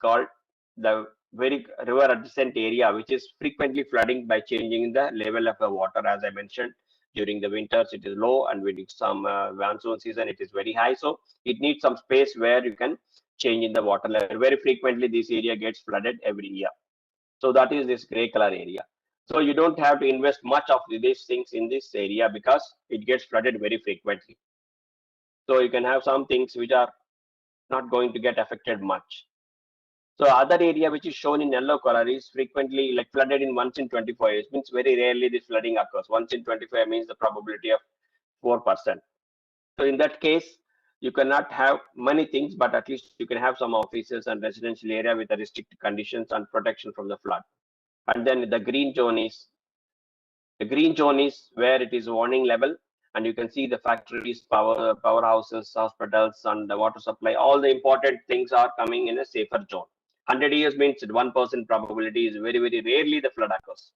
called the very river adjacent area, which is frequently flooding by changing the level of the water. As I mentioned, during the winters it is low, and when it's some monsoon season it is very high. So it needs some space where you can change in the water level. Very frequently this area gets flooded every year. So that is this gray color area. So you don't have to invest much of these things in this area because it gets flooded very frequently. So you can have some things which are not going to get affected much. So other area which is shown in yellow color is frequently like flooded in once in 24 years, means very rarely this flooding occurs. Once in 25 means the probability of 4%. So in that case, you cannot have many things, but at least you can have some offices and residential area with the restricted conditions and protection from the flood. And then the green zone is where it is warning level, and you can see the factories, powerhouses, hospitals, and the water supply. All the important things are coming in a safer zone. 100 years means 1% probability is very, very rarely the flood occurs.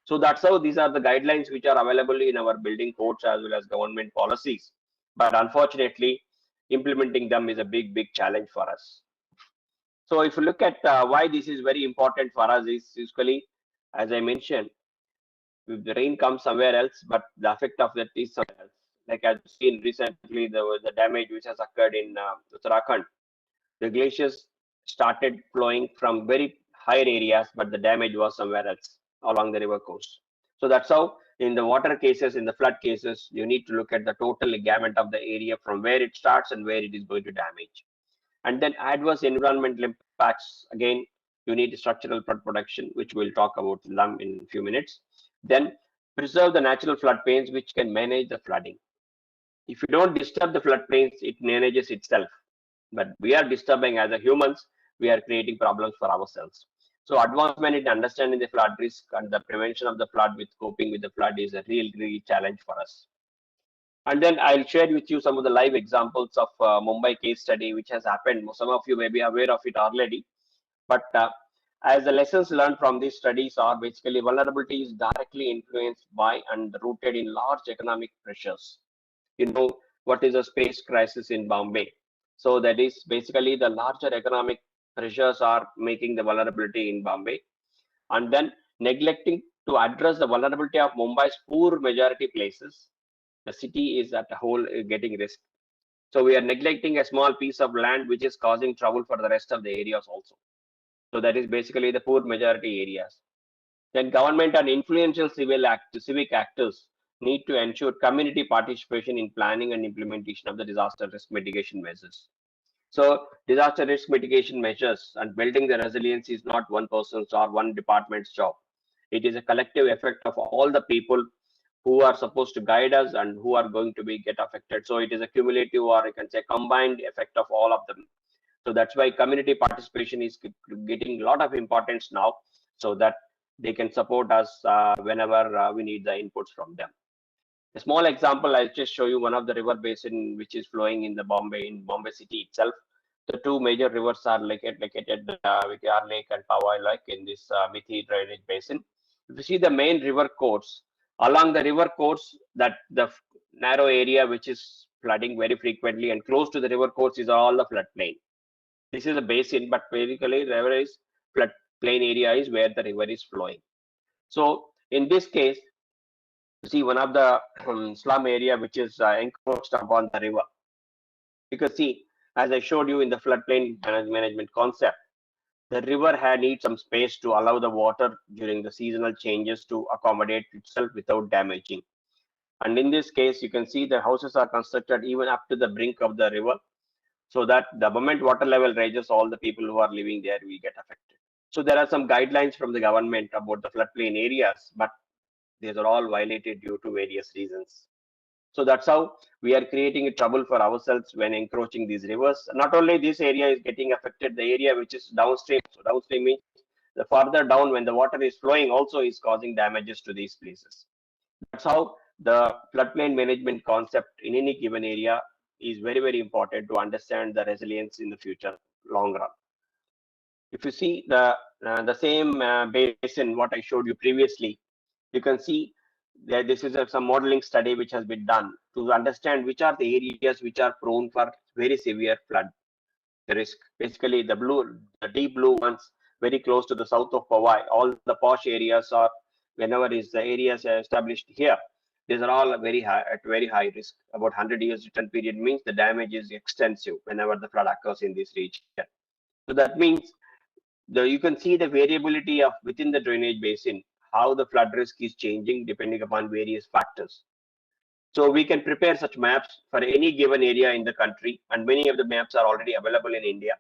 So that's how these are the guidelines which are available in our building codes as well as government policies. But unfortunately, implementing them is a big, big challenge for us. So if you look at why this is very important for us is usually, as I mentioned, if the rain comes somewhere else, but the effect of that is somewhere else. Like I've seen recently, the damage which has occurred in Uttarakhand. The glaciers started flowing from very higher areas, but the damage was somewhere else along the river coast. So that's how in the water cases, in the flood cases, you need to look at the total gamut of the area from where it starts and where it is going to damage. And then adverse environmental impacts, again, you need structural flood protection, which we'll talk about them in a few minutes. Then preserve the natural floodplains, which can manage the flooding. If you don't disturb the floodplains, it manages itself. But we are disturbing as a humans, we are creating problems for ourselves. So advancement in understanding the flood risk and the prevention of the flood with coping with the flood is a real challenge for us. And then I'll share with you some of the live examples of Mumbai case study, which has happened. Some of you may be aware of it already. But as the lessons learned from these studies are basically vulnerability is directly influenced by and rooted in large economic pressures. You know what is a space crisis in Bombay? So that is basically the larger economic pressures are making the vulnerability in Bombay. And then neglecting to address the vulnerability of Mumbai's poor majority places, the city is at a whole getting risk. So we are neglecting a small piece of land which is causing trouble for the rest of the areas also. So that is basically the poor majority areas. Then government and influential civic actors need to ensure community participation in planning and implementation of the disaster risk mitigation measures. So disaster risk mitigation measures and building the resilience is not one person's or one department's job. It is a collective effect of all the people who are supposed to guide us and who are going to be get affected. So it is a cumulative, or you can say combined effect of all of them. So that's why community participation is getting a lot of importance now, so that they can support us whenever we need the inputs from them. A small example, I'll just show you one of the river basin which is flowing in Bombay city itself. The two major rivers are located Vikyar Lake and Powai Lake in this Mithi drainage basin. If you see the main river course, along the river course, that the narrow area which is flooding very frequently and close to the river course is all the floodplain. This is a basin, but basically the river is floodplain area is where the river is flowing. So in this case, you see one of the slum area which is encroached upon the river. Because see, as I showed you in the floodplain management concept, the river needs some space to allow the water during the seasonal changes to accommodate itself without damaging. And in this case, you can see the houses are constructed even up to the brink of the river, so that the moment water level rises, all the people who are living there will get affected. So there are some guidelines from the government about the floodplain areas, but these are all violated due to various reasons. So that's how we are creating a trouble for ourselves when encroaching these rivers. Not only this area is getting affected, the area which is downstream. So downstream means the farther down when the water is flowing also is causing damages to these places. That's how the floodplain management concept in any given area is very important to understand the resilience in the future long run. If you see the same basin what I showed you previously, you can see that this is some modeling study which has been done to understand which are the areas which are prone for very severe flood. risk. Basically, the deep blue ones very close to the south of Powai, all the posh areas are whenever is the areas are established here. These are all very high at very high risk. About 100 years return period means the damage is extensive whenever the flood occurs in this region. So that means you can see the variability of within the drainage basin, how the flood risk is changing depending upon various factors. So we can prepare such maps for any given area in the country, and many of the maps are already available in India.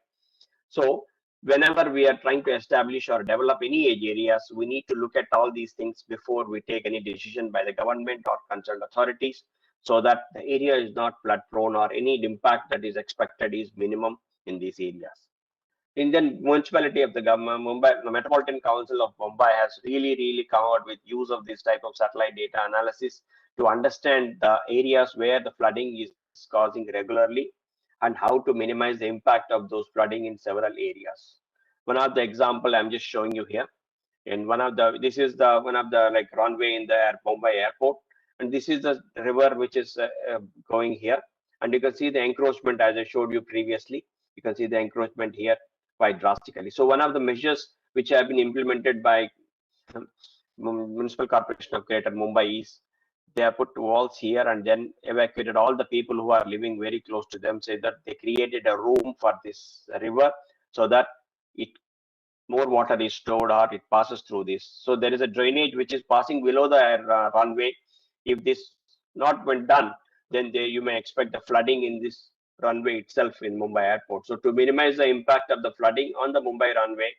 So whenever we are trying to establish or develop any age areas, we need to look at all these things before we take any decision by the government or concerned authorities, so that the area is not flood prone or any impact that is expected is minimum in these areas. Indian municipality of the government, Mumbai, the Metropolitan Council of Mumbai has really come out with use of this type of satellite data analysis to understand the areas where the flooding is causing regularly and how to minimize the impact of those flooding in several areas. One of the example I'm just showing you here. And this is the one of the like runway in the Mumbai airport, and this is the river which is going here, and you can see the encroachment as I showed you previously. You can see the encroachment here quite drastically. So one of the measures which have been implemented by Municipal Corporation of Greater Mumbai is they have put walls here and then evacuated all the people who are living very close to them. Say that they created a room for this river so that it more water is stored or it passes through this. So there is a drainage which is passing below the runway. If this not been done, then you may expect the flooding in this runway itself in Mumbai airport. So to minimize the impact of the flooding on the Mumbai runway,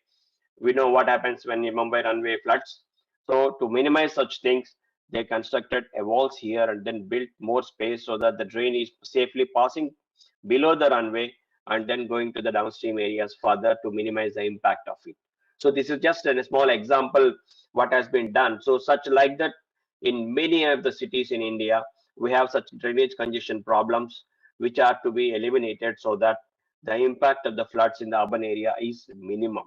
we know what happens when the Mumbai runway floods. So to minimize such things, they constructed a walls here and then built more space so that the drain is safely passing below the runway and then going to the downstream areas further to minimize the impact of it. So this is just a small example what has been done. So such like that in many of the cities in India, we have such drainage congestion problems which are to be eliminated so that the impact of the floods in the urban area is minimum.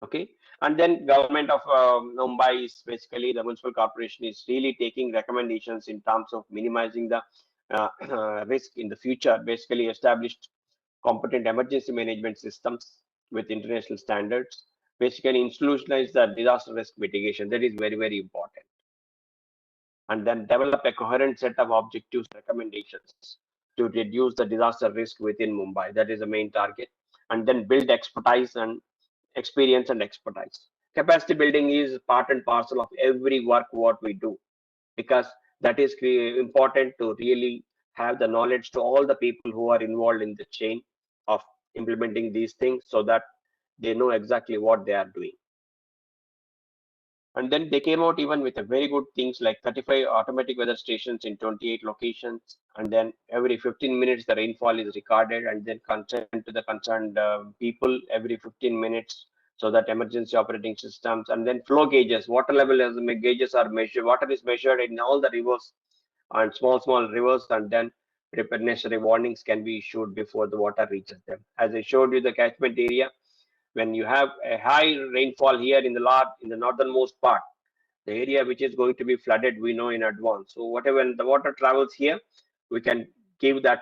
Okay, and then government of Mumbai is basically the municipal corporation is really taking recommendations in terms of minimizing the risk in the future. Basically, established competent emergency management systems with international standards. Basically, institutionalize the disaster risk mitigation. That is very important. And then develop a coherent set of objectives and recommendations to reduce the disaster risk within Mumbai. That is the main target. And then build expertise and experience and expertise. Capacity building is part and parcel of every work what we do, because that is important to really have the knowledge to all the people who are involved in the chain of implementing these things so that they know exactly what they are doing. And then they came out even with a very good things like 35 automatic weather stations in 28 locations. And then every 15 minutes, the rainfall is recorded and then concerned to the concerned people every 15 minutes. So that emergency operating systems and then flow gauges, water level as gauges are measured. Water is measured in all the rivers and small rivers, and then necessary warnings can be issued before the water reaches them. As I showed you the catchment area, when you have a high rainfall here in the northernmost part, the area which is going to be flooded we know in advance. So whatever when the water travels here, we can give that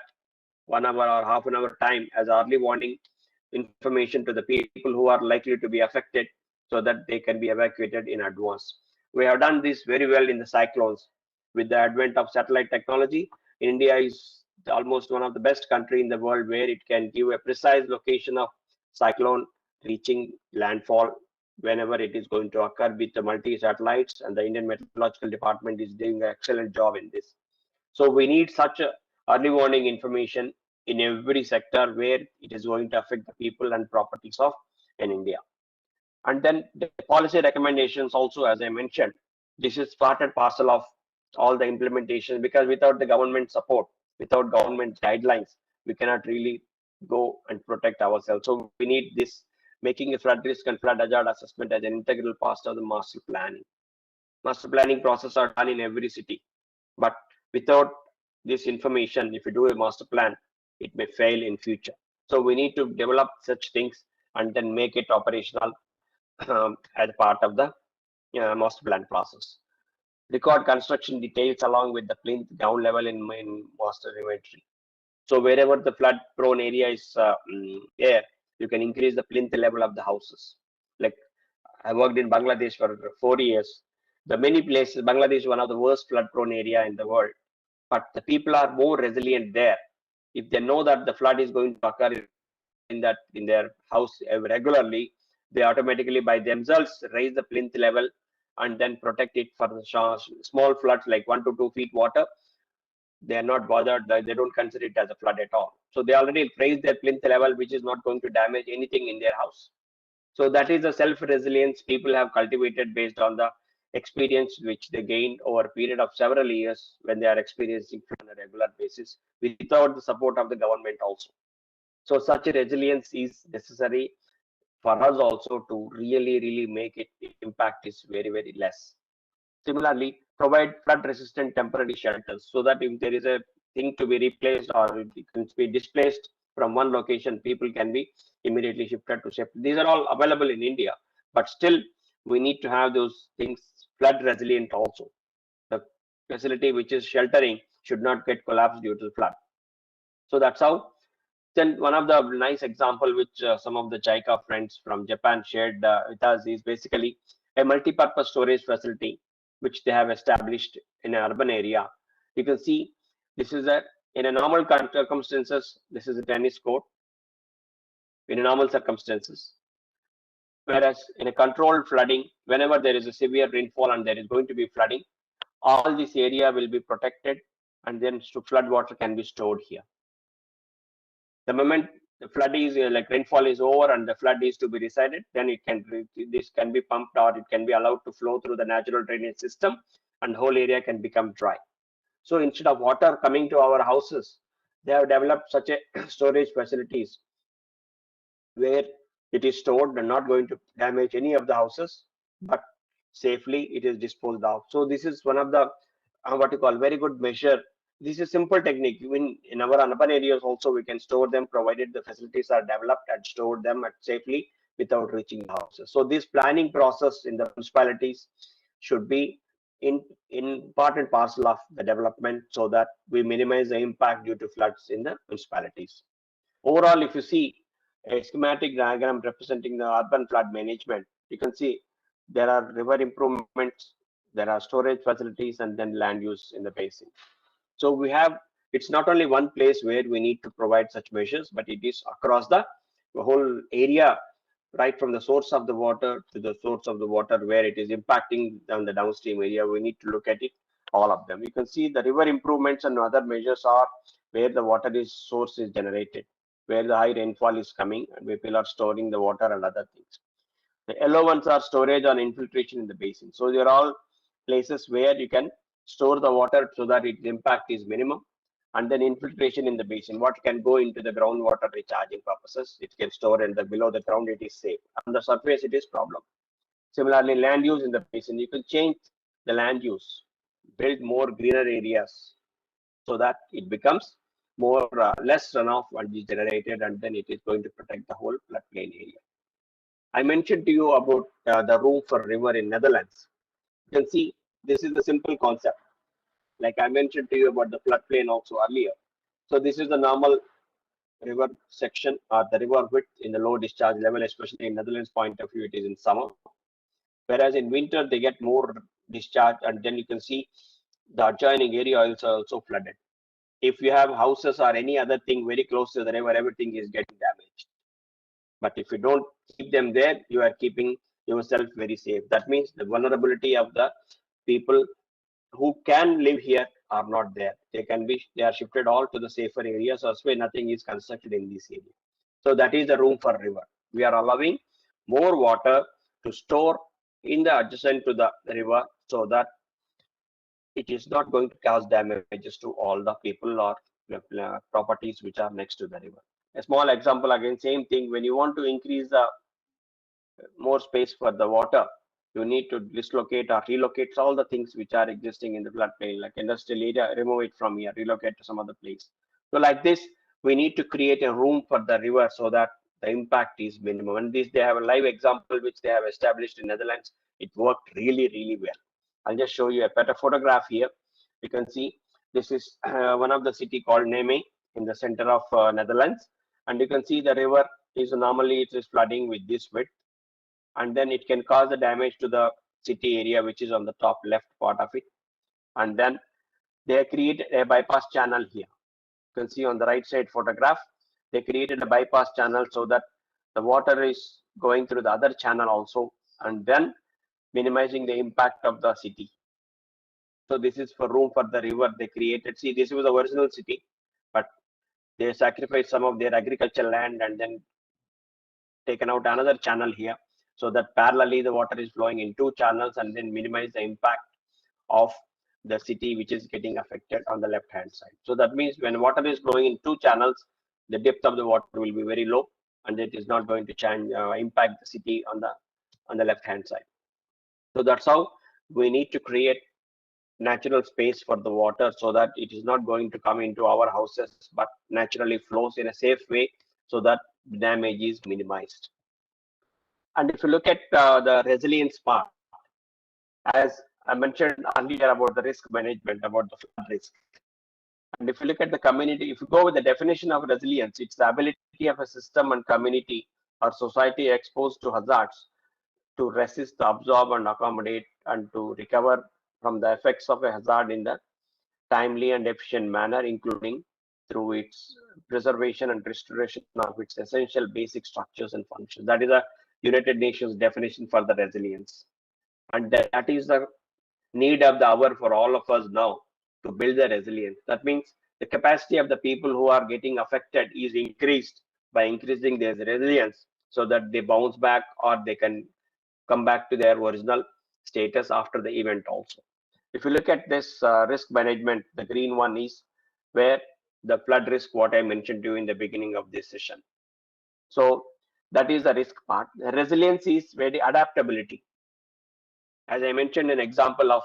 1 hour or half an hour time as early warning information to the people who are likely to be affected so that they can be evacuated in advance. We have done this very well in the cyclones. With the advent of satellite technology, India is almost one of the best country in the world where it can give a precise location of cyclone reaching landfall whenever it is going to occur with the multi satellites, and the Indian Meteorological Department is doing an excellent job in this. So we need such a early warning information in every sector where it is going to affect the people and properties of in India. And then the policy recommendations also, as I mentioned, this is part and parcel of all the implementation, because without the government support, without government guidelines, we cannot really go and protect ourselves. So we need this making a flood risk and flood hazard assessment as an integral part of the master planning. Master planning process are done in every city, but without this information, if you do a master plan, it may fail in future. So we need to develop such things and then make it operational as part of the master plan process. Record construction details along with the plinth ground level in master inventory. So wherever the flood prone area is there, you can increase the plinth level of the houses. Like I worked in Bangladesh for 4 years. The many places, Bangladesh is one of the worst flood prone area in the world, but the people are more resilient there. If they know that the flood is going to occur in their house regularly, they automatically by themselves raise the plinth level and then protect it for the small floods like 1 to 2 feet water. They are not bothered, they don't consider it as a flood at all. So they already raised their plinth level, which is not going to damage anything in their house. So that is the self-resilience people have cultivated based on the experience which they gained over a period of several years when they are experiencing on a regular basis without the support of the government also. So such a resilience is necessary for us also to really make it impact is very less. Similarly, provide flood-resistant temporary shelters so that if there is a thing to be replaced or it can be displaced from one location, people can be immediately shifted to shift. These are all available in India, but still we need to have those things flood resilient also. The facility which is sheltering should not get collapsed due to flood. So that's how. Then one of the nice example which some of the JICA friends from Japan shared with us is basically a multi-purpose storage facility which they have established in an urban area. You can see this is a in a normal circumstances, this is a tennis court in a normal circumstances. Whereas in a controlled flooding, whenever there is a severe rainfall and there is going to be flooding, all this area will be protected and then flood water can be stored here. The moment the flood is like rainfall is over and the flood is to be decided, then this can be pumped or it can be allowed to flow through the natural drainage system and whole area can become dry. So instead of water coming to our houses, they have developed such a storage facilities where it is stored and not going to damage any of the houses, but safely it is disposed of. So this is one of the what you call very good measure. This is simple technique. Even in our urban areas also we can store them provided the facilities are developed and store them at safely without reaching the houses. So this planning process in the municipalities should be in important parcel of the development so that we minimize the impact due to floods in the municipalities. Overall, if you see a schematic diagram representing the urban flood management, you can see there are river improvements, there are storage facilities, and then land use in the basin. So we have, it's not only one place where we need to provide such measures, but it is across the whole area, right from the source of the water to the source of the water where it is impacting on the downstream area. We need to look at it, all of them. You can see the river improvements and other measures are where the water is source is generated, where the high rainfall is coming and people are storing the water and other things. The yellow ones are storage and infiltration in the basin. So they are all places where you can store the water so that its impact is minimum. And then infiltration in the basin. What can go into the groundwater recharging purposes? It can store in the below the ground. It is safe. On the surface, it is problem. Similarly, land use in the basin. You can change the land use, build more greener areas so that it becomes more less runoff and is generated, and then it is going to protect the whole floodplain area. I mentioned to you about the room for river in Netherlands. You can see this is the simple concept. Like I mentioned to you about the floodplain also earlier. So this is the normal river section or the river width in the low discharge level, especially in Netherlands point of view, it is in summer. Whereas in winter they get more discharge, and then you can see the adjoining area is also flooded. If you have houses or any other thing very close to the river, everything is getting damaged. But if you don't keep them there, you are keeping yourself very safe. That means the vulnerability of the people who can live here are not there. They are shifted all to the safer areas, so where nothing is constructed in this area. So that is the room for river. We are allowing more water to store in the adjacent to the river so that it is not going to cause damages to all the people or properties which are next to the river. A small example again, same thing. When you want to increase the more space for the water, you need to dislocate or relocate all the things which are existing in the floodplain, like industrial area, remove it from here, relocate to some other place. So like this, we need to create a room for the river so that the impact is minimum. And this, they have a live example which they have established in Netherlands. It worked really well. I'll just show you a better photograph here. You can see this is one of the city called Neme in the center of Netherlands, and you can see the river is normally it is flooding with this width, and then it can cause the damage to the city area, which is on the top left part of it. And then they created a bypass channel here. You can see on the right side photograph, they created a bypass channel so that the water is going through the other channel also, and then minimizing the impact of the city. So this is for room for the river they created. See, this was the original city, but they sacrificed some of their agricultural land and then taken out another channel here, so that parallelly the water is flowing in two channels and then minimize the impact of the city which is getting affected on the left hand side. So that means when water is flowing in two channels, the depth of the water will be very low, and it is not going to change impact the city on the left hand side. So that's how we need to create natural space for the water, so that it is not going to come into our houses but naturally flows in a safe way, so that damage is minimized. And if you look at the resilience part, as I mentioned earlier about the risk management, about the flood risk. And if you look at the community, if you go with the definition of resilience, it's the ability of a system and community or society exposed to hazards to resist, absorb, and accommodate, and to recover from the effects of a hazard in the timely and efficient manner, including through its preservation and restoration of its essential basic structures and functions. That is a United Nations definition for the resilience. And that is the need of the hour for all of us now to build the resilience. That means the capacity of the people who are getting affected is increased by increasing their resilience, so that they bounce back or they can come back to their original status after the event also. If you look at this risk management, the green one is where the flood risk, what I mentioned to you in the beginning of this session. So that is the risk part. The resilience is very adaptability. As I mentioned, an example of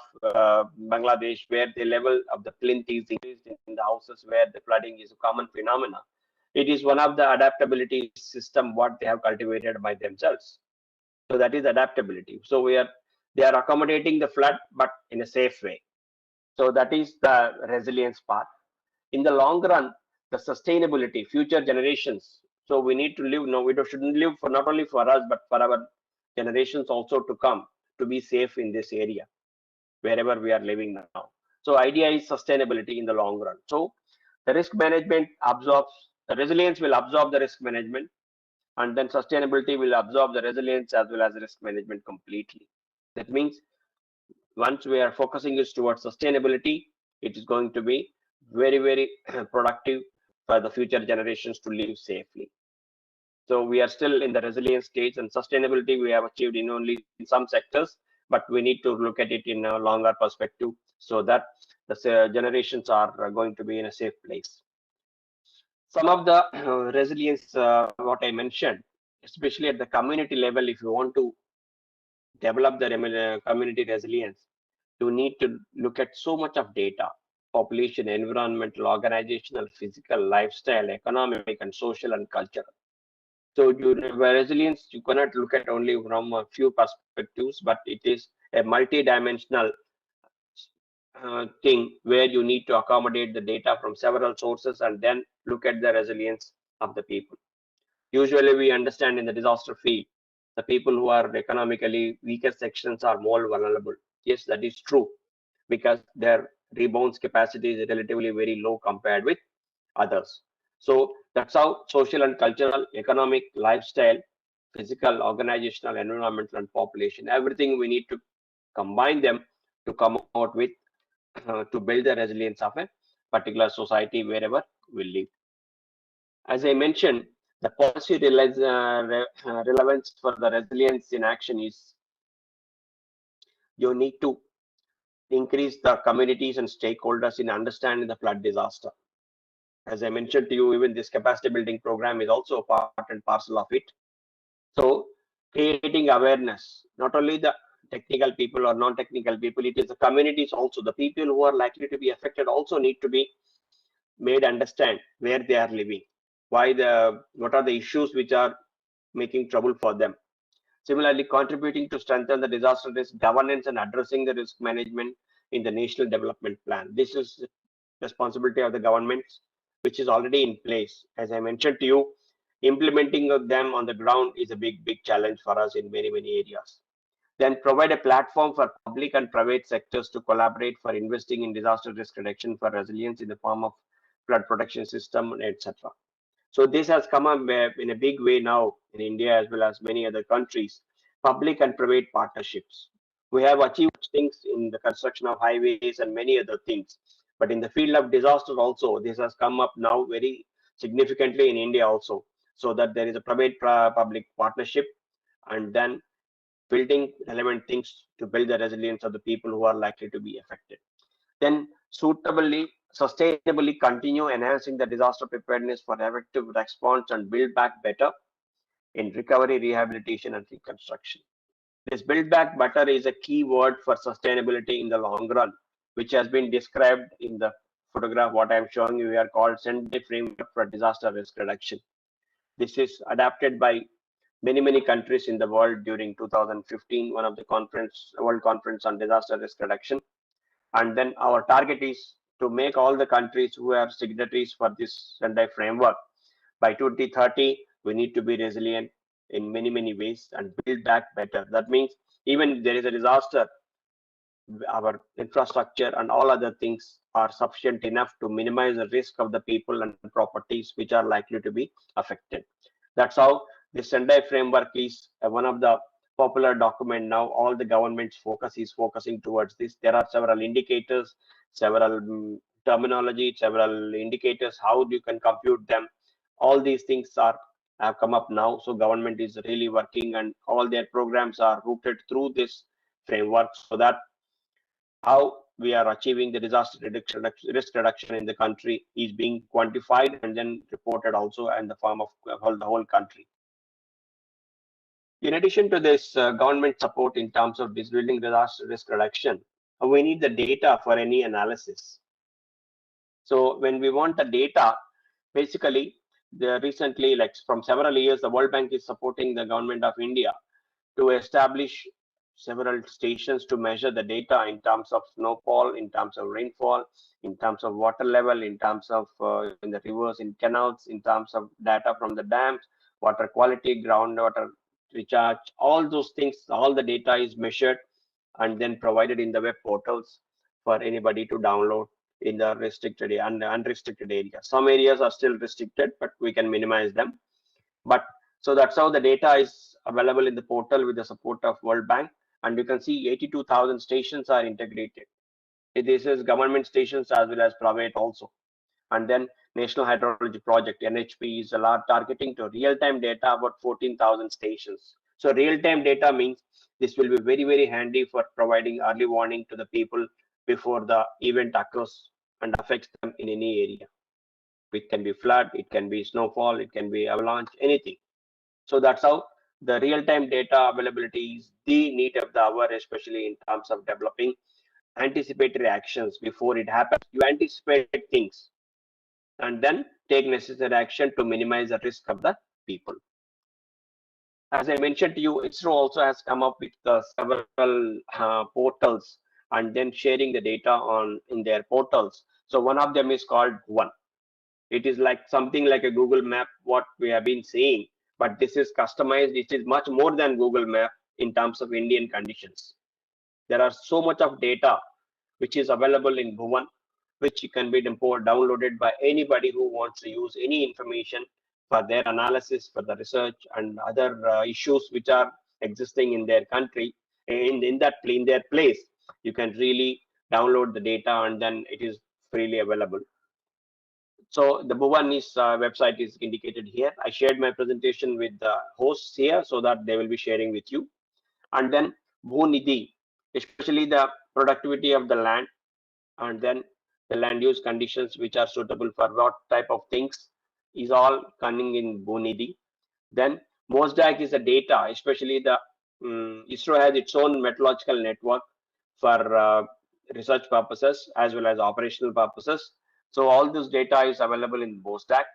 Bangladesh, where the level of the plinth is increased in the houses where the flooding is a common phenomena. It is one of the adaptability system what they have cultivated by themselves. So that is adaptability. So they are accommodating the flood, but in a safe way. So that is the resilience part. In the long run, the sustainability, future generations. So we need to live. No, we shouldn't live for not only for us, but for our generations also to come, to be safe in this area wherever we are living now. So idea is sustainability in the long run. So the risk management absorbs, the resilience will absorb the risk management, and then sustainability will absorb the resilience as well as risk management completely. That means once we are focusing is towards sustainability, it is going to be very, very productive for the future generations to live safely. So we are still in the resilience stage, and sustainability we have achieved in only in some sectors, but we need to look at it in a longer perspective, so that the generations are going to be in a safe place. Some of the resilience, what I mentioned, especially at the community level, if you want to develop the community resilience, you need to look at so much of data: population, environmental, organizational, physical, lifestyle, economic, and social and cultural. So resilience, you cannot look at only from a few perspectives, but it is a multi-dimensional thing where you need to accommodate the data from several sources and then look at the resilience of the people. Usually we understand in the disaster field, the people who are economically weaker sections are more vulnerable. Yes, that is true, because their rebounds capacity is relatively very low compared with others. So that's how social and cultural, economic, lifestyle, physical, organizational, environmental, and population, everything we need to combine them to come out with to build the resilience of a particular society wherever we live. As I mentioned, the policy relevance for the resilience in action is you need to increase the communities and stakeholders in understanding the flood disaster. As I mentioned to you, even this capacity building program is also a part and parcel of it. So creating awareness, not only the technical people or non-technical people, it is the communities also. The people who are likely to be affected also need to be made understand where they are living, what are the issues which are making trouble for them. Similarly, contributing to strengthen the disaster risk governance and addressing the risk management in the national development plan. This is responsibility of the governments which is already in place. As I mentioned to you, implementing of them on the ground is a big challenge for us in many areas. Then provide a platform for public and private sectors to collaborate for investing in disaster risk reduction for resilience in the form of flood protection system, etc. So this has come up in a big way now in India as well as many other countries, public and private partnerships. We have achieved things in the construction of highways and many other things. But in the field of disaster also, this has come up now very significantly in India also. So that there is a private public partnership and then building relevant things to build the resilience of the people who are likely to be affected. Then sustainably continue enhancing the disaster preparedness for effective response and build back better in recovery, rehabilitation, and reconstruction. This build back better is a key word for sustainability in the long run, which has been described in the photograph what I am showing you here called Sendai Framework for Disaster Risk Reduction. This is adapted by many countries in the world during 2015, one of the World Conference on Disaster Risk Reduction. And then our target is to make all the countries who are signatories for this Sendai framework by 2030, we need to be resilient in many ways and build back better. That means even if there is a disaster, our infrastructure and all other things are sufficient enough to minimize the risk of the people and properties which are likely to be affected. That's how the Sendai framework is one of the popular document now. All the government's focus is focusing towards this. There are several indicators, several terminology, several indicators, how you can compute them. All these things have come up now. So government is really working and all their programs are rooted through this framework so that how we are achieving the disaster risk reduction in the country is being quantified and then reported also in the form of the whole country. In addition to this government support in terms of building disaster risk reduction, we need the data for any analysis. So when we want the data, basically, recently, like from several years, the World Bank is supporting the government of India to establish several stations to measure the data in terms of snowfall, in terms of rainfall, in terms of water level, in terms of in the rivers, in canals, in terms of data from the dams, water quality, groundwater recharge, all those things, all the data is measured and then provided in the web portals for anybody to download in the restricted and unrestricted areas. Some areas are still restricted, but we can minimize them. But so that's how the data is available in the portal with the support of World Bank. And you can see 82,000 stations are integrated. This is government stations as well as private also. And then National Hydrology Project, NHP, is a lot targeting to real-time data about 14,000 stations. So real-time data means this will be very handy for providing early warning to the people before the event occurs and affects them in any area. It can be flood, it can be snowfall, it can be avalanche, anything. So that's how the real-time data availability is the need of the hour, especially in terms of developing anticipatory actions before it happens. You anticipate things and then take necessary action to minimize the risk of the people. As I mentioned to you, ISRO also has come up with several portals and then sharing the data on in their portals. So one of them is called One. It is like something like a Google Map, what we have been saying, but this is customized. It is much more than Google Map in terms of Indian conditions. There are so much of data which is available in Bhuvan, which can be downloaded by anybody who wants to use any information for their analysis, for the research and other issues which are existing in their country, in their place. You can really download the data and then it is freely available. So the Bhuvan's website is indicated here. I shared my presentation with the hosts here so that they will be sharing with you. And then Bhunidhi, especially the productivity of the land and then the land use conditions which are suitable for what type of things is all coming in Bhunidhi. Then MOSDAQ is the data, especially the ISRO has its own meteorological network for research purposes as well as operational purposes. So all this data is available in MOSDAQ.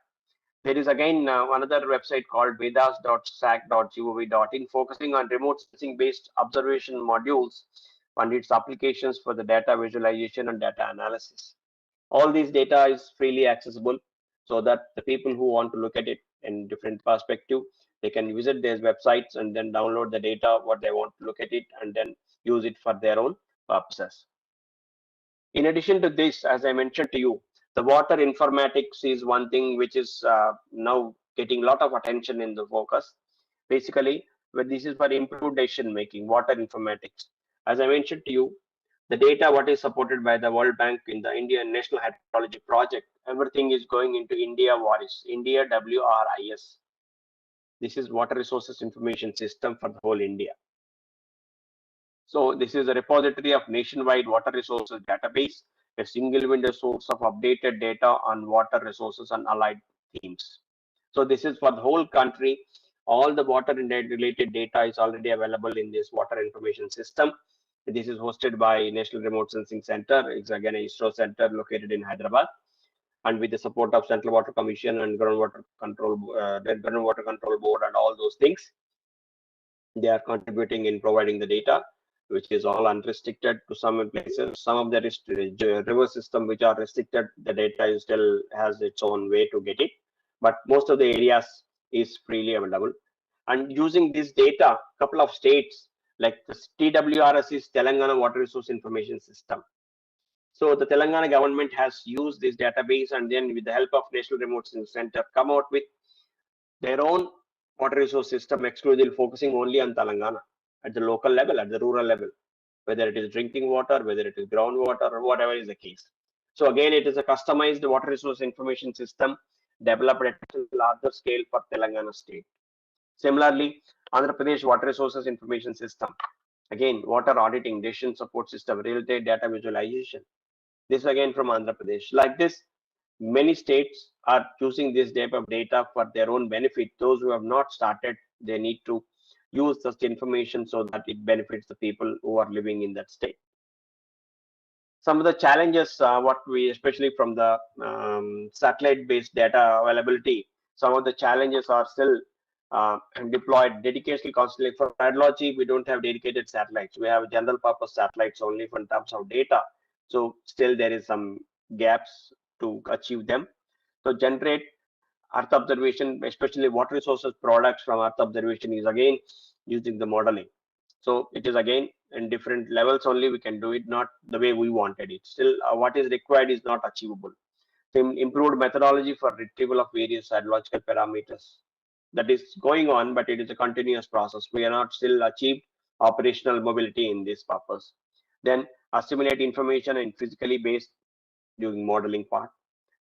There is again another website called vedas.sac.gov.in focusing on remote sensing based observation modules and its applications for the data visualization and data analysis. All these data is freely accessible. so that the people who want to look at it in different perspective, they can visit their websites and then download the data, what they want to look at it, and then use it for their own purposes. In addition to this, as I mentioned to you, the water informatics is one thing which is now getting a lot of attention in the focus. Basically, but this is for improved decision making, water informatics. As I mentioned to you, the data what is supported by the World Bank in the Indian National Hydrology Project, everything is going into India WRIS, India WRIS. This is Water Resources Information System for the whole India. So this is a repository of nationwide water resources database, a single window source of updated data on water resources and allied themes. So this is for the whole country. All the water related data is already available in this water information system. This is hosted by National Remote Sensing Center. It's again a ISRO center located in Hyderabad, and with the support of Central Water Commission and Groundwater Control Board and all those things, they are contributing in providing the data, which is all unrestricted to some places. Some of the river system which are restricted, the data is still has its own way to get it, but most of the areas is freely available. And using this data, couple of states like the TWRS is Telangana Water Resource Information System. So the Telangana government has used this database, and then with the help of National Remote Sensing Center, come out with their own water resource system, exclusively focusing only on Telangana at the local level, at the rural level, whether it is drinking water, whether it is groundwater, or whatever is the case. So again, it is a customized water resource information system developed at a larger scale for Telangana state. Similarly, Andhra Pradesh Water Resources Information System, again, water auditing, decision support system, real-time data visualization. This again from Andhra Pradesh. Like this, many states are using this type of data for their own benefit. Those who have not started, they need to use such information so that it benefits the people who are living in that state. Some of the challenges, what we, especially from the satellite-based data availability, some of the challenges are still deployed dedicated constantly. For hydrology, we don't have dedicated satellites. We have general purpose satellites only for in terms of data. So still there is some gaps to achieve them. So generate Earth observation, especially water resources products from Earth observation, is again using the modeling. So it is again in different levels only we can do it, not the way we wanted it. Still, what is required is not achievable. So improved methodology for retrieval of various hydrological parameters, that is going on, but it is a continuous process. We are not still achieved operational mobility in this purpose. Then assimilate information in physically based during modeling part.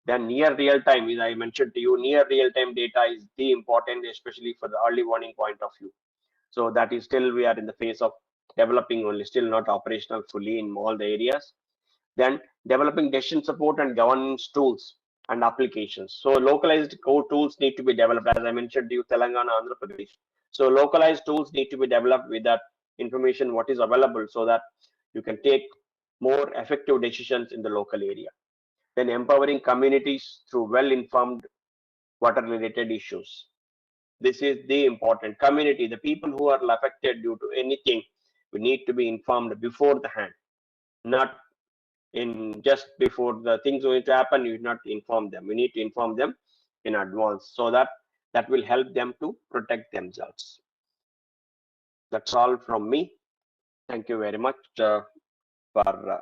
Then near real time, as I mentioned to you, near real time data is the important, especially for the early warning point of view. So that is still we are in the phase of developing only, still not operational fully in all the areas. Then developing decision support and governance tools and applications. So localized core tools need to be developed, as I mentioned to you, Telangana, Andhra Pradesh. So localized tools need to be developed with that information what is available, so that you can take more effective decisions in the local area. Then empowering communities through well-informed water-related issues. This is the important community, the people who are affected due to anything. We need to be informed before the hand, not in just before the things going to happen. You not inform them. We need to inform them in advance, so that that will help them to protect themselves. That's all from me. Thank you very much for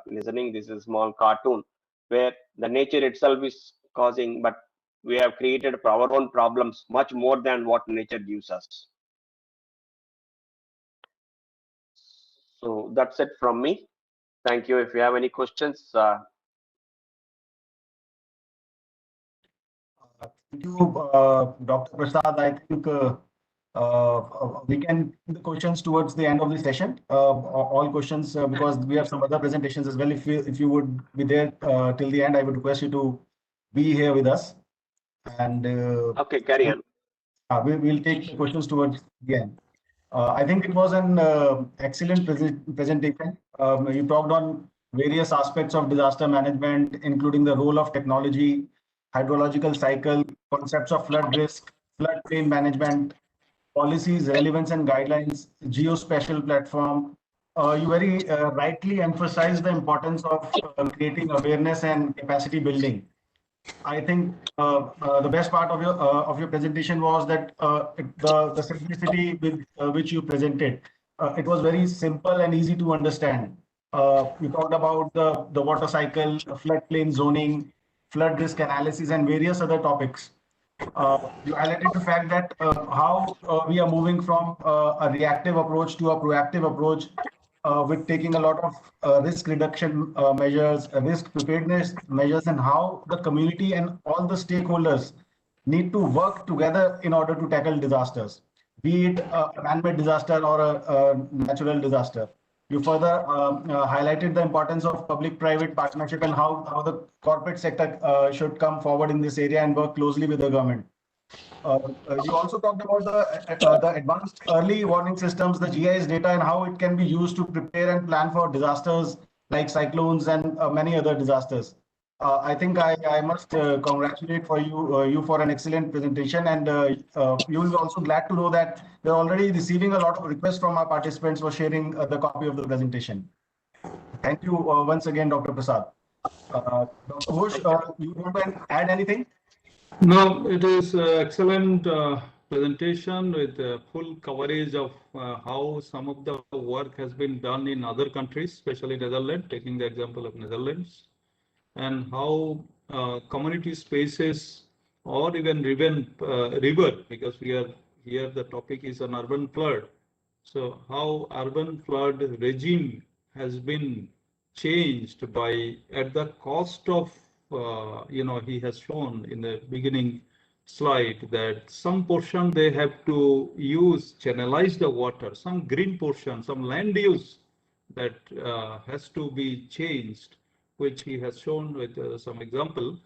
listening. This is a small cartoon where the nature itself is causing, but we have created our own problems much more than what nature gives us. So that's it from me. Thank you. If you have any questions. Thank you, Dr. Prasad. I think we can take the questions towards the end of the session. All questions, because we have some other presentations as well. If you would be there till the end, I would request you to be here with us. And okay, carry on. We'll take the questions towards the end. I think it was an excellent presentation. You talked on various aspects of disaster management, including the role of technology, hydrological cycle, concepts of flood risk, floodplain management, policies, relevance and guidelines, geospatial platform. You very rightly emphasized the importance of creating awareness and capacity building. I think the best part of your presentation was that the simplicity with which you presented. It was very simple and easy to understand. You talked about the water cycle, floodplain zoning, flood risk analysis, and various other topics. You highlighted the fact that how we are moving from a reactive approach to a proactive approach with taking a lot of risk reduction measures, risk preparedness measures, and how the community and all the stakeholders need to work together in order to tackle disasters, be it a man-made disaster or a natural disaster. You further highlighted the importance of public-private partnership and how the corporate sector should come forward in this area and work closely with the government. You also talked about the advanced early warning systems, the GIS data, and how it can be used to prepare and plan for disasters like cyclones and many other disasters. I think I must congratulate you for an excellent presentation, and you will be also glad to know that we're already receiving a lot of requests from our participants for sharing the copy of the presentation. Thank you once again, Dr. Prasad. Dr. Ghosh, you want to add anything? No, it is excellent presentation with full coverage of how some of the work has been done in other countries, especially Netherlands, taking the example of Netherlands, and how community spaces or even river, because we are here, the topic is an urban flood. So how urban flood regime has been changed by at the cost of he has shown in the beginning slide that some portion they have to use channelize the water, some green portion, some land use that has to be changed, which he has shown with some example.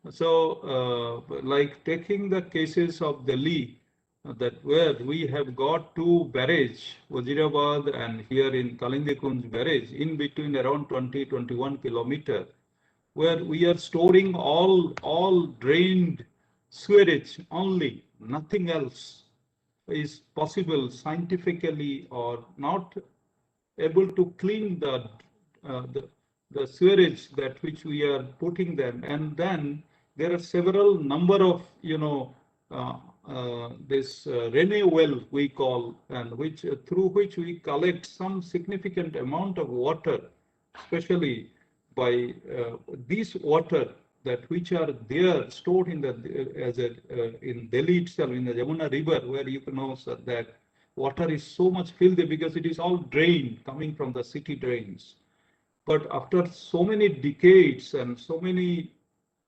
So like taking the cases of Delhi, that where we have got two barrage, Wazirabad and here in Kalindikunj barrage, in between around 20-21 kilometer, where we are storing all drained sewage only, nothing else is possible scientifically or not able to clean the sewerage that which we are putting them. And then there are several number of this Rene well we call, and which through which we collect some significant amount of water, especially by these water that which are there stored in the in Delhi itself, in the Yamuna river, where you know, sir, that water is so much filthy because it is all drained coming from the city drains. But after so many decades and so many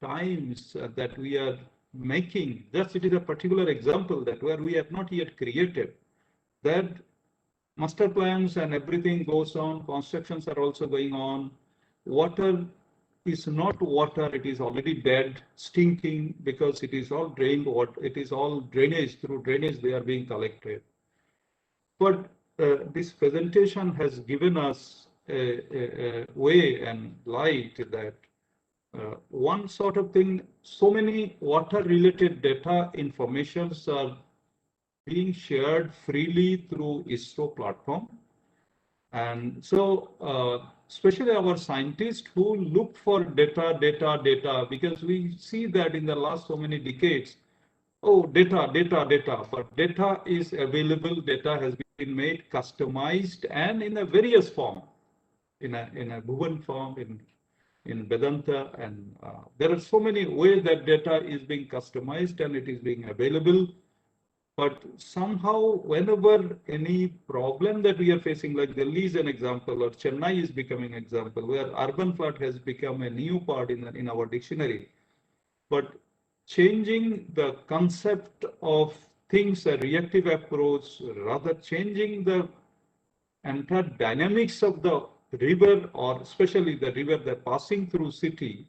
times that we are making, just it is a particular example that where we have not yet created, that master plans and everything goes on, constructions are also going on, water is not water, it is already dead, stinking, because it is all drained, it is all drainage, through drainage they are being collected. But this presentation has given us a way and light that one sort of thing, so many water related data informations are being shared freely through ISRO platform. And so especially our scientists who look for data, because we see that in the last so many decades, oh, data, but data is available, data has been made customized and in a various form, in a Bhuvan form, in Vedanta, and there are so many ways that data is being customized and it is being available. But somehow, whenever any problem that we are facing, like Delhi is an example, or Chennai is becoming an example, where urban flood has become a new part in our dictionary. But changing the concept of things, a reactive approach, rather changing the entire dynamics of the river, or especially the river that passing through city,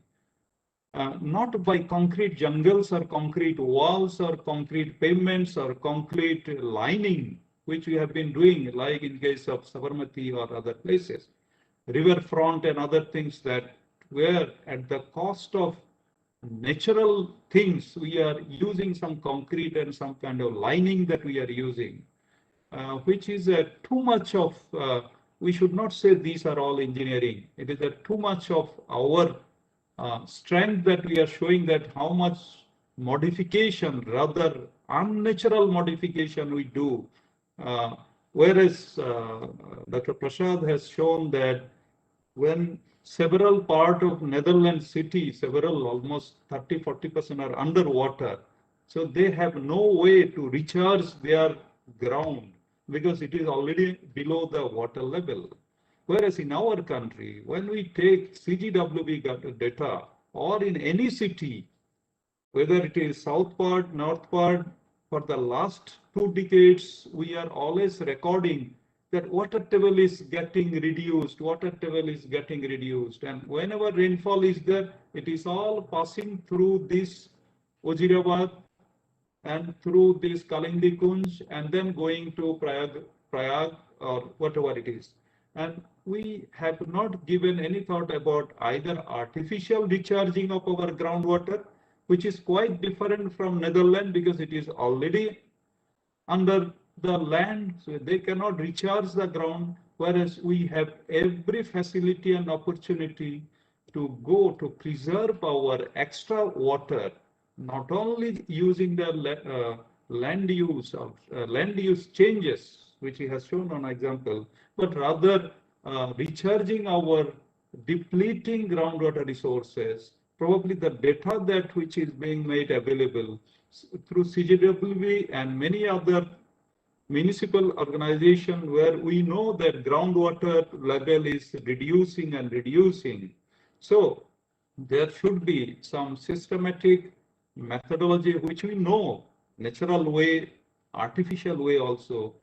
not by concrete jungles or concrete walls or concrete pavements or concrete lining, which we have been doing, like in case of Sabarmati or other places, riverfront and other things that were at the cost of natural things, we are using some concrete and some kind of lining that we are using, which is too much of, we should not say these are all engineering. It is too much of our strength that we are showing, that how much modification, rather unnatural modification we do. Whereas Dr. Prasad has shown that when several part of Netherlands city, several almost 30–40% are underwater, so they have no way to recharge their ground because it is already below the water level. Whereas in our country, when we take CGWB data, or in any city, whether it is south part, north part, for the last 2 decades, we are always recording that water table is getting reduced, water table is getting reduced. And whenever rainfall is there, it is all passing through this Wazirabad and through this Kalindi Kunj and then going to Prayag or whatever it is. And we have not given any thought about either artificial recharging of our groundwater, which is quite different from Netherlands because it is already under the land, so they cannot recharge the ground, whereas we have every facility and opportunity to go to preserve our extra water, not only using the land use changes, which he has shown on example, but rather recharging our depleting groundwater resources. Probably the data that which is being made available through CGWB and many other municipal organization where we know that groundwater level is reducing and reducing. So there should be some systematic methodology which we know, natural way, artificial way also,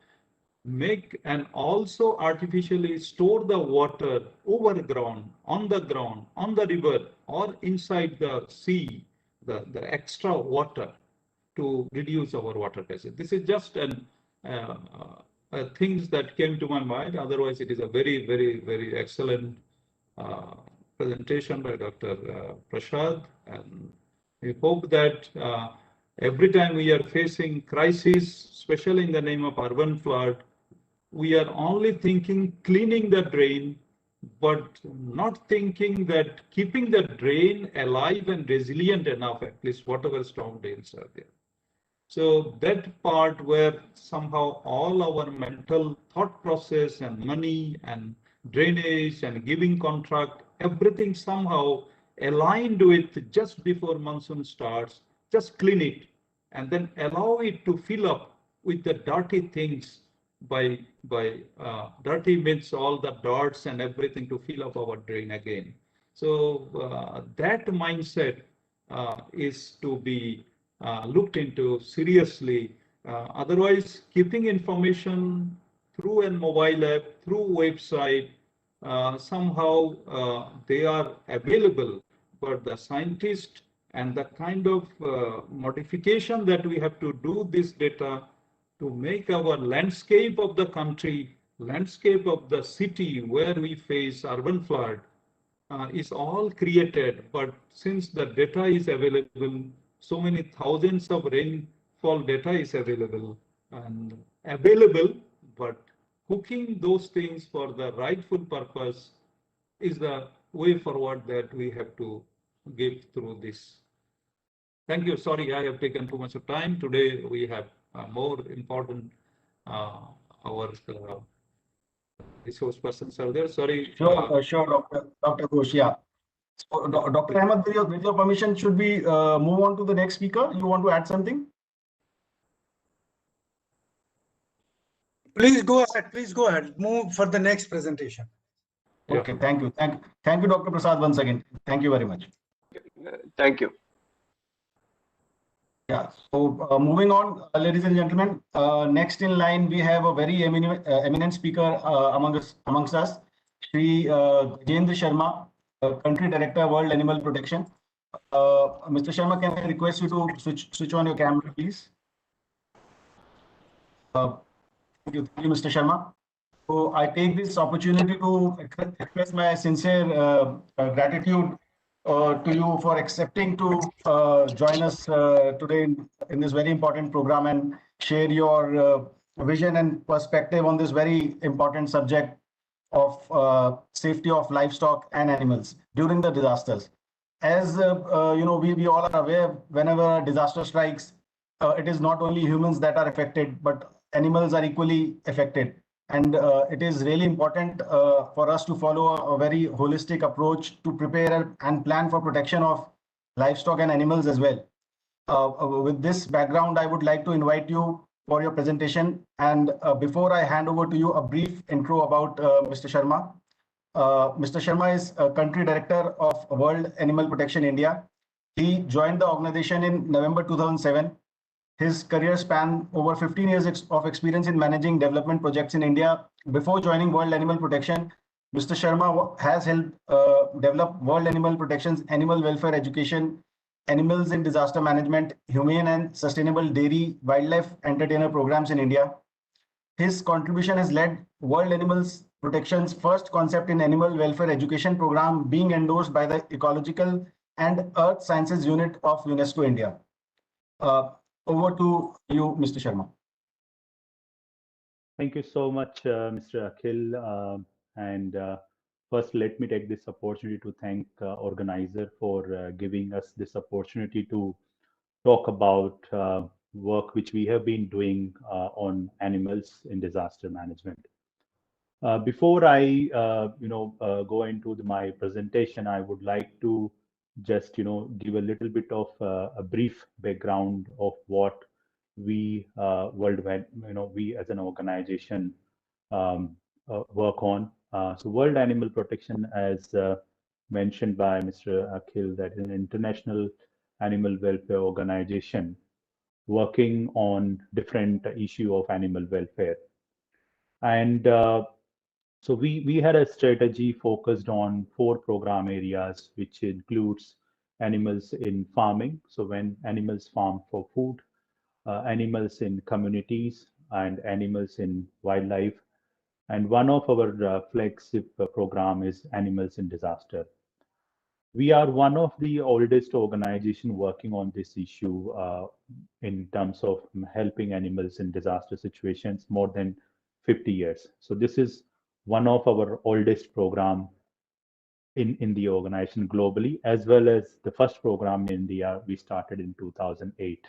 make and also artificially store the water over ground, on the river, or inside the sea, the extra water to reduce our water crisis. This is just an things that came to my mind. Otherwise, it is a very, very, very excellent presentation by Dr. Prasad. And we hope that every time we are facing crisis, especially in the name of urban flood, we are only thinking cleaning the drain, but not thinking that keeping the drain alive and resilient enough, at least whatever storm drains are there. So that part where somehow all our mental thought process and money and drainage and giving contract, everything somehow aligned with just before monsoon starts, just clean it and then allow it to fill up with the dirty things by dirty means all the darts and everything to fill up our drain again. So that mindset is to be looked into seriously. Otherwise, keeping information through a mobile app, through website, somehow they are available, but the scientist and the kind of modification that we have to do this data to make our landscape of the country, landscape of the city where we face urban flood is all created. But since the data is available, so many thousands of rainfall data is available, but hooking those things for the rightful purpose is the way forward that we have to give through this. Thank you. Sorry, I have taken too much of time. Today we have more important our resource persons are there. Sorry. Sure, Dr. Ghosh. Yeah. So, Dr. Ahmed, with your permission, should we move on to the next speaker? You want to add something? Please go ahead. Please go ahead. Move for the next presentation. Okay. Yeah. Thank you. Thank you, Dr. Prasad, once again. Thank you very much. Thank you. Yeah. So moving on, ladies and gentlemen, next in line we have a very eminent speaker amongst us, Shri Gajendra Sharma, Country Director, World Animal Protection. Mr. Sharma, can I request you to switch on your camera, please? Thank you, Mr. Sharma. So I take this opportunity to express my sincere gratitude to you for accepting to join us today in this very important program and share your vision and perspective on this very important subject of safety of livestock and animals during the disasters. as we all are aware, whenever a disaster strikes, it is not only humans that are affected, but animals are equally affected. And it is really important for us to follow a very holistic approach to prepare and plan for protection of livestock and animals as well. With this background, I would like to invite you for your presentation. And before I hand over to you, a brief intro about Mr. Sharma. Mr. Sharma is country director of World Animal Protection India. He joined the organization in November 2007. His career span over 15 years of experience in managing development projects in India. Before joining World Animal Protection, Mr. Sharma has helped develop World Animal Protection's animal welfare education, animals in disaster management, humane and sustainable dairy, wildlife entertainer programs in India. His contribution has led World Animals Protection's first concept in animal welfare education program being endorsed by the Ecological and Earth Sciences Unit of UNESCO India. Uh, Over to you, Mr. Sharma. Thank you so much, Mr. Akhil. And first, let me take this opportunity to thank organizer for giving us this opportunity to talk about work which we have been doing on animals in disaster management. Before I, go into my presentation, I would like to just, give a little bit of a brief background of what we worldwide, we as an organization work on. So World Animal Protection, as mentioned by Mr. Akhil, that is an international animal welfare organization working on different issue of animal welfare. And so we had a strategy focused on 4 program areas, which includes animals in farming. So when animals farm for food, animals in communities, and animals in wildlife. And one of our flagship program is animals in disaster. We are one of the oldest organization working on this issue in terms of helping animals in disaster situations, more than 50 years. So this is one of our oldest program in the organization globally, as well as the first program in India we started in 2008.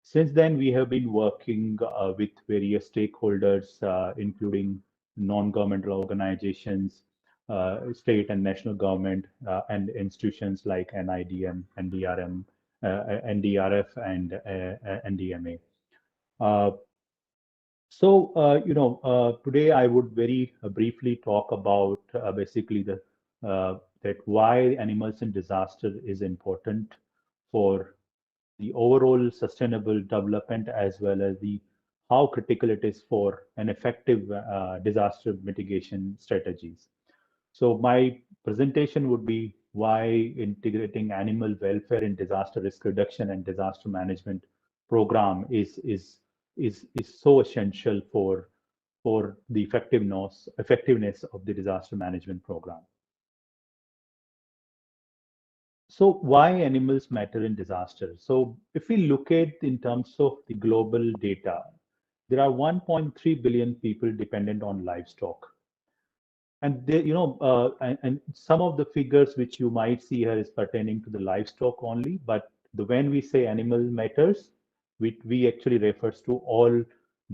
Since then, we have been working with various stakeholders, including non-governmental organizations, state and national government, and institutions like NIDM, NDRM, NDRF, and NDMA. Uh, Today I would very briefly talk about basically that why animals in disaster is important for the overall sustainable development, as well as the how critical it is for an effective disaster mitigation strategies. So my presentation would be why integrating animal welfare in disaster risk reduction and disaster management program is so essential for the effectiveness of the disaster management program. So why animals matter in disaster? So if we look at in terms of the global data, there are 1.3 billion people dependent on livestock. And and some of the figures which you might see here is pertaining to the livestock only, but when we say animal matters, we actually refers to all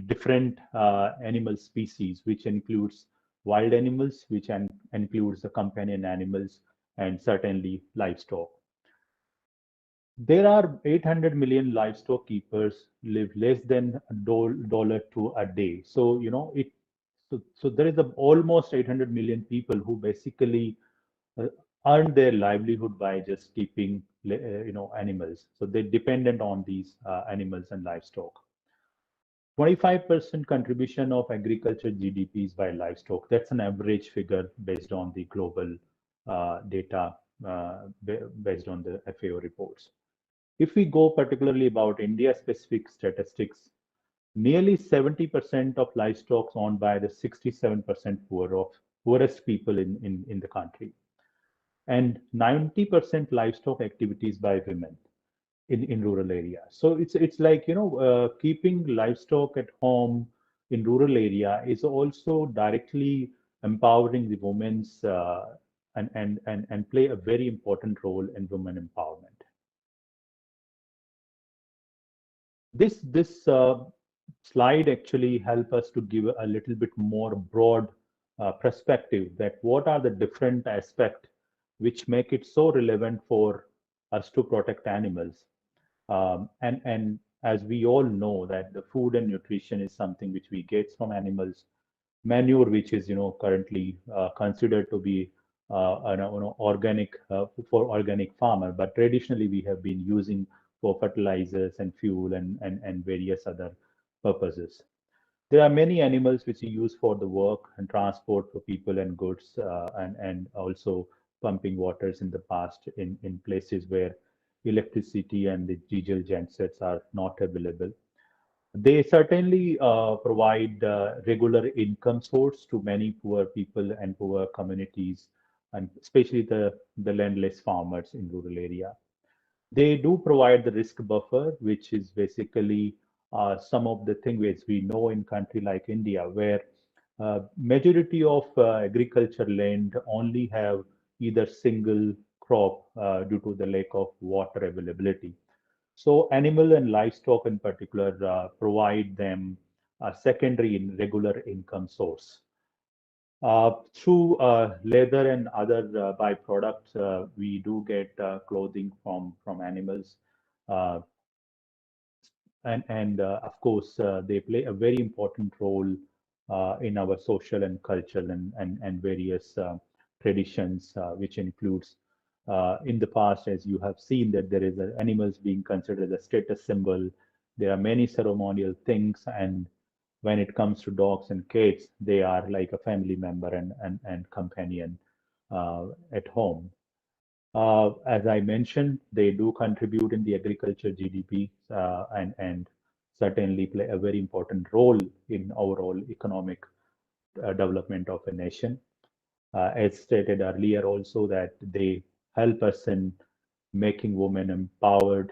different animal species, which includes wild animals, which includes the companion animals, and certainly livestock. There are 800 million livestock keepers live less than $1 a day. So, so there is almost 800 million people who basically uh, earn their livelihood by just keeping, animals. So they're dependent on these animals and livestock. 25% contribution of agriculture GDP is by livestock. That's an average figure based on the global data, based on the FAO reports. If we go particularly about India-specific statistics, nearly 70% of livestock owned by the 67% poorest people in the country, and 90% livestock activities by women in rural areas. So it's like keeping livestock at home in rural area is also directly empowering the women's and play a very important role in women empowerment. This slide actually help us to give a little bit more broad perspective that what are the different aspects which make it so relevant for us to protect animals. And as we all know that the food and nutrition is something which we get from animals, manure which is currently considered to be organic for organic farmer, but traditionally we have been using for fertilizers and fuel and various other purposes. There are many animals which are used for the work and transport for people and goods, and also pumping waters in the past in places where electricity and the diesel gensets are not available. They certainly provide regular income source to many poor people and poor communities, and especially the landless farmers in rural area. They do provide the risk buffer, which is basically some of the things which we know in country like India, where majority of agriculture land only have either single crop due to the lack of water availability. So animal and livestock in particular provide them a secondary and regular income source. Through leather and other byproducts, we do get clothing from animals, uh, and of course they play a very important role in our social and cultural and various traditions, which includes in the past, as you have seen, that there is animals being considered as a status symbol. There are many ceremonial things, and when it comes to dogs and cats, they are like a family member and companion at home. As I mentioned, they do contribute in the agriculture GDP, and certainly play a very important role in overall economic development of a nation. As stated earlier, also that they help us in making women empowered,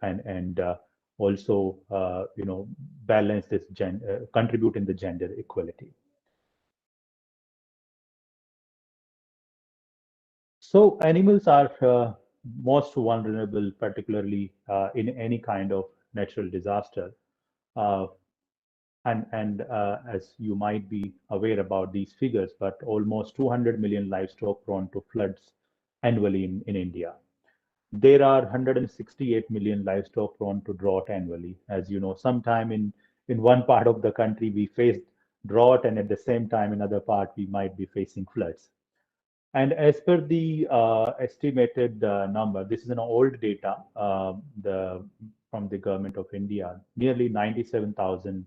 and also balance this contribute in the gender equality. So animals are most vulnerable, particularly in any kind of natural disaster. Uh, and as you might be aware about these figures, but almost 200 million livestock prone to floods annually in India. There are 168 million livestock prone to drought annually. As you know, sometime in one part of the country we face drought, and at the same time in other part we might be facing floods. And as per the estimated number, this is an old data from the government of India, nearly 97,000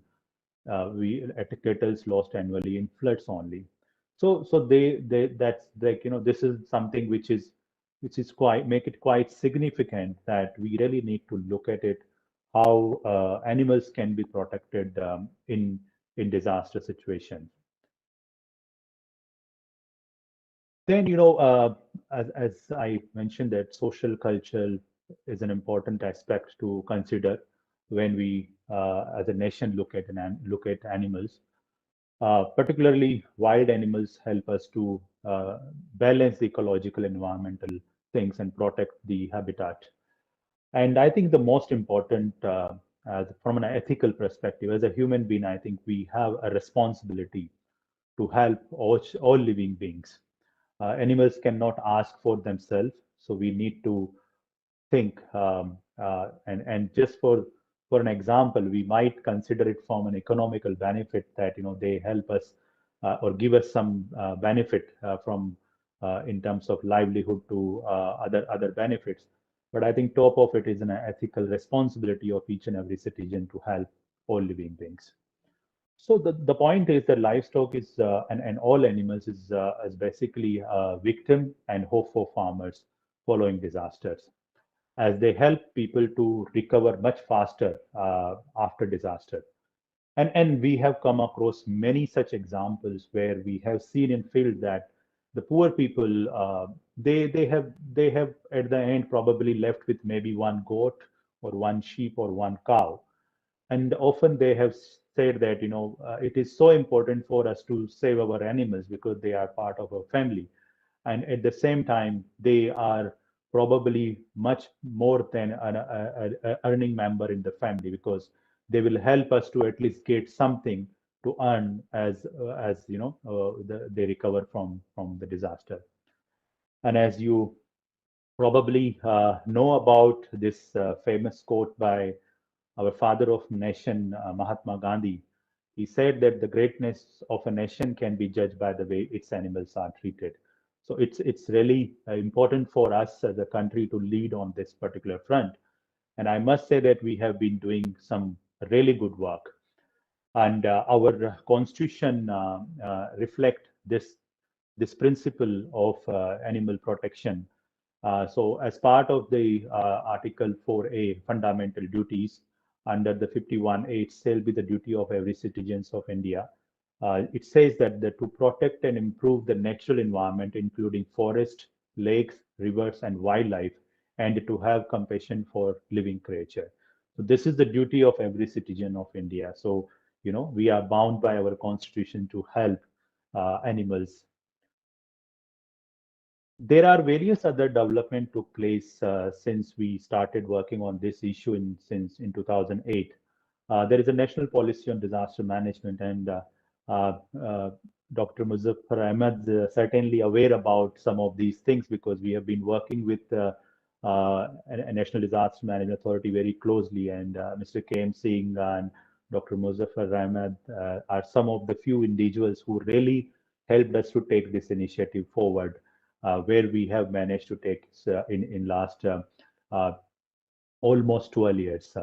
kettles lost annually in floods only. So they that's like this is something which is quite make it quite significant that we really need to look at it, how animals can be protected in disaster situations. Then, as I mentioned, that social culture is an important aspect to consider when we, as a nation, look at animals. Particularly, wild animals help us to balance the ecological environmental things and protect the habitat. And I think the most important, from an ethical perspective, as a human being, I think we have a responsibility to help all living beings. Animals cannot ask for themselves, so we need to think. And just for an example, we might consider it from an economical benefit that they help us or give us some benefit from in terms of livelihood to other benefits. But I think top of it is an ethical responsibility of each and every citizen to help all living beings. So the point is that livestock is and all animals is basically a victim and hope for farmers following disasters, as they help people to recover much faster after disaster. And we have come across many such examples where we have seen in field that the poor people they have at the end probably left with maybe one goat or one sheep or one cow, and often they have said that it is so important for us to save our animals because they are part of our family. and at the same time, they are probably much more than an earning member in the family, because they will help us to at least get something to earn as they recover from the disaster. And as you probably know about this famous quote by our father of nation, Mahatma Gandhi. He said that the greatness of a nation can be judged by the way its animals are treated. So it's really important for us as a country to lead on this particular front. And I must say that we have been doing some really good work. And our constitution reflect this principle of animal protection. So as part of the Article 4A fundamental duties under the 51A, it shall be the duty of every citizens of India. It says that to protect and improve the natural environment, including forest, lakes, rivers, and wildlife, and to have compassion for living creature. So this is the duty of every citizen of India. So, we are bound by our constitution to help animals. There are various other development took place since we started working on this issue since in 2008. There is a national policy on disaster management, and uh, uh, Dr. Muzaffar Ahmed certainly aware about some of these things, because we have been working with a National Disaster Management Authority very closely, and Mr. K.M. Singh and Dr. Muzaffar Ahmed are some of the few individuals who really helped us to take this initiative forward, where we have managed to take in last uh, almost 12 years.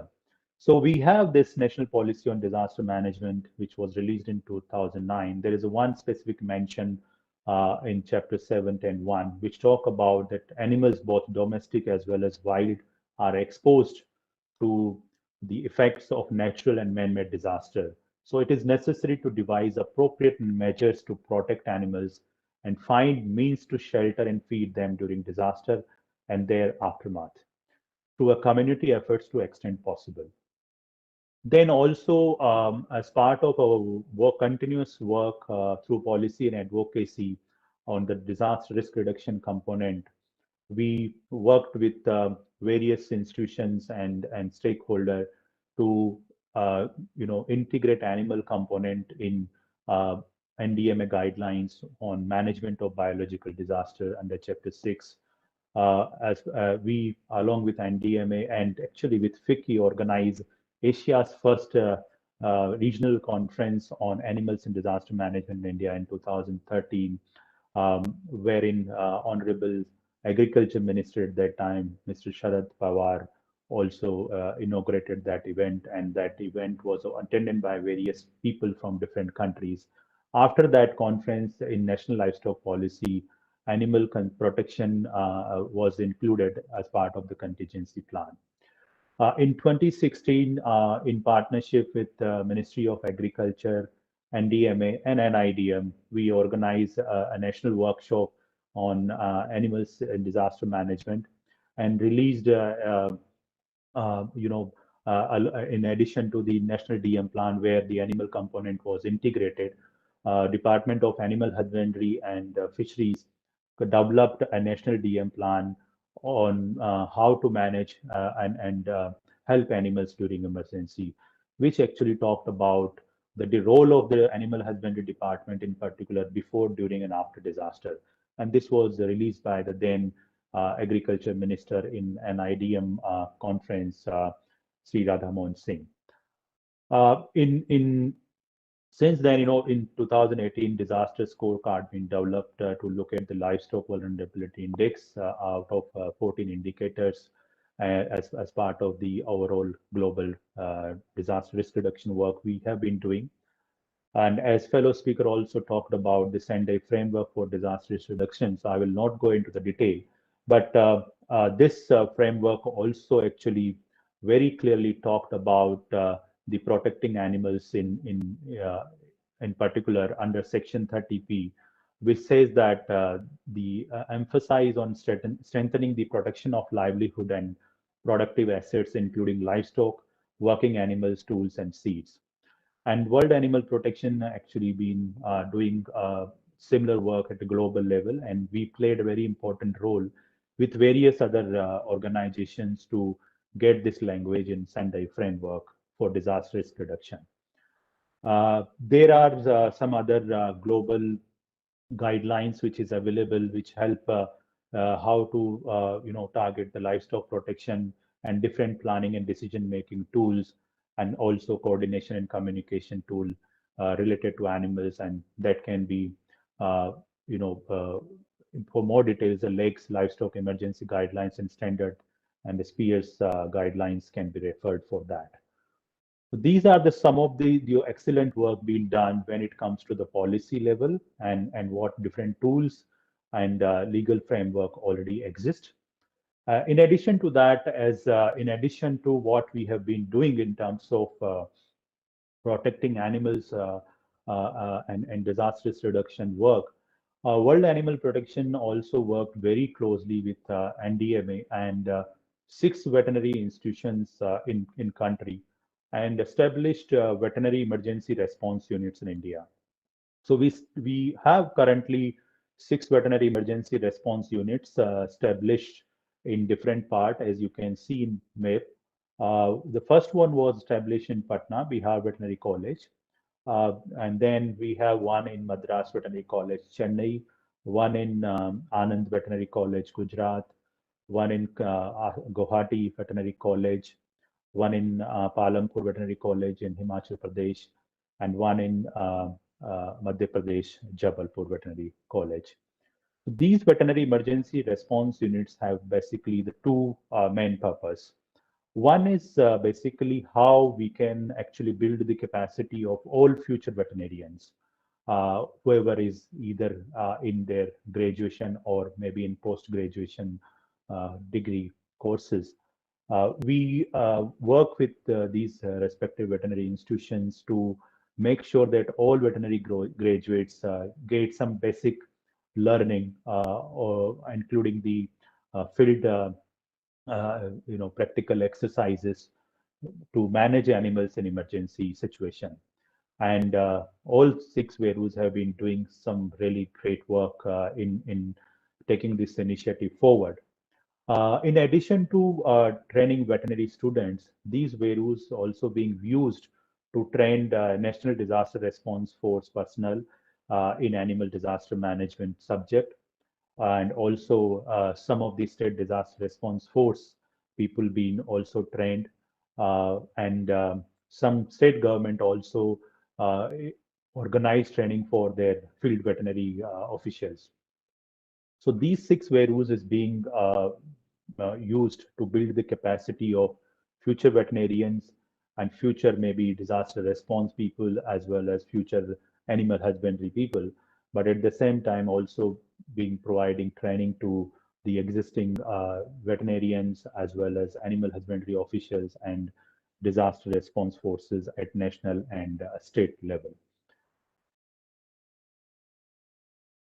So we have this national policy on disaster management, which was released in 2009. There is a one specific mention in chapter 7.10.1, which talk about that animals, both domestic as well as wild, are exposed to the effects of natural and man-made disaster. So it is necessary to devise appropriate measures to protect animals and find means to shelter and feed them during disaster and their aftermath to a community efforts to extent possible. Then also, as part of our continuous work through policy and advocacy on the disaster risk reduction component, we worked with various institutions and stakeholder to integrate animal component in uh, NDMA guidelines on management of biological disaster under Chapter 6. As we, along with NDMA and actually with FICCI, organize Asia's first regional conference on animals in disaster management in India in 2013, wherein Honorable Agriculture Minister at that time, Mr. Sharad Pawar, also inaugurated that event, and that event was attended by various people from different countries. After that conference in National Livestock Policy, animal protection was included as part of the contingency plan. In 2016, in partnership with the Ministry of Agriculture, NDMA, and NIDM, we organized a national workshop on animals in disaster management and released, in addition to the national DM plan where the animal component was integrated, Department of Animal Husbandry and Fisheries developed a national DM plan on how to manage and help animals during emergency, which actually talked about the role of the animal husbandry department in particular before, during, and after disaster. And this was released by the then agriculture minister in an IDM conference, Sri Radhamohan Singh. In Since then, in 2018, disaster scorecard been developed to look at the livestock vulnerability index out of 14 indicators as part of the overall global disaster risk reduction work we have been doing. And as fellow speaker also talked about the Sendai framework for disaster risk reduction, so I will not go into the detail, but this framework also actually very clearly talked about the protecting animals in particular under Section 30P, which says that the emphasis on strengthening the protection of livelihood and productive assets, including livestock, working animals, tools, and seeds. And World Animal Protection actually been doing similar work at a global level, and we played a very important role with various other organizations to get this language in Sendai framework for disaster risk reduction. There are some other global guidelines which is available, which help how to target the livestock protection and different planning and decision making tools, and also coordination and communication tool related to animals, and that can be uh, you know uh, for more details, the lakes livestock emergency guidelines and standard and the spears guidelines can be referred for that. So these are the some of the excellent work being done when it comes to the policy level, and what different tools and legal framework already exist. In addition to that, as in addition to what we have been doing in terms of protecting animals and disaster risk reduction work, World Animal Protection also worked very closely with NDMA and 6 veterinary institutions in country, and established veterinary emergency response units in India. So we have currently 6 veterinary emergency response units established in different part, as you can see in map. The first one was established in Patna, Bihar Veterinary College. And then we have one in Madras Veterinary College, Chennai, one in Anand Veterinary College, Gujarat, one in Guwahati Veterinary College, one in Palampur Veterinary College in Himachal Pradesh, and one in Madhya Pradesh, Jabalpur Veterinary College. These veterinary emergency response units have basically the two main purpose. One is basically how we can actually build the capacity of all future veterinarians, whoever is either in their graduation or maybe in post-graduation degree courses. We work with these respective veterinary institutions to make sure that all veterinary graduates get some basic learning, or including the field practical exercises to manage animals in emergency situation. And all 6 VERUs have been doing some really great work in taking this initiative forward. In addition to training veterinary students, these VERUs also being used to train the National Disaster Response Force personnel in animal disaster management subject, and also some of the state disaster response force people being also trained, and some state government also uh, organized training for their field veterinary officials. So these 6 VERUs is being used to build the capacity of future veterinarians and future maybe disaster response people, as well as future animal husbandry people, but at the same time also being providing training to the existing veterinarians as well as animal husbandry officials and disaster response forces at national and state level.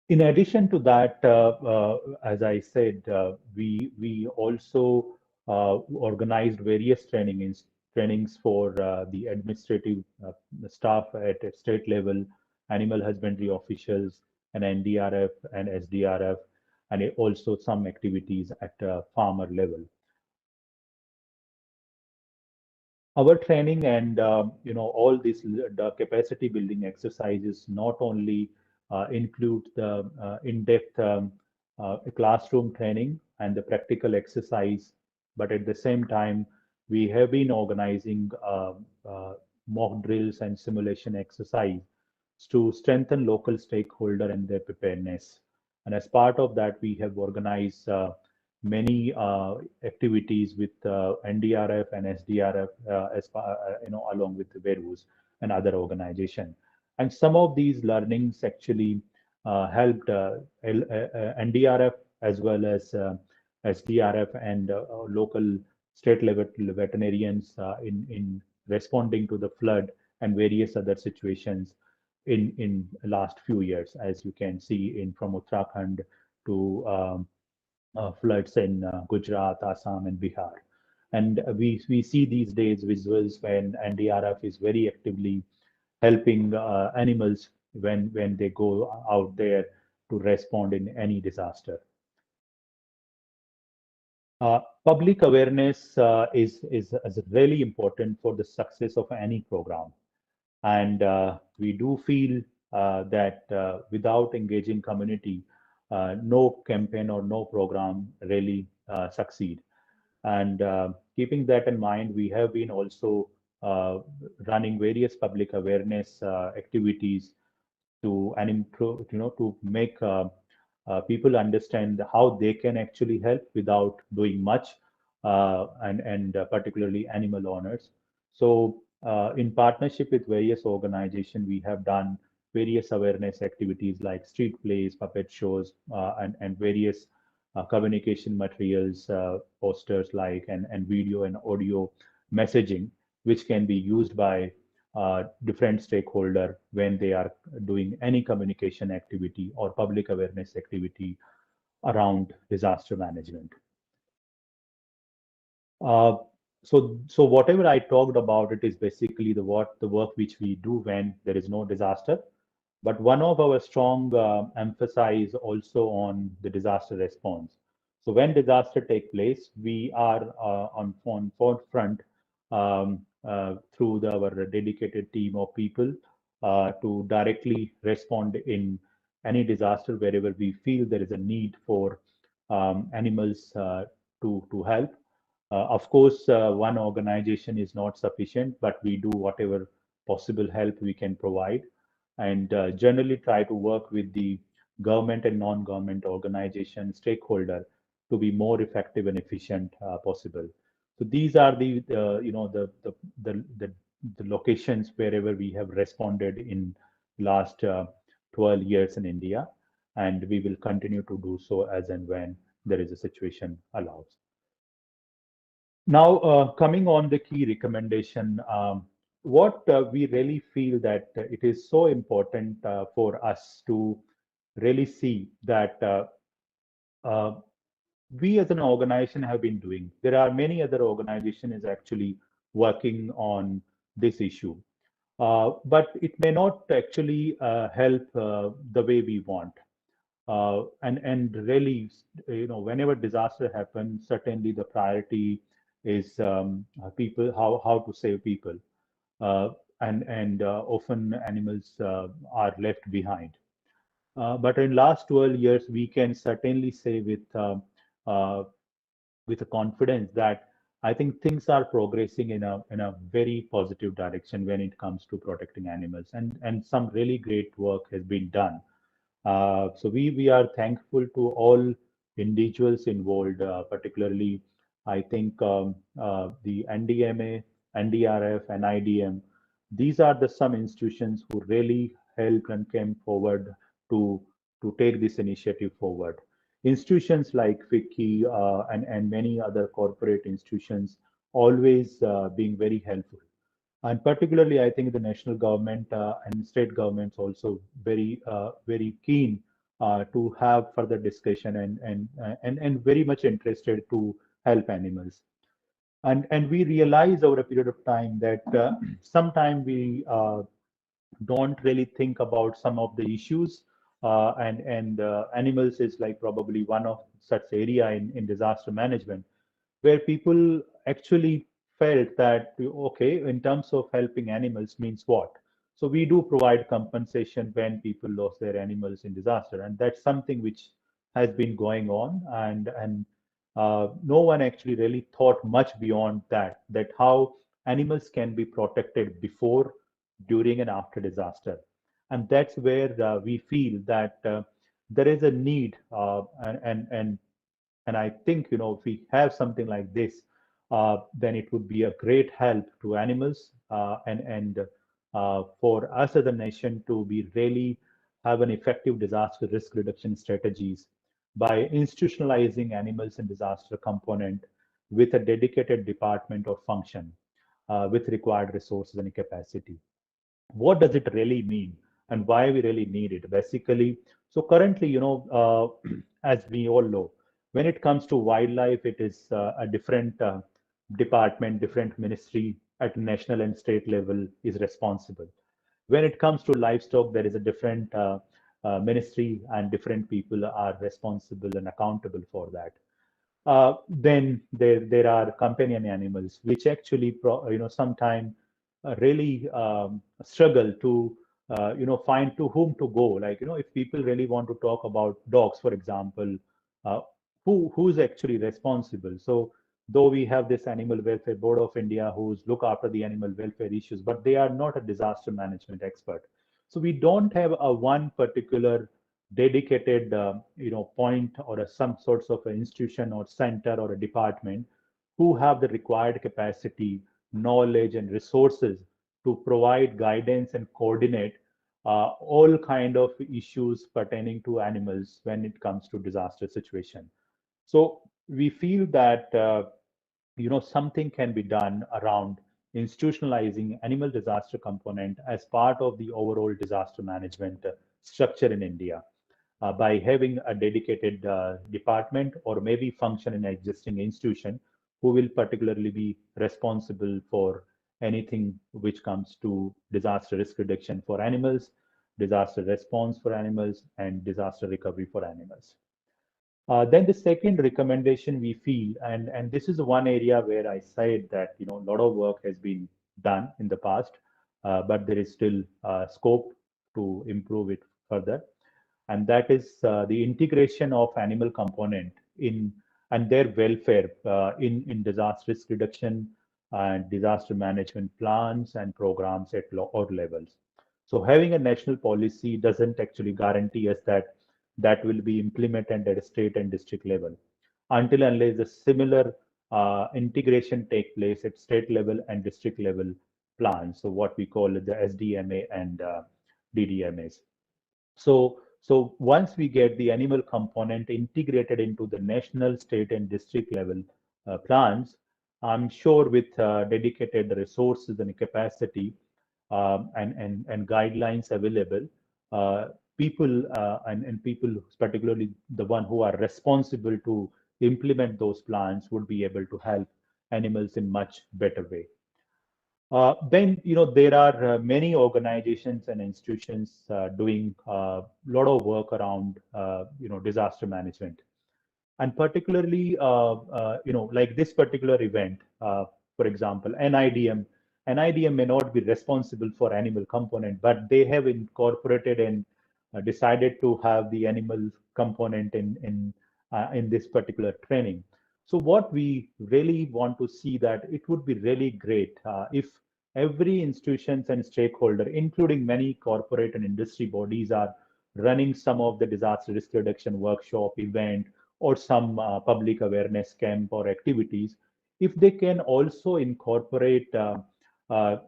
In addition to that, as I said, we also organized various trainings for the administrative staff at state level, animal husbandry officials, and NDRF and SDRF, and also some activities at farmer level. Our training and all these the capacity building exercises not only include the in-depth classroom training and the practical exercise, but at the same time we have been organizing mock drills and simulation exercise to strengthen local stakeholder and their preparedness. And as part of that, we have organized many activities with NDRF and SDRF along with the VERUs and other organizations. And some of these learnings actually helped NDRF as well as SDRF and local state level veterinarians in responding to the flood and various other situations in last few years, as you can see in from Uttarakhand to floods in Gujarat, Assam, and Bihar. And we see these days visuals when NDRF is very actively helping animals when they go out there to respond in any disaster. Public awareness is really important for the success of any program. And we do feel that without engaging community, no campaign or no program really succeed. And keeping that in mind, we have been also running various public awareness activities to and improve, to make people understand how they can actually help without doing much, and particularly animal owners. So, in partnership with various organizations, we have done various awareness activities like street plays, puppet shows, and various communication materials, posters like and video and audio messaging, which can be used by different stakeholder when they are doing any communication activity or public awareness activity around disaster management. Uh, so whatever I talked about, it is basically the work which we do when there is no disaster. But one of our strong emphasis also on the disaster response. So when disaster take place, we are on forefront through our dedicated team of people to directly respond in any disaster wherever we feel there is a need for animals to help. Of course, one organization is not sufficient, but we do whatever possible help we can provide, and generally try to work with the government and non-government organization stakeholder to be more effective and efficient possible. So these are the locations wherever we have responded in last 12 years in India, and we will continue to do so as and when there is a situation allows. Now, coming on the key recommendation, what we really feel that it is so important for us to really see that uh, we as an organization have been doing. There are many other organizations actually working on this issue, but it may not actually help the way we want. And really, whenever disaster happens, certainly the priority is people, how to save people, uh, and often animals are left behind. But in last 12 years, we can certainly say uh, with a confidence that I think things are progressing in a very positive direction when it comes to protecting animals, and some really great work has been done. So we are thankful to all individuals involved, particularly I think the NDMA, NDRF, and IDM. These are the some institutions who really helped and came forward to to take this initiative forward. Institutions like FICCI and many other corporate institutions always being very helpful, and particularly I think the national government and state governments also very keen to have further discussion and very much interested to help animals. And we realize over a period of time that sometime we don't really think about some of the issues, and animals is like probably one of such area in disaster management, where people actually felt that, okay, in terms of helping animals means what? So we do provide compensation when people lost their animals in disaster, and that's something which has been going on, and no one actually really thought much beyond that how animals can be protected before, during, and after disaster. And that's where we feel that there is a need, and I think, if we have something like this, then it would be a great help to animals, and for us as a nation to be really have an effective disaster risk reduction strategies by institutionalizing animals and disaster component with a dedicated department or function with required resources and capacity. What does it really mean, and why we really need it? Basically, so currently, as we all know, when it comes to wildlife, it is a different department, different ministry at national and state level is responsible. When it comes to livestock, there is a different ministry and different people are responsible and accountable for that. Then there are companion animals, which actually sometimes really struggle to find to whom to go. Like if people really want to talk about dogs, for example, uh, who's actually responsible? So though we have this Animal Welfare Board of India who's look after the animal welfare issues, but they are not a disaster management expert. So we don't have a one particular dedicated point or some sorts of an institution or center or a department who have the required capacity, knowledge and resources to provide guidance and coordinate all kind of issues pertaining to animals when it comes to disaster situation. So we feel that something can be done around institutionalizing animal disaster component as part of the overall disaster management structure in India by having a dedicated department or maybe function in an existing institution who will particularly be responsible for anything which comes to disaster risk reduction for animals, disaster response for animals, and disaster recovery for animals. Then the second recommendation we feel, and this is one area where I said that a lot of work has been done in the past, but there is still scope to improve it further, and that is the integration of animal component in and their welfare in disaster risk reduction and disaster management plans and programs at all levels. So having a national policy doesn't actually guarantee us that that will be implemented at a state and district level until unless a similar integration take place at state level and district level plans. So what we call the SDMA and DDMAs. So once we get the animal component integrated into the national, state, and district level plans, I'm sure with dedicated resources and capacity and guidelines available, people and people, particularly the one who are responsible to implement those plans, would be able to help animals in much better way. Then, there are many organizations and institutions doing a lot of work around, disaster management. And particularly, like this particular event, for example, NIDM may not be responsible for animal component, but they have incorporated and decided to have the animal component in this particular training. So what we really want to see that it would be really great if every institutions and stakeholder, including many corporate and industry bodies, are running some of the disaster risk reduction workshop event or some public awareness camp or activities, if they can also incorporate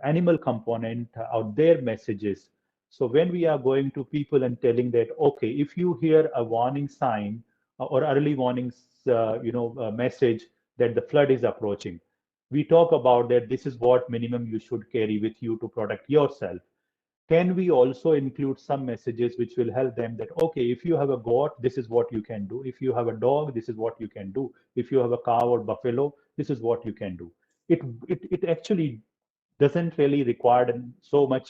animal component out their messages. So when we are going to people and telling that, okay, if you hear a warning sign or early warnings, message that the flood is approaching, we talk about that this is what minimum you should carry with you to protect yourself. Can we also include some messages which will help them that, okay, if you have a goat, this is what you can do. If you have a dog, this is what you can do. If you have a cow or buffalo, this is what you can do. It actually doesn't really require so much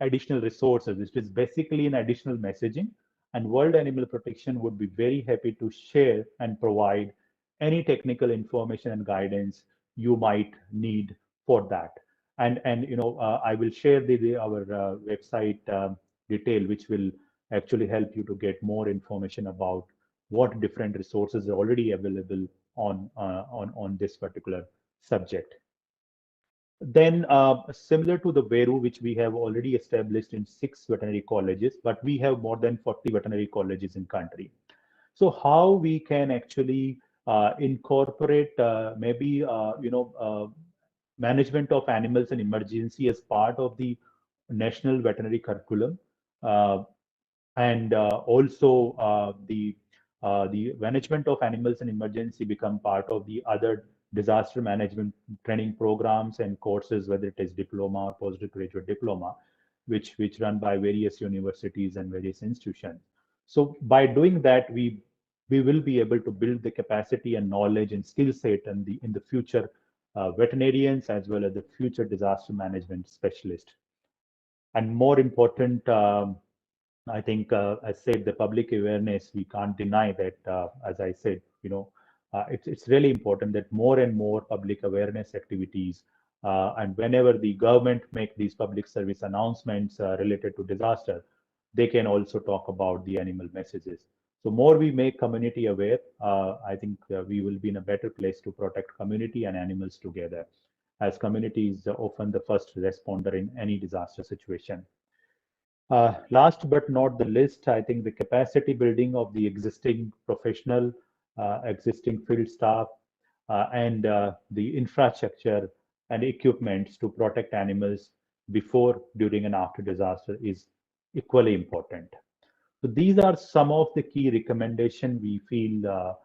additional resources. It is basically an additional messaging, and World Animal Protection would be very happy to share and provide any technical information and guidance you might need for that. And I will share our website detail, which will actually help you to get more information about what different resources are already available on this particular subject. Then, similar to the Veru, which we have already established in 6 veterinary colleges, but we have more than 40 veterinary colleges in country. So how we can actually incorporate maybe management of animals in emergency as part of the national veterinary curriculum, uh, and also the management of animals in emergency become part of the other disaster management training programs and courses, whether it is diploma or postgraduate diploma, which run by various universities and various institutions. So by doing that, we will be able to build the capacity and knowledge and skill set and in the future veterinarians as well as the future disaster management specialists. And more important, I think, I said, the public awareness, we can't deny that, as I said, it's really important that more and more public awareness activities, and whenever the government make these public service announcements related to disaster, they can also talk about the animal messages. So more we make community aware, I think we will be in a better place to protect community and animals together, as community is often the first responder in any disaster situation. Last but not the least, I think the capacity building of the existing professional, existing field staff, and the infrastructure and equipments to protect animals before, during, and after disaster is equally important. So these are some of the key recommendations we feel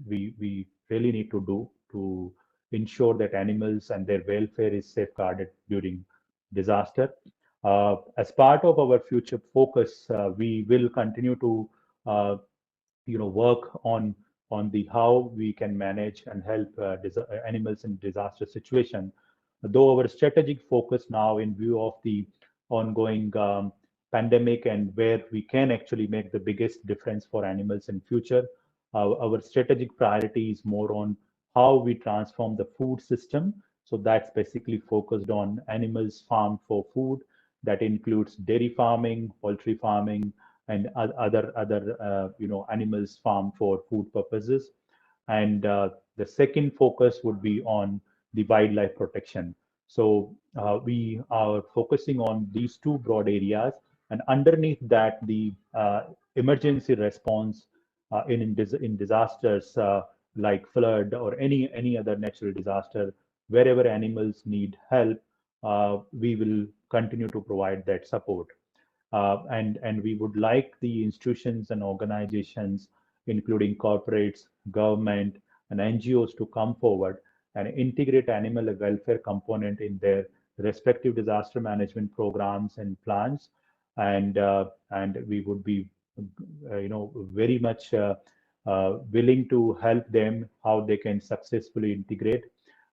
we really need to do to ensure that animals and their welfare is safeguarded during disaster. As part of our future focus, we will continue to work on the how we can manage and help animals in disaster situation. Though our strategic focus now, in view of the ongoing pandemic and where we can actually make the biggest difference for animals in future, our strategic priority is more on how we transform the food system. So that's basically focused on animals farmed for food. That includes dairy farming, poultry farming, and other animals farmed for food purposes. And the second focus would be on the wildlife protection. So we are focusing on these two broad areas, and underneath that, the emergency response in disasters like flood or any other natural disaster. Wherever animals need help, we will continue to provide that support. And we would like the institutions and organizations, including corporates, government, and NGOs, to come forward and integrate animal welfare component in their respective disaster management programs and plans. And we would be, very much willing to help them how they can successfully integrate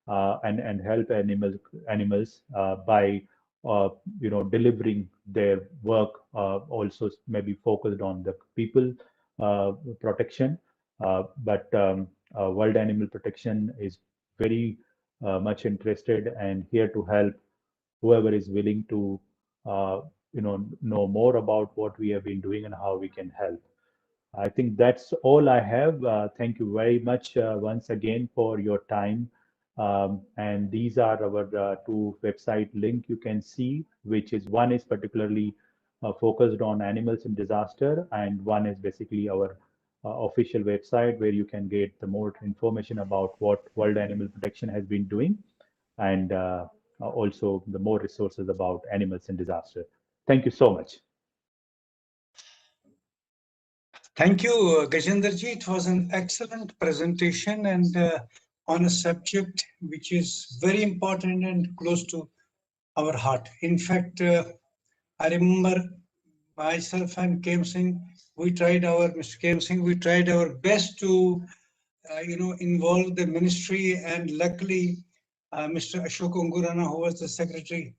and help animals by delivering their work, also maybe focused on the people protection. But World Animal Protection is very much interested and here to help whoever is willing to know more about what we have been doing and how we can help. I think that's all I have. Thank you very much once again for your time. And these are our two website link you can see, which is one is particularly focused on animals in disaster, and one is basically our official website where you can get the more information about what World Animal Protection has been doing, and also the more resources about animals in disaster. Thank you so much. Thank you, Gajendraji. It was an excellent presentation and on a subject which is very important and close to our heart. In fact, I remember myself and Kem Singh, Mr. Kem Singh, we tried our best to, involve the ministry, and luckily, Mr. Ashok Ungurana, who was the Secretary,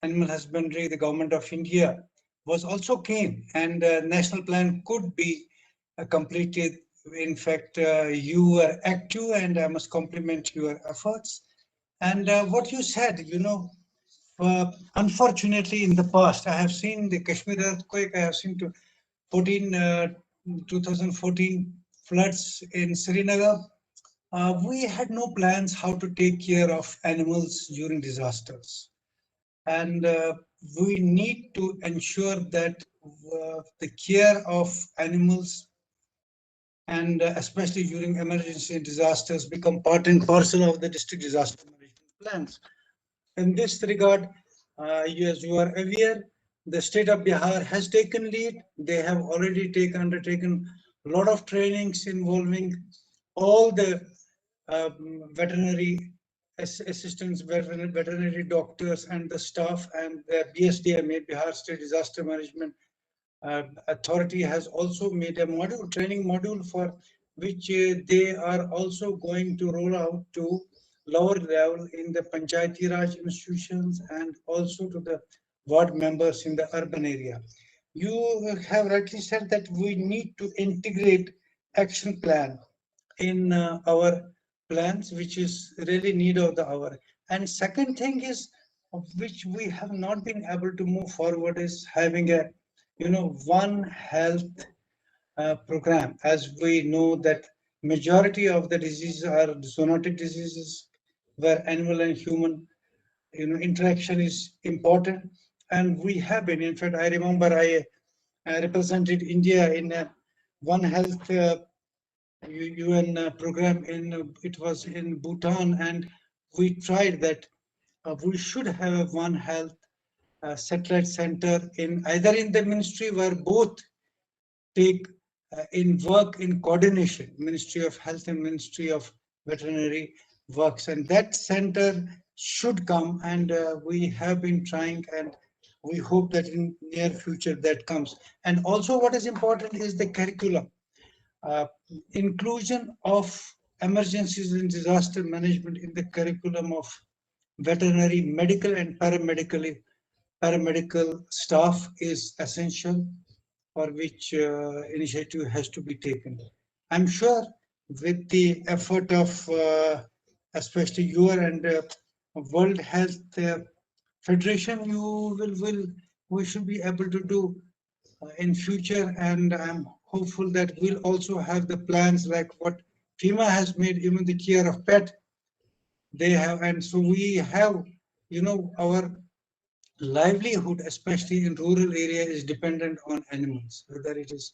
Animal Husbandry, the Government of India, was also keen, and national plan could be completed. In fact, you were active, and I must compliment your efforts. And what you said, unfortunately, in the past, I have seen the Kashmir earthquake, I have seen 2014 floods in Srinagar. We had no plans how to take care of animals during disasters. And we need to ensure that the care of animals, and especially during emergency and disasters, become part and parcel of the district disaster management plans. In this regard, as you are aware, the state of Bihar has taken lead. They have already undertaken a lot of trainings involving all the veterinary assistants, veterinary doctors, and the staff, and the BSDMA, Bihar State Disaster Management Authority, has also made a training module, for which they are also going to roll out to lower level in the Panchayati Raj institutions and also to the ward members in the urban area. You have rightly said that we need to integrate action plan in our plans, which is really need of the hour. And second thing is, which we have not been able to move forward, is having a, one health program. As we know that majority of the diseases are zoonotic diseases, where animal and human, interaction is important. And we have been, in fact, I remember I represented India in a One Health UN program it was in Bhutan, and we tried that we should have a One Health satellite center in either in the ministry where both take in work in coordination, Ministry of Health and Ministry of Veterinary works, and that center should come, and we have been trying, and we hope that in near future that comes. And also what is important is the curriculum. Inclusion of emergencies and disaster management in the curriculum of veterinary, medical and paramedical staff is essential, for which initiative has to be taken. I'm sure with the effort of especially your and World Health Federation, we should be able to do in future, and I'm hopeful that we'll also have the plans like what FEMA has made, even the care of pet they have. And so we have, our livelihood, especially in rural area, is dependent on animals, whether it is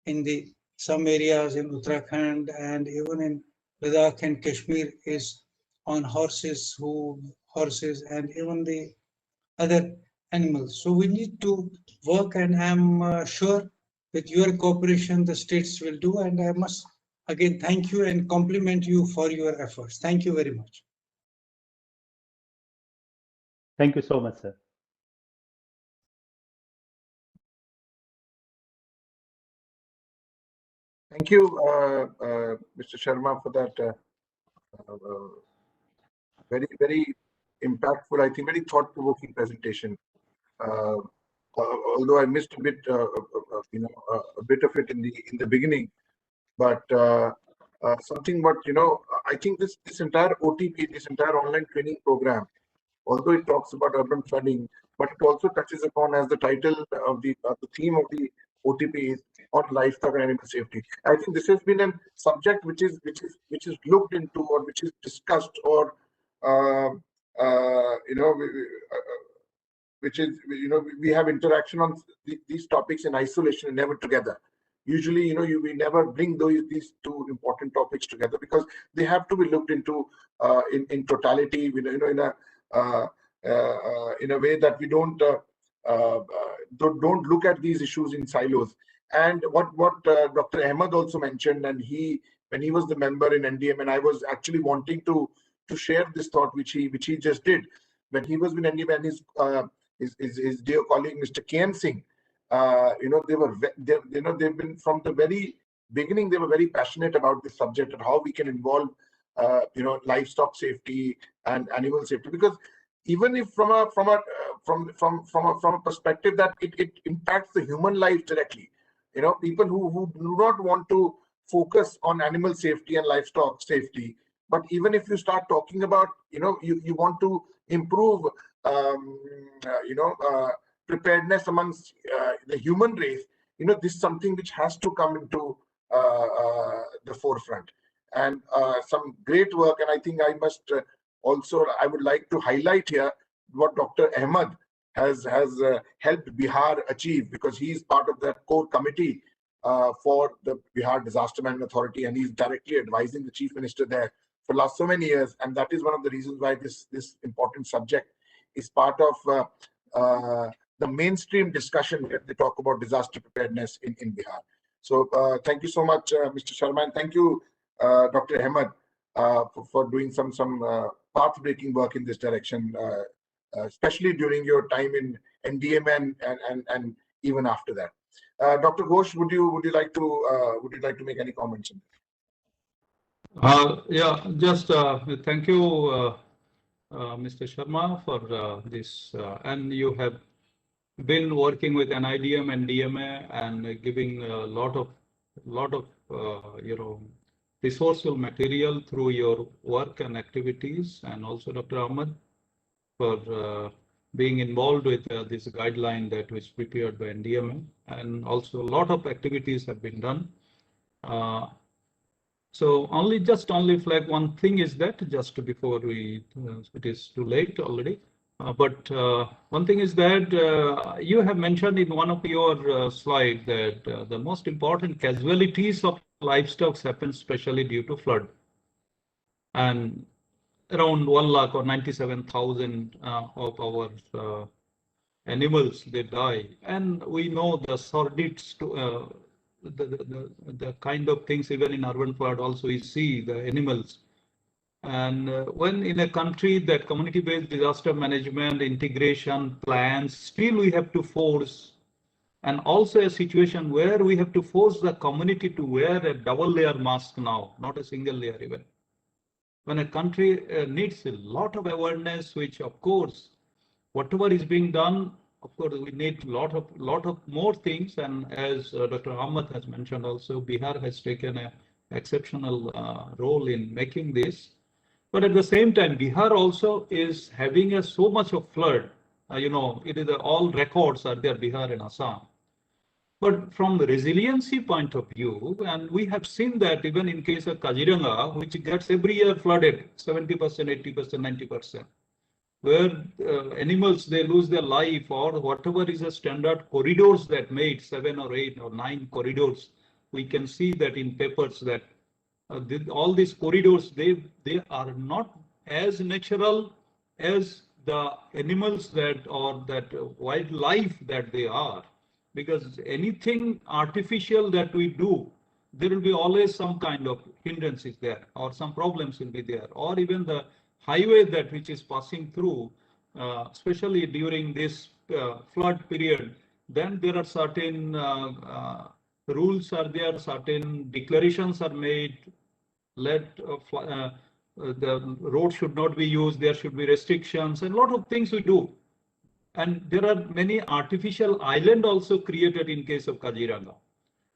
in the some areas in Uttarakhand and even in Ladakh and Kashmir is on horses and even the other animals. So we need to work, and I'm sure with your cooperation, the states will do. And I must again thank you and compliment you for your efforts. Thank you very much. Thank you so much, sir. Thank you, Mr. Sharma, for that very, very impactful, I think, very thought-provoking presentation. Although I missed a bit, a bit of it in the beginning, but something. But I think this entire OTP, this entire online training program, although it talks about urban flooding, but it also touches upon, as the title of the theme of the OTP is, on livestock and animal safety. I think this has been a subject which is looked into, or which is discussed, or which is, we have interaction on these topics in isolation and never together. Usually, we never bring these two important topics together, because they have to be looked into in totality, in a way that we don't look at these issues in silos. And what Dr. Ahmed also mentioned, and when he was the member in NDM, and I was actually wanting to share this thought which he just did when he was in NDM, and his dear colleague Mr. KN Singh. They've been from the very beginning. They were very passionate about this subject and how we can involve livestock safety and animal safety, because even if from a perspective that it impacts the human life directly, people who do not want to focus on animal safety and livestock safety, but even if you start talking about, you want to improve preparedness amongst the human race, this is something which has to come into the forefront. And some great work, and I think I would like to highlight here what Dr. Ahmed has helped Bihar achieve, because he is part of that core committee for the Bihar Disaster Management Authority, and he's directly advising the Chief Minister there for last so many years. And that is one of the reasons why this important subject is part of the mainstream discussion when they talk about disaster preparedness in Bihar. So thank you so much, Mr. Sharma, and thank you, Dr. Ahmed, for doing some path-breaking work in this direction, especially during your time in NDM and even after that. Dr. Ghosh, would you like to make any comments on this? Yeah, just thank you, Mr. Sharma, for this. And you have been working with NIDM and DMA and giving a lot of resourceful material through your work and activities, and also Dr. Ahmed for being involved with this guideline that was prepared by NDMA, and also a lot of activities have been done. So only flag one thing is that just before we, it is too late already. But one thing is that you have mentioned in one of your slides that the most important casualties of livestock happen especially due to flood. And around 1 lakh or 97,000 of our animals, they die. And we know the sordid, the kind of things even in urban flood also we see the animals. And when in a country that community-based disaster management, integration plans, still we have to force, and also a situation where we have to force the community to wear a double layer mask now, not a single layer even. When a country needs a lot of awareness, which of course, whatever is being done, of course, we need a lot of more things. And as Dr. Ahmed has mentioned also, Bihar has taken an exceptional role in making this. But at the same time, Bihar also is having so much of flood. It is all records are there, Bihar and Assam. But from the resiliency point of view, and we have seen that even in case of Kaziranga, which gets every year flooded, 70%, 80%, 90%, where animals, they lose their life, or whatever is a standard corridors that made 7 or 8 or 9 corridors. We can see that in papers that all these corridors, they are not as natural as the animals that, or that wildlife that they are. Because anything artificial that we do, there will be always some kind of hindrances there, or some problems will be there, or even the highway that which is passing through, especially during this flood period, then there are certain rules are there, certain declarations are made, the road should not be used, there should be restrictions, and a lot of things we do. And there are many artificial islands also created in case of Kaziranga.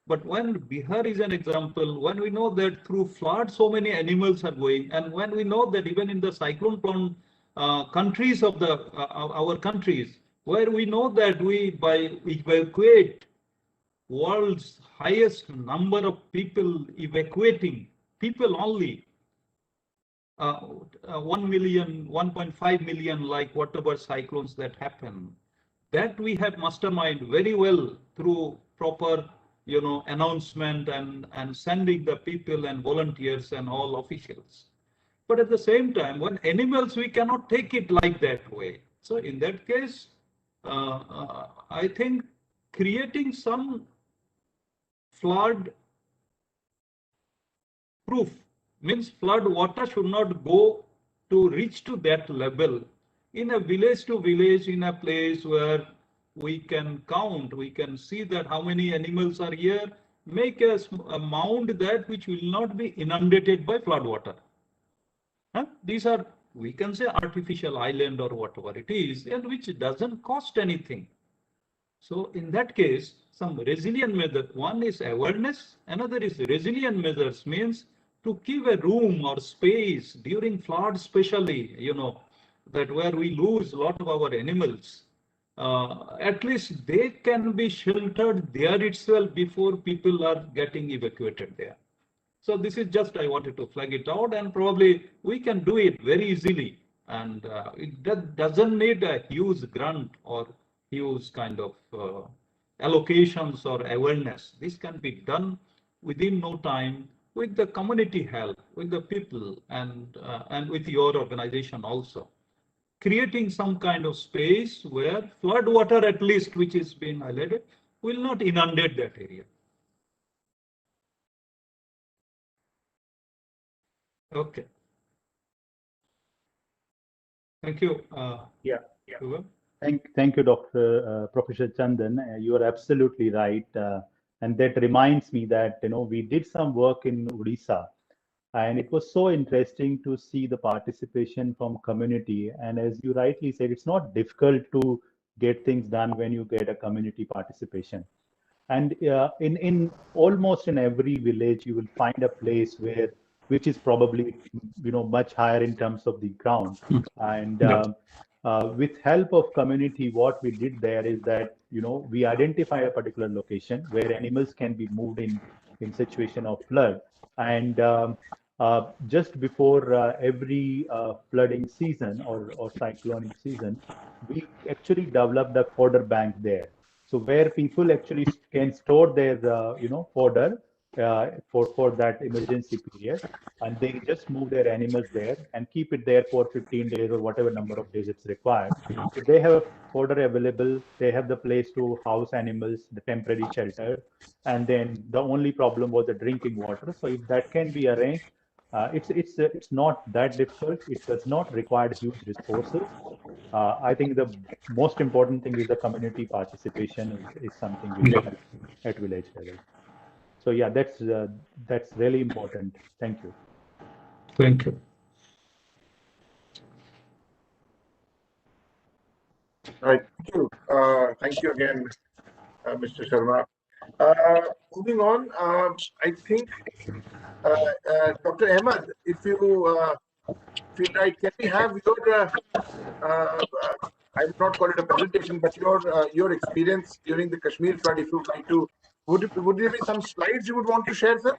But when Bihar is an example, when we know that through flood so many animals are going, and when we know that even in the cyclone-prone countries of our countries, where we know that we evacuate world's highest number of people evacuating, people only, 1 million, 1.5 million, like whatever cyclones that happen, that we have mastermind very well through proper, announcement and sending the people and volunteers and all officials. But at the same time, when animals, we cannot take it like that way. So in that case, I think creating some flood proof means flood water should not go to reach to that level in a village to village, in a place where we can count, we can see that how many animals are here, make a mound that which will not be inundated by flood water. These are, we can say, artificial island or whatever it is, and which doesn't cost anything. So in that case, some resilient method, one is awareness, another is resilient measures, means to give a room or space during flood, especially, that where we lose a lot of our animals, at least they can be sheltered there itself before people are getting evacuated there. So this is just, I wanted to flag it out, and probably we can do it very easily. And it doesn't need a huge grant or huge kind of allocations or awareness. This can be done within no time with the community help, with the people, and with your organization also. Creating some kind of space where flood water, at least, which is being highlighted, will not inundate that area. Okay. Thank you. Yeah. Thank you, Dr. Professor Chandan. You are absolutely right. And that reminds me that, we did some work in Odisha And it was so interesting to see the participation from community. And as you rightly said, it's not difficult to get things done when you get a community participation. And in almost in every village, you will find a place which is probably much higher in terms of the ground. And Yeah. with help of community, what we did there is that we identify a particular location where animals can be moved in situation of flood. And just before every flooding season or cyclonic season, we actually developed a fodder bank there. So where people actually can store their fodder for that emergency period, and they just move their animals there and keep it there for 15 days or whatever number of days it's required. So they have a fodder available. They have the place to house animals, the temporary shelter, and then the only problem was the drinking water. So if that can be arranged, it's not that difficult. It does not require huge resources. I think the most important thing is the community participation is something which Yeah. helps at village level. So yeah, that's really important. Thank you. Thank you. All right, thank you again, Mr. Sharma. Moving on, I think Dr. Ahmed, if you feel right, can we have your I would not call it a presentation, but your experience during the Kashmir flood, if you would like to, would there be some slides you would want to share, sir?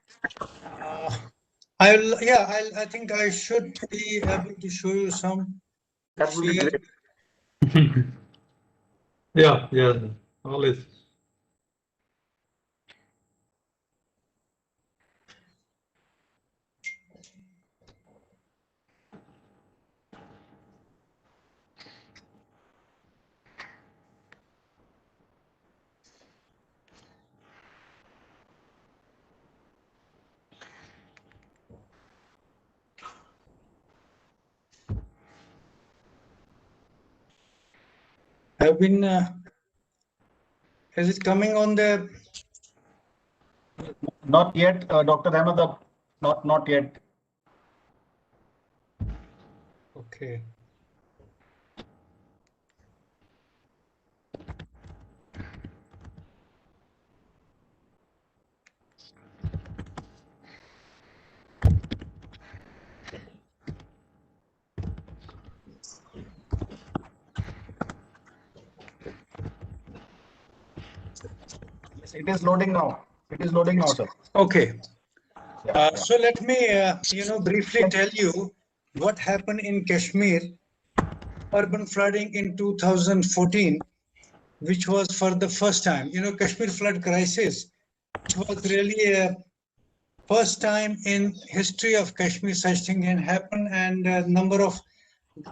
I think I should be able to show you some. That would be Share. great. Yeah, yeah, always. Have been. Is it coming on the? Not yet, Dr. Ahmed. Not yet. Okay. Yes, it is loading now. It is loading now, sir. Okay. Yeah. So let me, briefly tell you what happened in Kashmir, urban flooding in 2014, which was for the first time. Kashmir flood crisis, which was really a first time in history of Kashmir such thing can happen, and a number of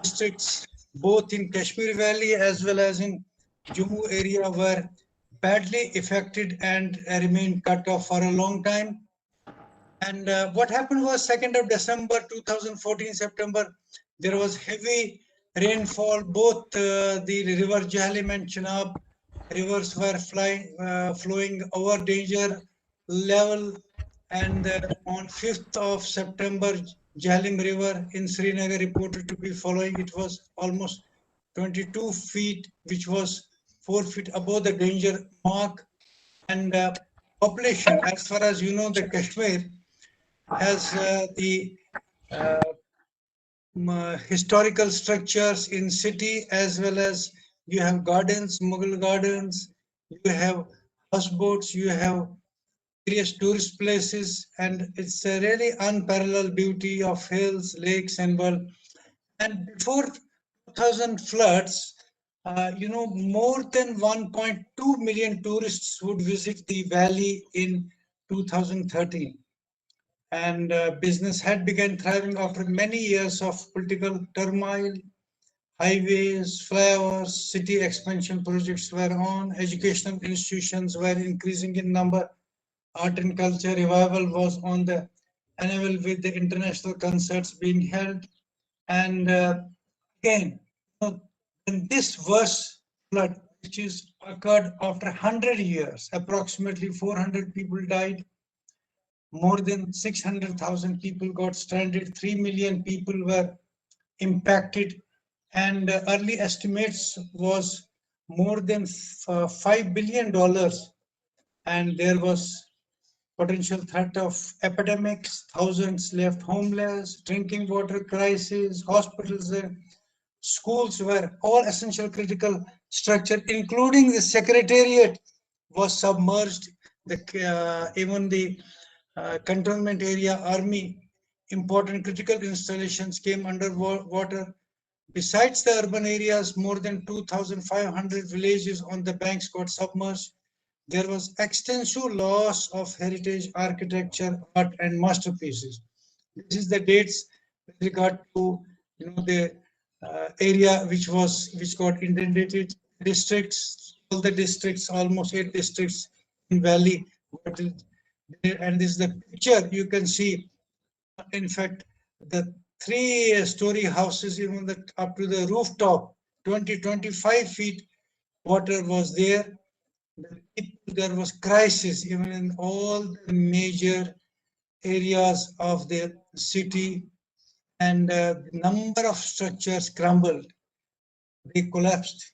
districts, both in Kashmir Valley as well as in Jammu area, were badly affected and remained cut off for a long time. And what happened was 2nd of December 2014, September, there was heavy rainfall. Both the river Jhelum and Chenab rivers were flowing over danger level. And on 5th of September, Jhelum River in Srinagar reported to be following. It was almost 22 feet, which was 4 feet above the danger mark. And population, as far as you know, the Kashmir has the historical structures in city, as well as you have gardens, Mughal gardens, you have houseboats, you have various tourist places, and it's a really unparalleled beauty of hills, lakes, and world. And before 2000 floods, more than 1.2 million tourists would visit the valley in 2013. And business had begun thriving after many years of political turmoil. Highways, flyovers, city expansion projects were on, educational institutions were increasing in number, art and culture revival was on the annual with the international concerts being held. And again, in this worst flood, which is occurred after 100 years, approximately 400 people died. more than 600,000 people got stranded, 3 million people were impacted, and early estimates was more than $5 billion, and there was potential threat of epidemics, thousands left homeless, drinking water crisis, hospitals, schools were all essential critical structure, including the secretariat, was submerged. Even the cantonment area, army, important critical installations came under water. Besides the urban areas, more than 2,500 villages on the banks got submerged. There was extensive loss of heritage architecture, art, and masterpieces. This is the dates with regard to the area which got inundated. Districts, all the districts, almost 8 districts in valley, and this is the picture you can see. In fact, the 3-story houses, even up to the rooftop, 25 feet water was there. There was crisis even in all the major areas of the city, and the number of structures crumbled. They collapsed.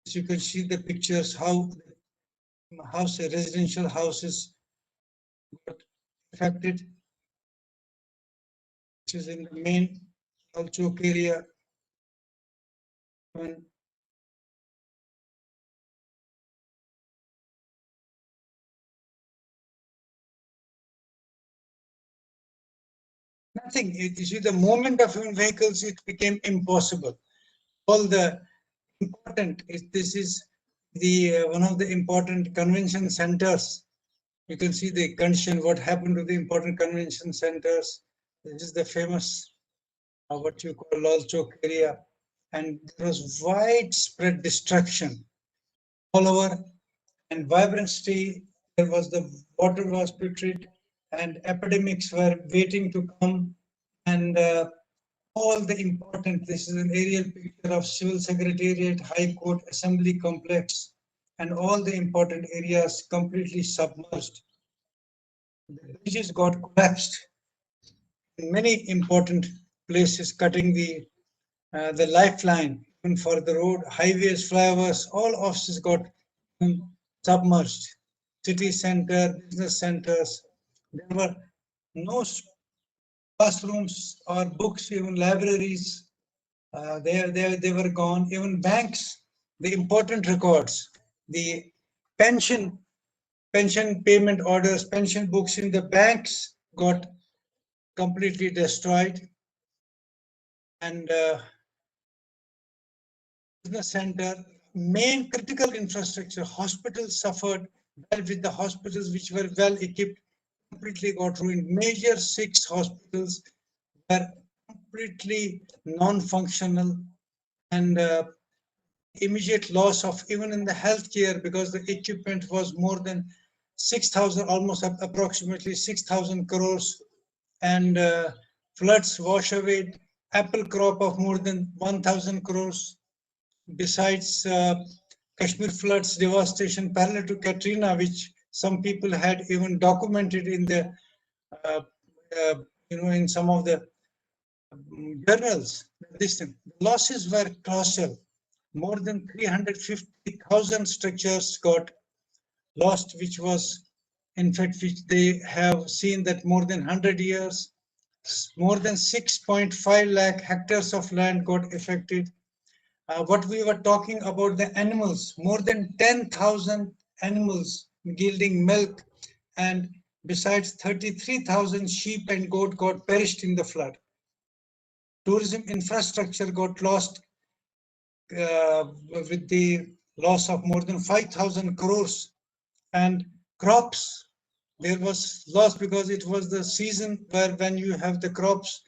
As you can see the pictures, how residential houses got affected, which is in the main Alchok area. When nothing, you see the movement of vehicles, it became impossible. All the important, this is the one of the important convention centers. You can see the condition, what happened to the important convention centers. This is the famous, what you call Lal Chowk area. And there was widespread destruction all over, and vibrancy. There was the water was putrid, and epidemics were waiting to come. And all the important, this is an aerial picture of Civil Secretariat, High Court, Assembly Complex, and all the important areas completely submerged. The bridges got collapsed in many important places, cutting the lifeline even for the road, highways, flyovers, all offices got submerged. City center, business centers, there were no classrooms or books, even libraries. They were gone. Even banks, the important records, the pension payment orders, pension books in the banks got completely destroyed. And business center, main critical infrastructure, hospitals suffered. Well, with the hospitals which were well equipped, completely got ruined. Major 6 hospitals were completely non-functional, and immediate loss of even in the healthcare, because the equipment was more than 6,000, almost approximately 6,000 crores, and floods wash away apple crop of more than 1,000 crores. Besides Kashmir floods devastation parallel to Katrina, which some people had even documented in the in some of the journals. Listen, the losses were colossal. More than 350,000 structures got lost, which was, in fact, which they have seen that more than 100 years, more than 6.5 lakh hectares of land got affected. What we were talking about, the animals, more than 10,000 animals yielding milk, and besides 33,000 sheep and goat got perished in the flood. Tourism infrastructure got lost with the loss of more than 5,000 crores, and crops, there was loss because it was the season where when you have the crops,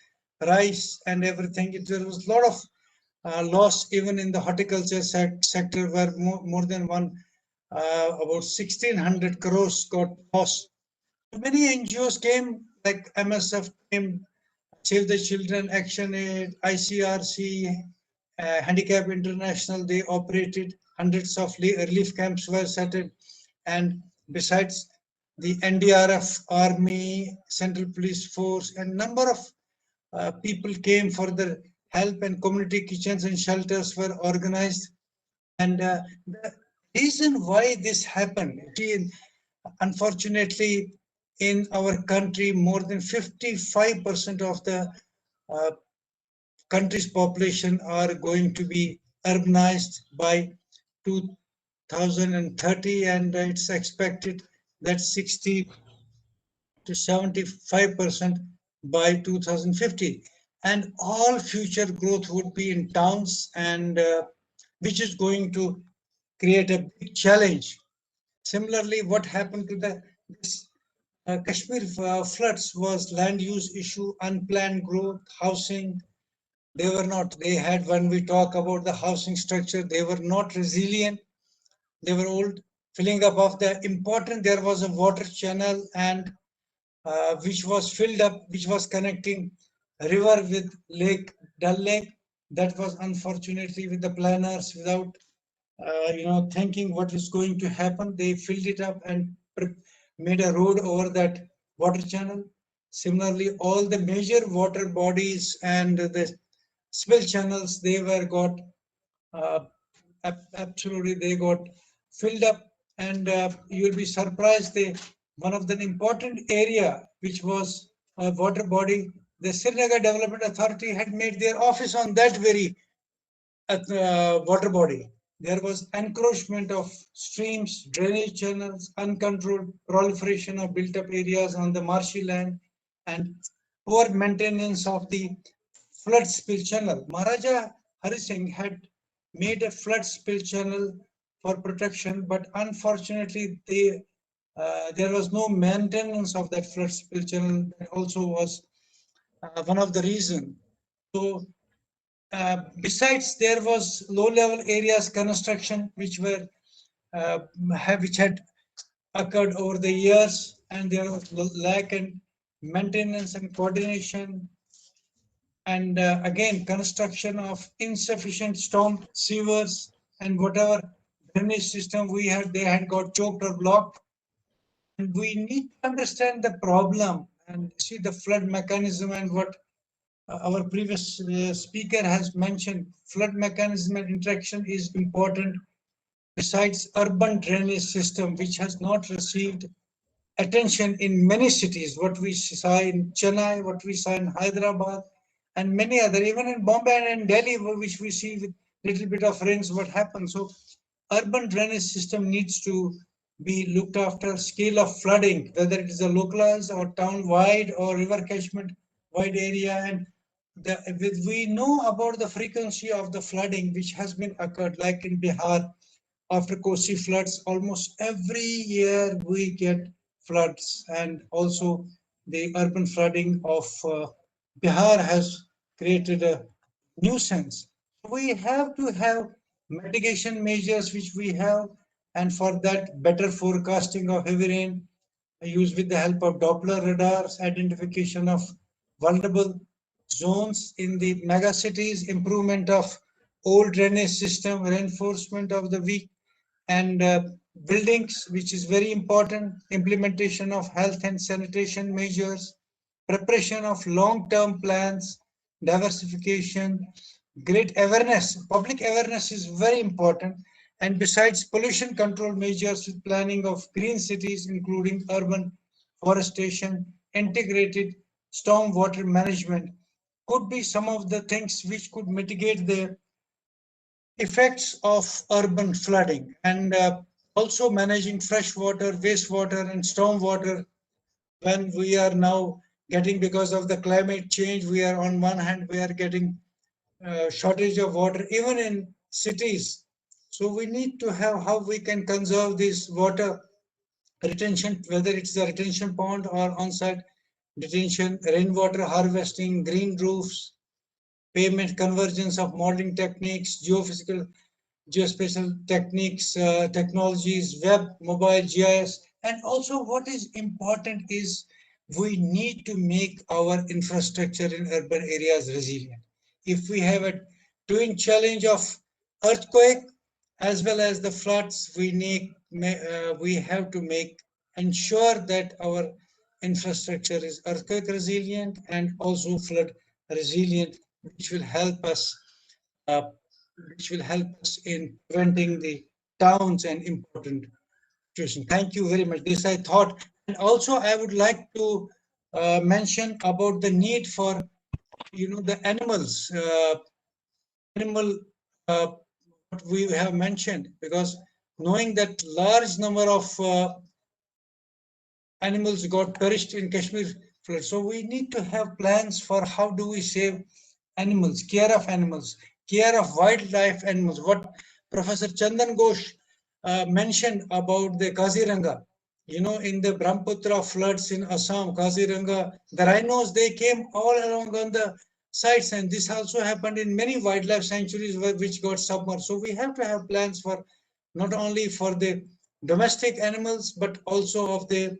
rice and everything, there was a lot of loss even in the horticulture sector, where more than about 1,600 crores got lost. Many NGOs came, like MSF came, Save the Children, Action Aid, ICRC, Handicap International, they operated. Hundreds of relief camps were set in. And besides the NDRF, Army, Central Police Force, and number of people came for the help, and community kitchens and shelters were organized. And the reason why this happened, unfortunately, in our country, more than 55% of the uh, country's population are going to be urbanized by 2030, and it's expected that 60 to 75% by 2050. And all future growth would be in towns, and which is going to create a big challenge. Similarly, what happened to this Kashmir floods was land use issue, unplanned growth, housing. They were not, they had, when we talk about the housing structure, they were not resilient. They were old, filling up of the important, there was a water channel, and which was filled up, which was connecting river with lake, Dal Lake. That was unfortunately with the planners, without thinking what is going to happen. They filled it up and made a road over that water channel. Similarly, all the major water bodies and the spill channels, they were got uh, absolutely, they got filled up, and you'll be surprised. One of the important area which was a water body, the Srinagar Development Authority had made their office on that very water body. There was encroachment of streams, drainage channels, uncontrolled proliferation of built-up areas on the marshy land, and poor maintenance of the flood spill channel. Maharaja Hari Singh had made a flood spill channel for protection, but unfortunately, there was no maintenance of that flood spill channel. That also was one of the reasons. So besides, there was low-level areas construction uh, which had occurred over the years, and there was lack in maintenance and coordination, and again construction of insufficient storm sewers, and whatever drainage system we had, they had got choked or blocked. And we need to understand the problem and see the flood mechanism, and what our previous speaker has mentioned. Flood mechanism and interaction is important. Besides, urban drainage system, which has not received attention in many cities, what we saw in Chennai, what we saw in Hyderabad, and many other, even in Bombay and Delhi, which we see with little bit of rains, what happens. So urban drainage system needs to be looked after. Scale of flooding, whether it is a localized or town wide or river catchment wide area, and we know about the frequency of the flooding which has been occurred, like in Bihar. After Kosi floods, almost every year we get floods, and also the urban flooding of Bihar has created a nuisance. We have to have mitigation measures which we have, and for that, better forecasting of heavy rain, used with the help of Doppler radars, identification of vulnerable zones in the mega cities, improvement of old drainage system, reinforcement of the weak and buildings, which is very important, implementation of health and sanitation measures, preparation of long-term plans, diversification, great awareness. Public awareness is very important. And besides, pollution control measures with planning of green cities, including urban forestation, integrated stormwater management, could be some of the things which could mitigate the effects of urban flooding, and also managing fresh water, wastewater, and stormwater. When we are now getting, because of the climate change, we are, on one hand, we are getting shortage of water even in cities. So we need to have how we can conserve this water retention, whether it's a retention pond or on-site detention, rainwater harvesting, green roofs, pavement convergence of modeling techniques, geophysical, geospatial techniques, technologies, web, mobile, GIS. And also what is important is we need to make our infrastructure in urban areas resilient. If we have a twin challenge of earthquake as well as the floods, we have to make ensure that our infrastructure is earthquake resilient and also flood resilient, which will help us uh, in preventing the towns and important situation. Thank you very much. This I thought, and also I would like to mention about the need for the animal what we have mentioned, because knowing that large number of animals got perished in Kashmir flood. So we need to have plans for how do we save animals, care of wildlife animals. What Professor Chandan Ghosh mentioned about the Kaziranga, in the Brahmaputra floods in Assam, Kaziranga, the rhinos, they came all along on the sites, and this also happened in many wildlife sanctuaries which got submerged. So we have to have plans for not only for the domestic animals, but also of the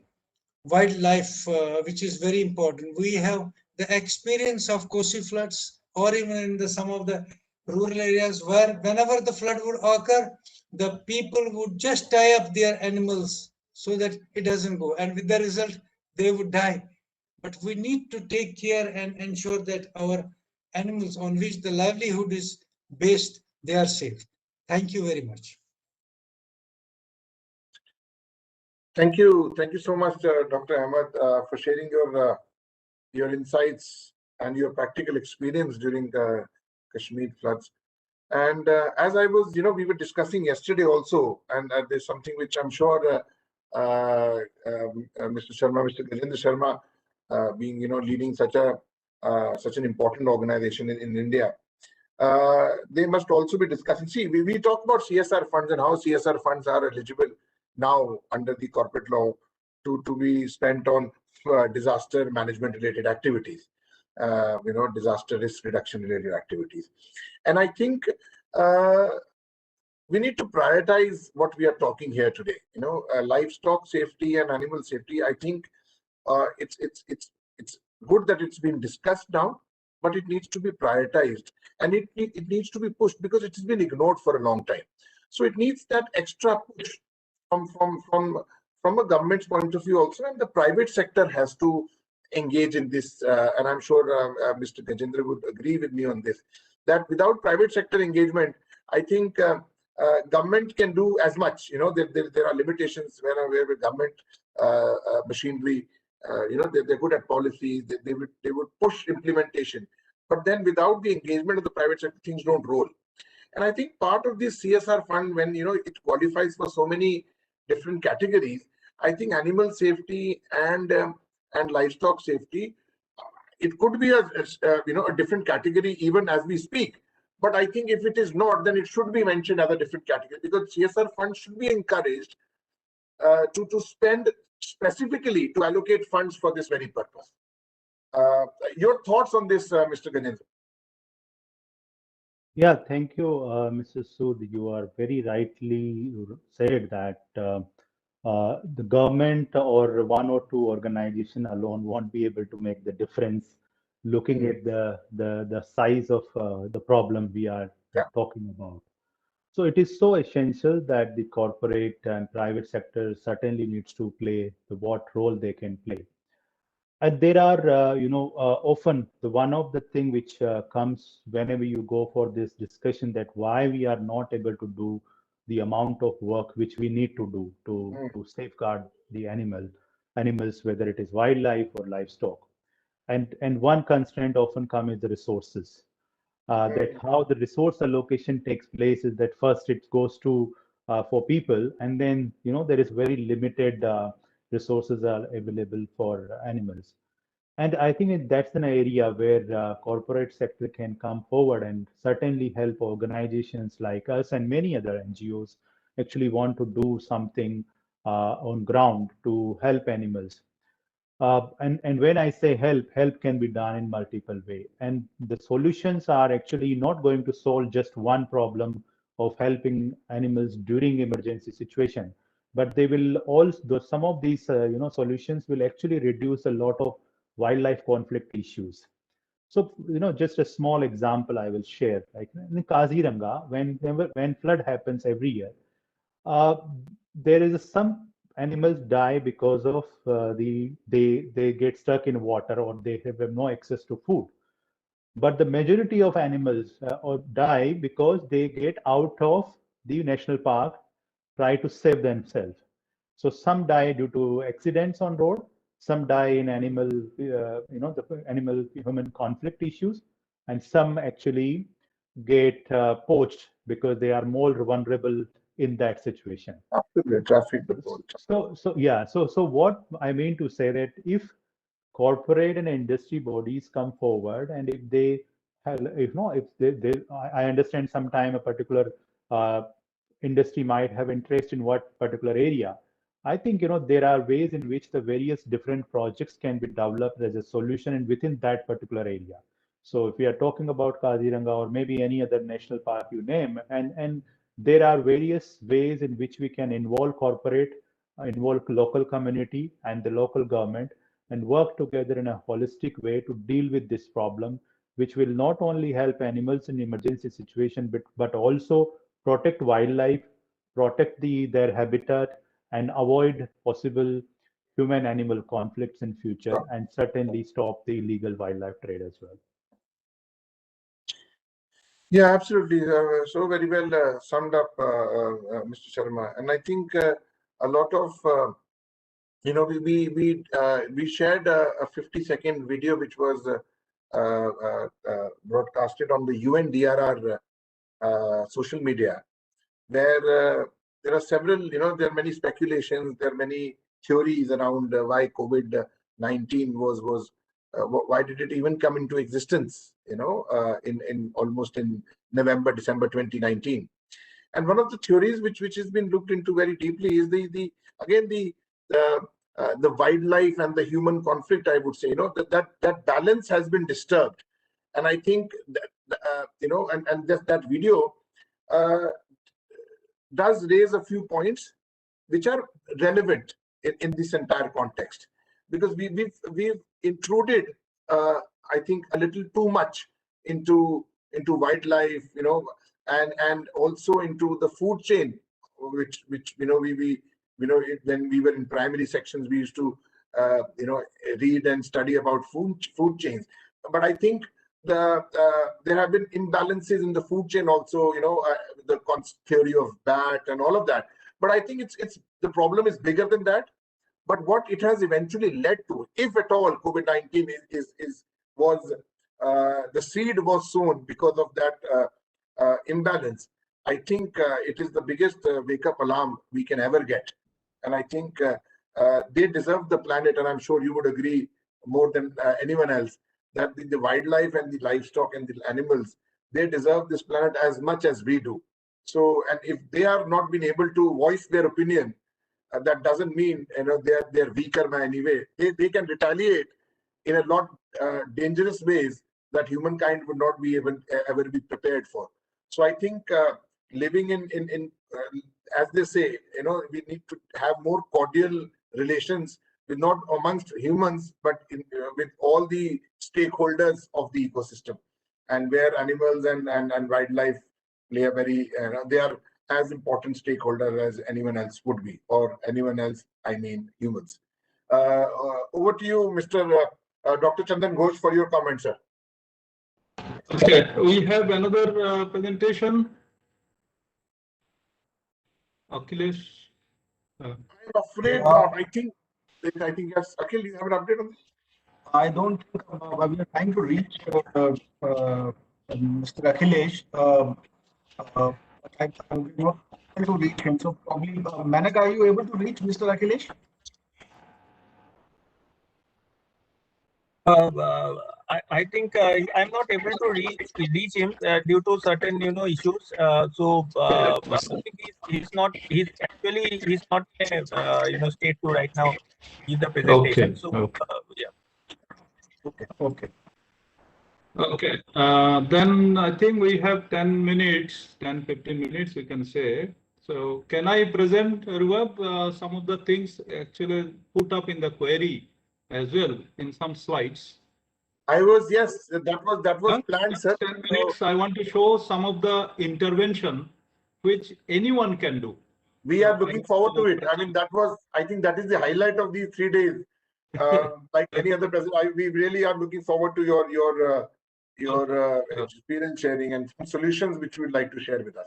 wildlife, which is very important. We have the experience of Kosi floods, or even in some of the rural areas where whenever the flood would occur, the people would just tie up their animals so that it doesn't go. And with the result, they would die. But we need to take care and ensure that our animals on which the livelihood is based, they are safe. Thank you very much. Thank you so much, Dr. Ahmed, for sharing your insights and your practical experience during the Kashmir floods. And as I was, we were discussing yesterday also, and there's something which I'm sure Mr. Sharma, Mr. Gajendra Sharma, being leading such an important organization in India, they must also be discussing. See, we talk about CSR funds and how CSR funds are eligible now under the corporate law to be spent on disaster management related activities, disaster risk reduction related activities. And I think we need to prioritize what we are talking here today. Livestock safety and animal safety. I think it's good that it's been discussed now, but it needs to be prioritized, and it needs to be pushed because it has been ignored for a long time. So it needs that extra push from a government's point of view also, and the private sector has to engage in this. And I'm sure Mr. Gajendra would agree with me on this, that without private sector engagement, I think government can do as much. There are limitations where the government machinery, they're good at policy. They would push implementation, but then without the engagement of the private sector, things don't roll. And I think part of this CSR fund, when it qualifies for so many different categories, I think animal safety and livestock safety, it could be a different category even as we speak. But I think if it is not, then it should be mentioned as a different category, because CSR funds should be encouraged to spend specifically, to allocate funds for this very purpose. Your thoughts on this, Mr. Ganendra? Yeah, thank you, Mr. Sood. You are very rightly said that the government or one or two organization alone won't be able to make the difference. Looking at the size of the problem we are talking about. So it is so essential that the corporate and private sector certainly needs to play what role they can play. And there are, often the one of the thing which comes whenever you go for this discussion, that why we are not able to do the amount of work which we need to do to safeguard the animals, whether it is wildlife or livestock. And one constraint often comes is the resources. That how the resource allocation takes place is that first it goes to for people, and then there is very limited resources are available for animals. And I think that's an area where corporate sector can come forward and certainly help organizations like us and many other NGOs actually want to do something on ground to help animals. And when I say help can be done in multiple ways. And the solutions are actually not going to solve just one problem of helping animals during emergency situation, but they will also, some of these solutions will actually reduce a lot of wildlife conflict issues. So, just a small example I will share. Like in Kaziranga, when flood happens every year, uh, there is some animals die because of they get stuck in water or they have no access to food. But the majority of animals or die because they get out of the national park, try to save themselves. So some die due to accidents on road, some die in animal, the animal human conflict issues, and some actually get poached because they are more vulnerable in that situation. Absolutely, traffic report. So what I mean to say that if corporate and industry bodies come forward and if they have, if they I understand sometime a particular industry might have interest in what particular area. I think there are ways in which the various different projects can be developed as a solution and within that particular area. So if we are talking about Kaziranga or maybe any other national park you name, and there are various ways in which we can involve corporate, involve local community and the local government and work together in a holistic way to deal with this problem, which will not only help animals in emergency situation, but also protect wildlife, protect their habitat, and avoid possible human-animal conflicts in future, and certainly stop the illegal wildlife trade as well. Yeah, absolutely. So very well summed up, Mr. Sharma. And I think a lot of we shared a 50-second video which was broadcasted on the UNDRR social media, where there are several, there are many speculations, there are many theories around why COVID-19 was why did it even come into existence, in almost in November, December 2019. And one of the theories which has been looked into very deeply is the wildlife and the human conflict. I would say, that balance has been disturbed, and I think that that video does raise a few points which are relevant in this entire context, because we've intruded, I think, a little too much into wildlife, and also into the food chain, which we when we were in primary sections, we used to read and study about food chains. But I think there have been imbalances in the food chain also, the theory of bat and all of that. But I think it's the problem is bigger than that. But what it has eventually led to, if at all, COVID-19 was the seed was sown because of that imbalance. I think it is the biggest wake-up alarm we can ever get, and I think they deserve the planet. And I'm sure you would agree more than anyone else that the wildlife and the livestock and the animals, they deserve this planet as much as we do. So, and if they are not being able to voice their opinion, that doesn't mean they're weaker by any way. They can retaliate in a lot dangerous ways that humankind would not be able ever be prepared for. So I think living in as they say, we need to have more cordial relations with not amongst humans, but with all the stakeholders of the ecosystem, and where animals and wildlife play a very they are as important stakeholder as anyone else would be, or anyone else, I mean humans. Over to you, Mr. Dr. Chandan Ghosh, for your comments, sir. Okay, we have another presentation. Akhilesh. I'm afraid not. I think yes. Akhil, you have an update on this? I don't think we are trying to reach Mr. Akhilesh. I'm not able to reach him. So probably, Manak, are you able to reach Mr. Akhilesh? I think I'm not able to reach him due to certain issues. I think he's not in a state to right now give the presentation. Okay. So yeah. Okay. Then I think we have 10 minutes, 10-15 minutes, we can say. So can I present, Ruvab, some of the things actually put up in the query as well in some slides? Yes, that was planned, sir. 10 minutes, I want to show some of the intervention which anyone can do. we are looking forward to it. I mean, I think that is the highlight of these 3 days. Like any other president, we really are looking forward to your experience sharing and some solutions which you would like to share with us.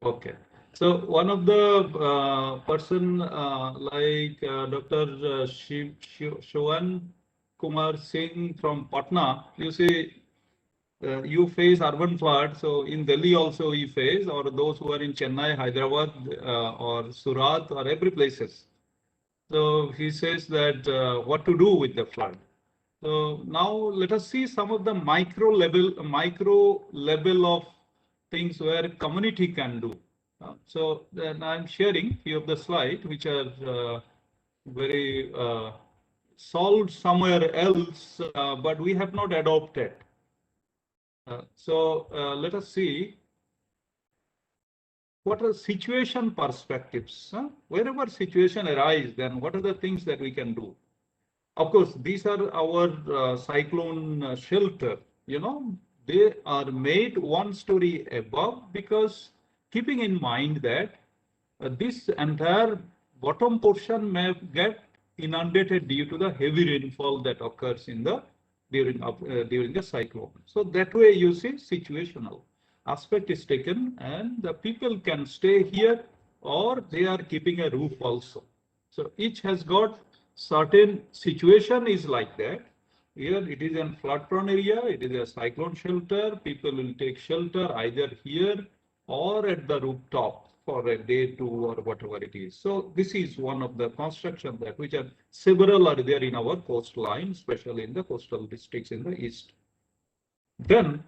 Okay. So one of the person like Dr. Shwan Kumar Singh from Patna, you see, you face urban flood. So in Delhi also you face, or those who are in Chennai, Hyderabad, or Surat, or every places. So he says that what to do with the flood. So now let us see some of the micro level of things where community can do. So then I'm sharing few of the slides which are very solved somewhere else, but we have not adopted. So let us see what are situation perspectives. Wherever situation arise, then what are the things that we can do? Of course, these are our cyclone shelter. You know, they are made 1 story above because keeping in mind that this entire bottom portion may get inundated due to the heavy rainfall that occurs in the during the cyclone. So that way you see situational aspect is taken and the people can stay here or they are keeping a roof also. So each has got certain situation is like that. Here it is a flood prone area, it is a cyclone shelter. People will take shelter either here or at the rooftop for a day, 2, or whatever it is. So this is one of the construction that which are several are there in our coastline, especially in the coastal districts in the east. Then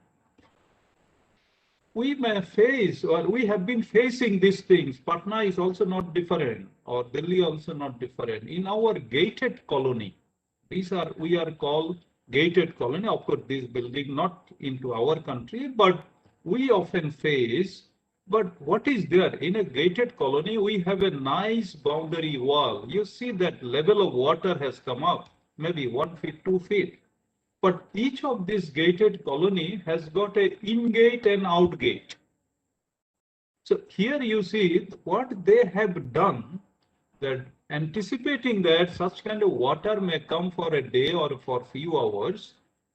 we may face, or we have been facing these things. Patna is also not different, or Delhi also not different. In our gated colony, we are called gated colony. Of course, this building not into our country, but we often face. But what is there in a gated colony? We have a nice boundary wall. You see that level of water has come up, maybe 1 feet, 2 feet. But each of these gated colony has got a in-gate and out-gate. So here you see what they have done, that anticipating that such kind of water may come for a day or for few hours,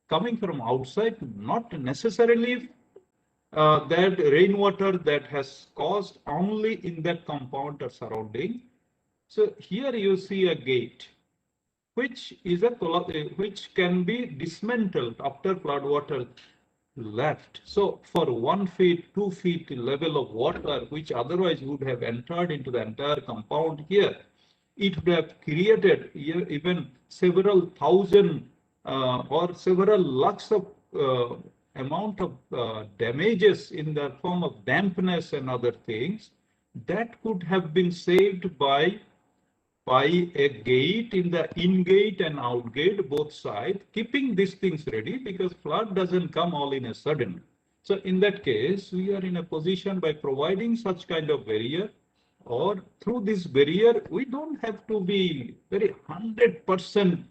coming from outside, not necessarily that rainwater that has caused only in that compound or surrounding. So here you see a gate, which can be dismantled after flood water left. So for 1 feet, 2 feet level of water, which otherwise would have entered into the entire compound here, it would have created even several thousand or several lakhs of amount of damages in the form of dampness and other things that could have been saved by a gate in the in-gate and out-gate, both sides, keeping these things ready because flood doesn't come all in a sudden. So in that case, we are in a position by providing such kind of barrier, or through this barrier, we don't have to be very 100%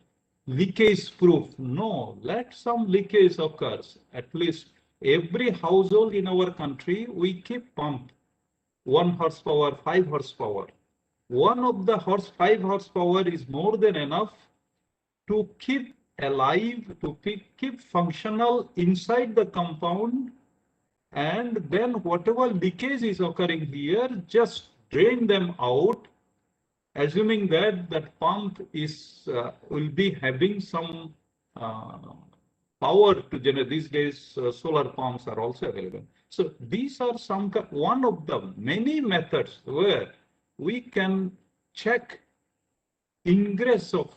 leakage proof. No, let some leakage occurs. At least every household in our country, we keep pump 1 horsepower, 5 horsepower. One of the 5 horsepower is more than enough to keep alive, to keep functional inside the compound, and then whatever leakage is occurring here, just drain them out, assuming that that pump is will be having some power to generate. These days, solar pumps are also available. So these are one of the many methods where we can check ingress of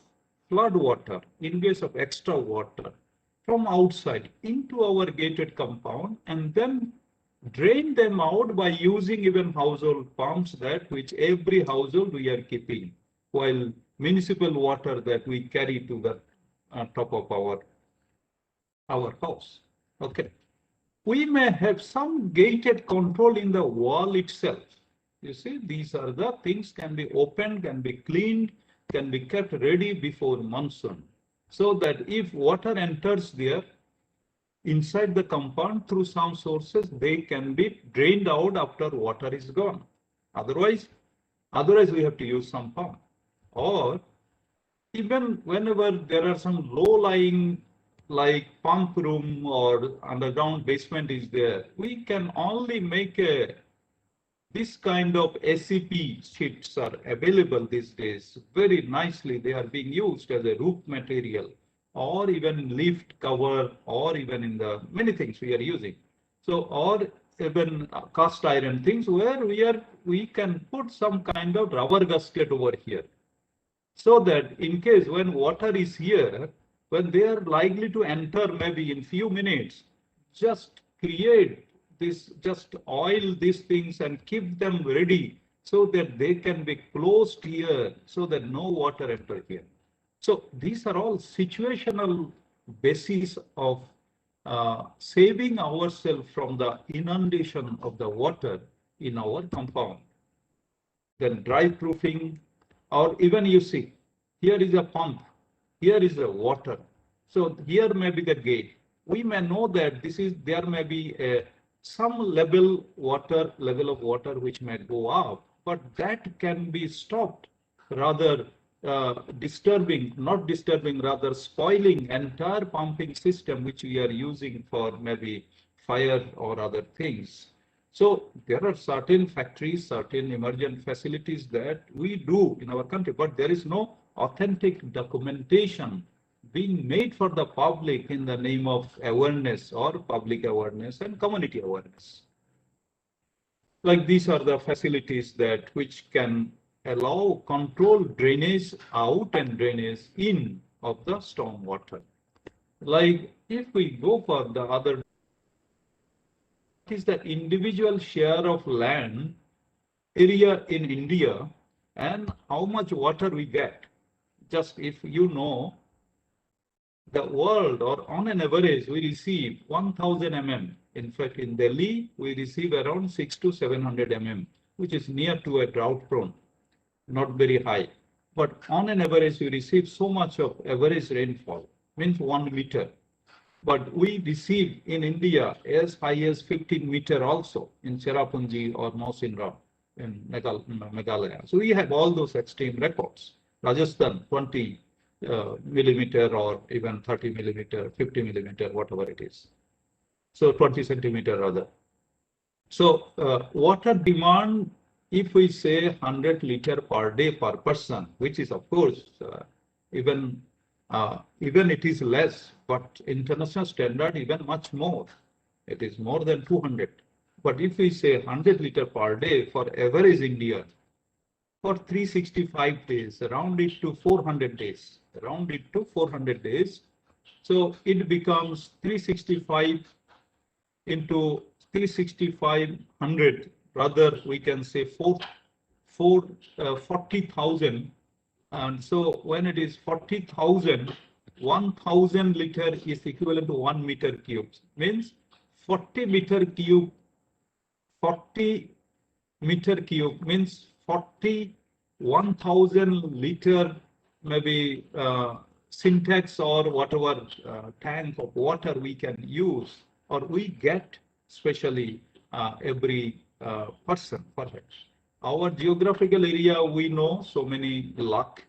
flood water, ingress of extra water from outside into our gated compound, and then drain them out by using even household pumps, that which every household we are keeping, while municipal water that we carry to the top of our house. Okay. We may have some gated control in the wall itself. You see, these are the things can be opened, can be cleaned, can be kept ready before monsoon, so that if water enters there inside the compound through some sources, they can be drained out after water is gone. Otherwise we have to use some pump. Or even whenever there are some low-lying like pump room or underground basement is there, we can only make this kind of SCP sheets are available these days. Very nicely, they are being used as a roof material or even lift cover or even in the many things we are using. So, or even cast iron things where we can put some kind of rubber gasket over here, so that in case when water is here, when they are likely to enter maybe in few minutes, just create this, just oil these things and keep them ready so that they can be closed here so that no water enter here. So these are all situational basis of saving ourselves from the inundation of the water in our compound. Then dry proofing, or even you see, here is a pump, here is the water. So here may be the gate. We may know that there may be some level of water which may go up, but that can be stopped, rather rather spoiling entire pumping system which we are using for maybe fire or other things. So there are certain factories, certain emergent facilities that we do in our country, but there is no authentic documentation being made for the public in the name of awareness or public awareness and community awareness. Like these are the facilities that which can allow controlled drainage out and drainage in of the storm water. Like if we go for the other, is the individual share of land area in India and how much water we get. Just if you know, the world, or on an average, we receive 1000 mm. In fact, in Delhi, we receive around 600 to 700 mm, which is near to a drought prone, not very high. But on an average, we receive so much of average rainfall, means 1 meter. But we receive in India as high as 15 meter also in Cherrapunji or Mausinram in Meghalaya. So we have all those extreme records. Rajasthan, 20 millimeter or even 30 millimeter, 50 millimeter, whatever it is. So 20 centimeter rather. So water demand, if we say 100 liter per day per person, which is of course even it is less, but international standard even much more. It is more than 200. But if we say 100 liter per day for average India, for 365 days, round it to 400 days, round it to 400 days. So it becomes 365 into 36500, rather we can say 40,000. And so when it is 40,000, 1,000 liter is equivalent to 1 meter cube. Means 40 meter cube, 40 meter cube means 1,000 liter maybe syntax or whatever tank of water we can use or we get, especially every person perhaps. Our geographical area, we know so many lakh,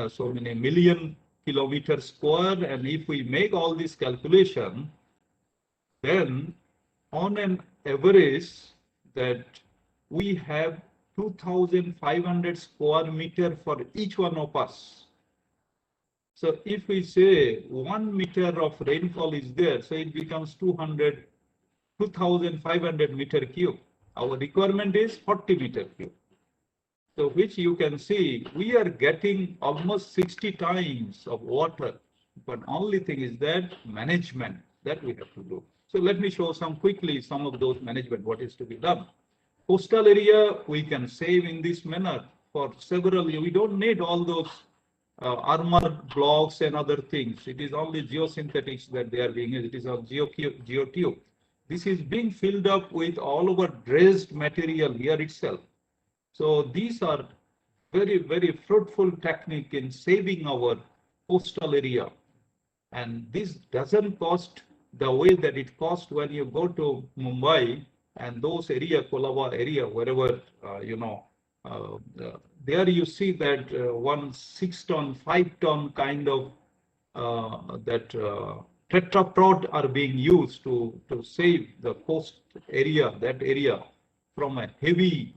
so many million kilometers square, and if we make all this calculation, then on an average that we have 2,500 square meter for each one of us. So if we say 1 meter of rainfall is there, so it becomes 2,500 meter cube. Our requirement is 40 meter cube. So which you can see, we are getting almost 60 times of water. But only thing is that management that we have to do. So let me show quickly some of those management, what is to be done. Coastal area, we can save in this manner for several years. We don't need all those armor blocks and other things. It is only geosynthetics that they are being used. It is on geotube. This is being filled up with all over dredged material here itself. So these are very, very fruitful technique in saving our coastal area. And this doesn't cost the way that it costs when you go to Mumbai and those area, Kolaba area, wherever, uh, there you see that 1 6-ton, 5-ton kind of that tetraprod are being used to save the coast area, that area, from a heavy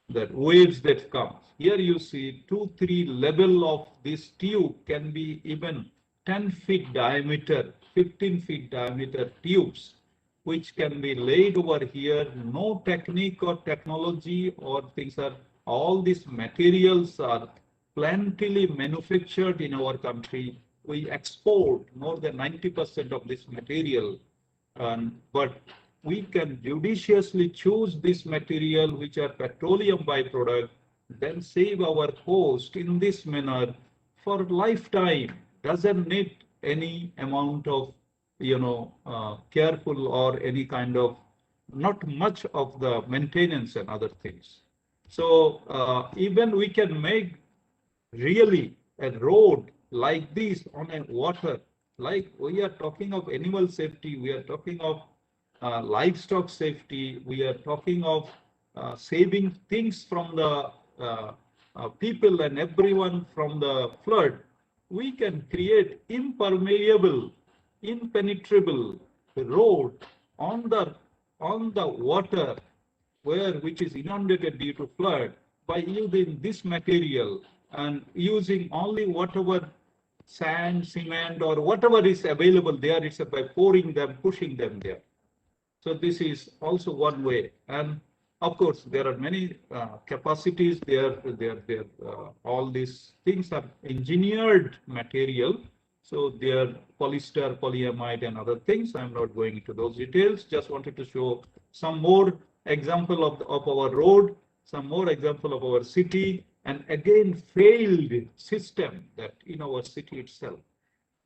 that waves that come. Here you see 2-3 level of this tube can be even 10 feet diameter, 15 feet diameter tubes, which can be laid over here. No technique or technology or things are, all these materials are plentifully manufactured in our country. We export more than 90% of this material, but we can judiciously choose this material, which are petroleum byproduct, then save our coast in this manner for lifetime. Doesn't need any amount of, careful or any kind of, not much of the maintenance and other things. So even we can make really a road like this on a water, like we are talking of animal safety, we are talking of livestock safety, we are talking of saving things from the people and everyone from the flood. We can create impermeable, impenetrable road on the water where which is inundated due to flood by using this material and using only whatever sand, cement, or whatever is available there, it's by pouring them, pushing them there. So this is also one way. And of course, there are many capacities there. All these things are engineered material. So they are polyester, polyamide, and other things. I'm not going into those details. Just wanted to show some more example of our road, some more example of our city, and again failed system that in our city itself.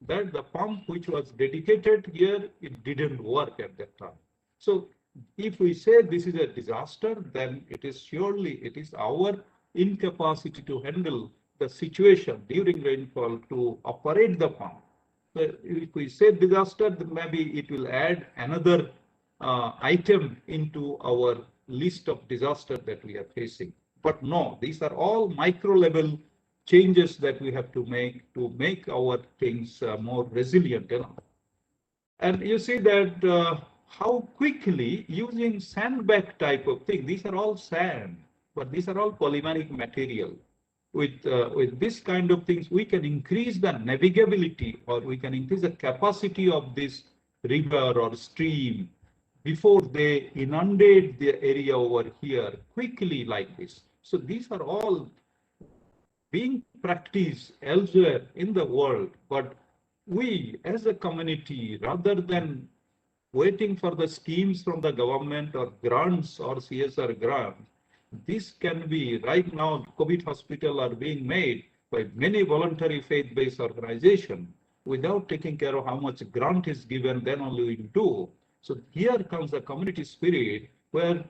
That the pump which was dedicated here, it didn't work at that time. So if we say this is a disaster, then it is surely, it is our incapacity to handle the situation during rainfall to operate the pump. So if we say disaster, then maybe it will add another item into our list of disaster that we are facing. But no, these are all micro level changes that we have to make our things more resilient. And you see that how quickly using sandbag type of thing, these are all sand, but these are all polymeric material. With this kind of things, we can increase the navigability, or we can increase the capacity of this river or stream before they inundate the area over here quickly like this. So these are all being practiced elsewhere in the world, but we as a community, rather than waiting for the schemes from the government or grants or CSR grants, this can be, right now, COVID hospital are being made by many voluntary faith-based organizations without taking care of how much grant is given, then only we do. So here comes the community spirit where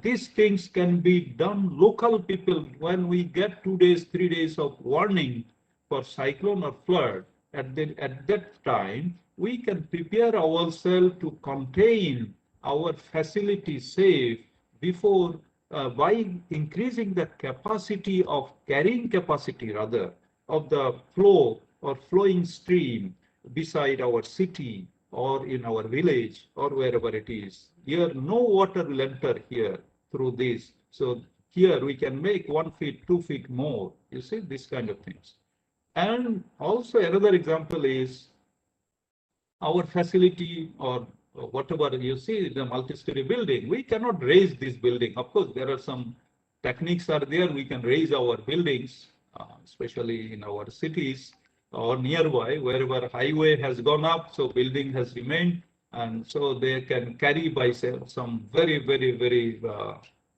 these things can be done local people. When we get 2 days, 3 days of warning for cyclone or flood, at that time, we can prepare ourselves to contain our facility safe before by increasing the capacity of carrying capacity rather of the flow or flowing stream beside our city or in our village or wherever it is. Here, no water will enter here through this. So here we can make 1 feet, 2 feet more. You see, this kind of things. And also another example is our facility or whatever you see, the multi-story building. We cannot raise this building. Of course, there are some techniques are there. We can raise our buildings, especially in our cities or nearby, wherever highway has gone up, so building has remained, and so they can carry by some very, very, very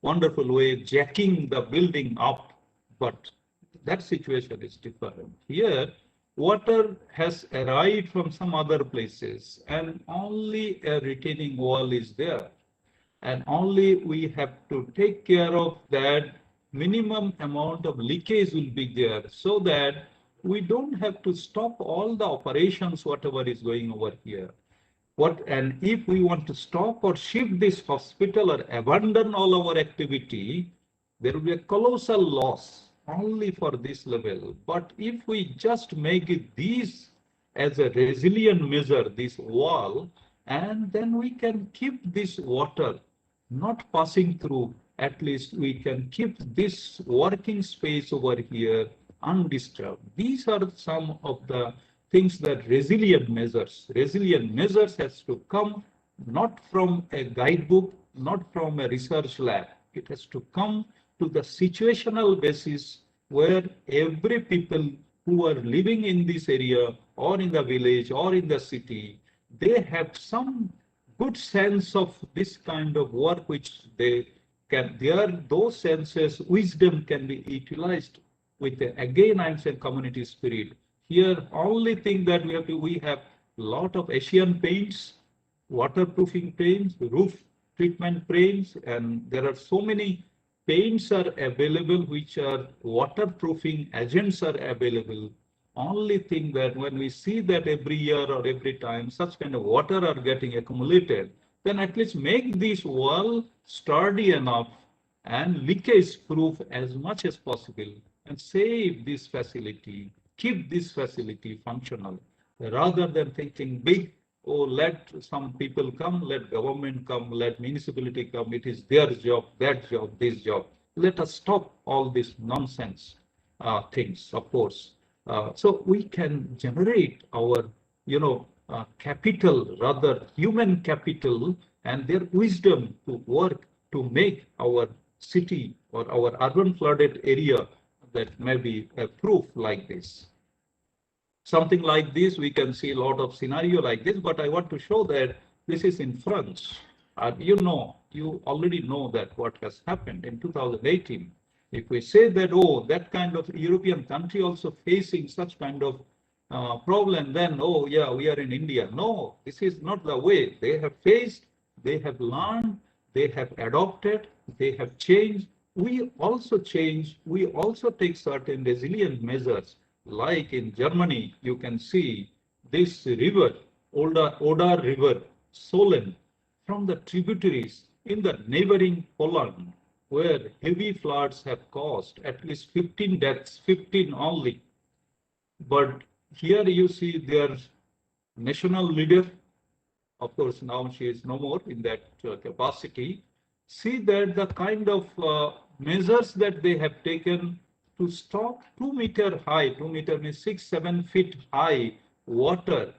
wonderful way, jacking the building up. But that situation is different. Here, water has arrived from some other places, and only a retaining wall is there. And only we have to take care of that minimum amount of leakage will be there so that we don't have to stop all the operations, whatever is going over here. And if we want to stop or shift this hospital or abandon all our activity, there will be a colossal loss only for this level. But if we just make it these as a resilient measure, this wall, and then we can keep this water not passing through, at least we can keep this working space over here undisturbed. These are some of the things that resilient measures has to come not from a guidebook, not from a research lab. It has to come to the situational basis where every people who are living in this area or in the village or in the city, they have some good sense of this kind of work which they can, those senses, wisdom can be utilized with, again, I'm saying community spirit. Here, only thing that we have lot of Asian paints, waterproofing paints, roof treatment paints, and there are so many paints are available which are waterproofing agents are available. Only thing that when we see that every year or every time such kind of water are getting accumulated, then at least make this wall sturdy enough and leakage proof as much as possible and save this facility, keep this facility functional, rather than thinking big, oh, let some people come, let government come, let municipality come, it is their job, that job, this job. Let us stop all these nonsense things, of course. So we can generate our, capital, rather human capital, and their wisdom to work to make our city or our urban flooded area that may be a proof like this. Something like this, we can see a lot of scenario like this, but I want to show that this is in France. You already know that what has happened in 2018. If we say that, oh, that kind of European country also facing such kind of problem, then, oh, yeah, we are in India. No, this is not the way. They have faced, they have learned, they have adopted, they have changed. We also change, we also take certain resilient measures. Like in Germany, you can see this river, Oder River, Solent, from the tributaries in the neighboring Poland, where heavy floods have caused at least 15 deaths, 15 only. But here you see their national leader, of course, now she is no more in that capacity. See that the kind of measures that they have taken to stop 2 meter high, 2 meter means 6-7 feet high water,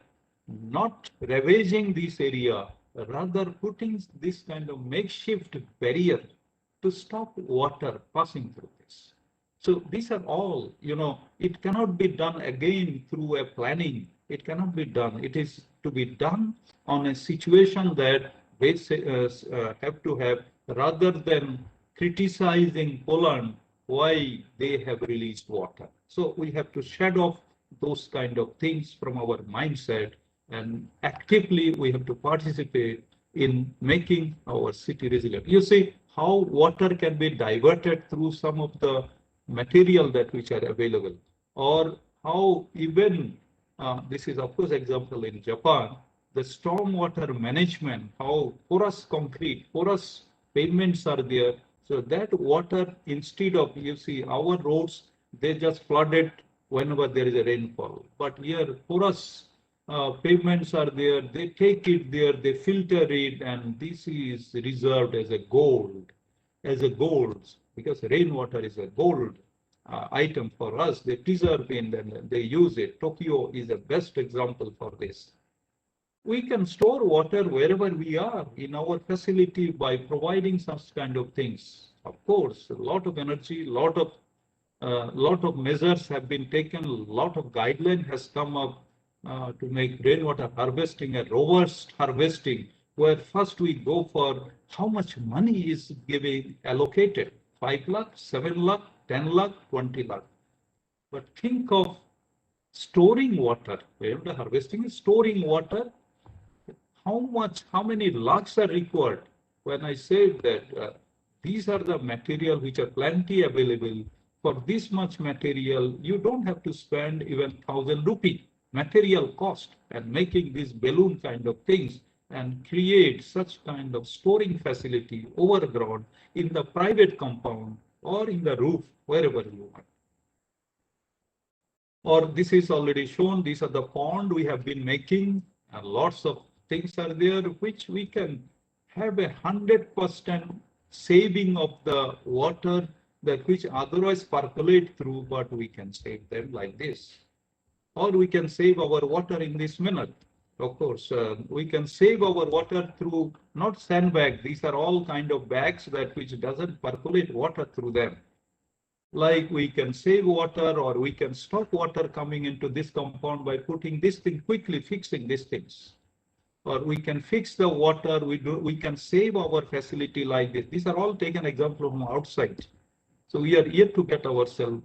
not ravaging this area, rather putting this kind of makeshift barrier to stop water passing through this. So these are all, it cannot be done again through a planning. It cannot be done. It is to be done on a situation that they have to have, rather than criticizing Poland why they have released water. So we have to shed off those kind of things from our mindset, and actively we have to participate in making our city resilient. You see how water can be diverted through some of the material that which are available, or how even this is of course example in Japan, the stormwater management, how porous concrete, porous pavements are there, so that water, instead of, you see our roads, they just flooded whenever there is a rainfall, but here porous pavements are there, they take it there, they filter it, and this is reserved as a gold, because rainwater is a gold item for us. They preserve it and they use it. Tokyo is the best example for this. We can store water wherever we are in our facility by providing such kind of things. Of course, a lot of energy, lot of measures have been taken, a lot of guideline has come up to make rainwater harvesting a robust harvesting, where first we go for how much money is giving allocated, 5 lakh, 7 lakh, 10 lakh, 20 lakh. But think of storing water. Rainwater harvesting is storing water. How many lakhs are required? When I say that these are the material which are plenty available, for this much material, you don't have to spend even 1,000 rupees. material cost and making these balloon kind of things and create such kind of storing facility overground in the private compound or in the roof, wherever you want. Or this is already shown, these are the pond we have been making, and lots of things are there which we can have 100% saving of the water that which otherwise percolate through, but we can save them like this. Or we can save our water in this manner. Of course, we can save our water through not sandbag. These are all kind of bags that which doesn't percolate water through them. Like we can save water, or we can stop water coming into this compound by putting this thing quickly, fixing these things. Or we can fix the water. We can save our facility like this. These are all taken example from outside. So we are yet to get ourselves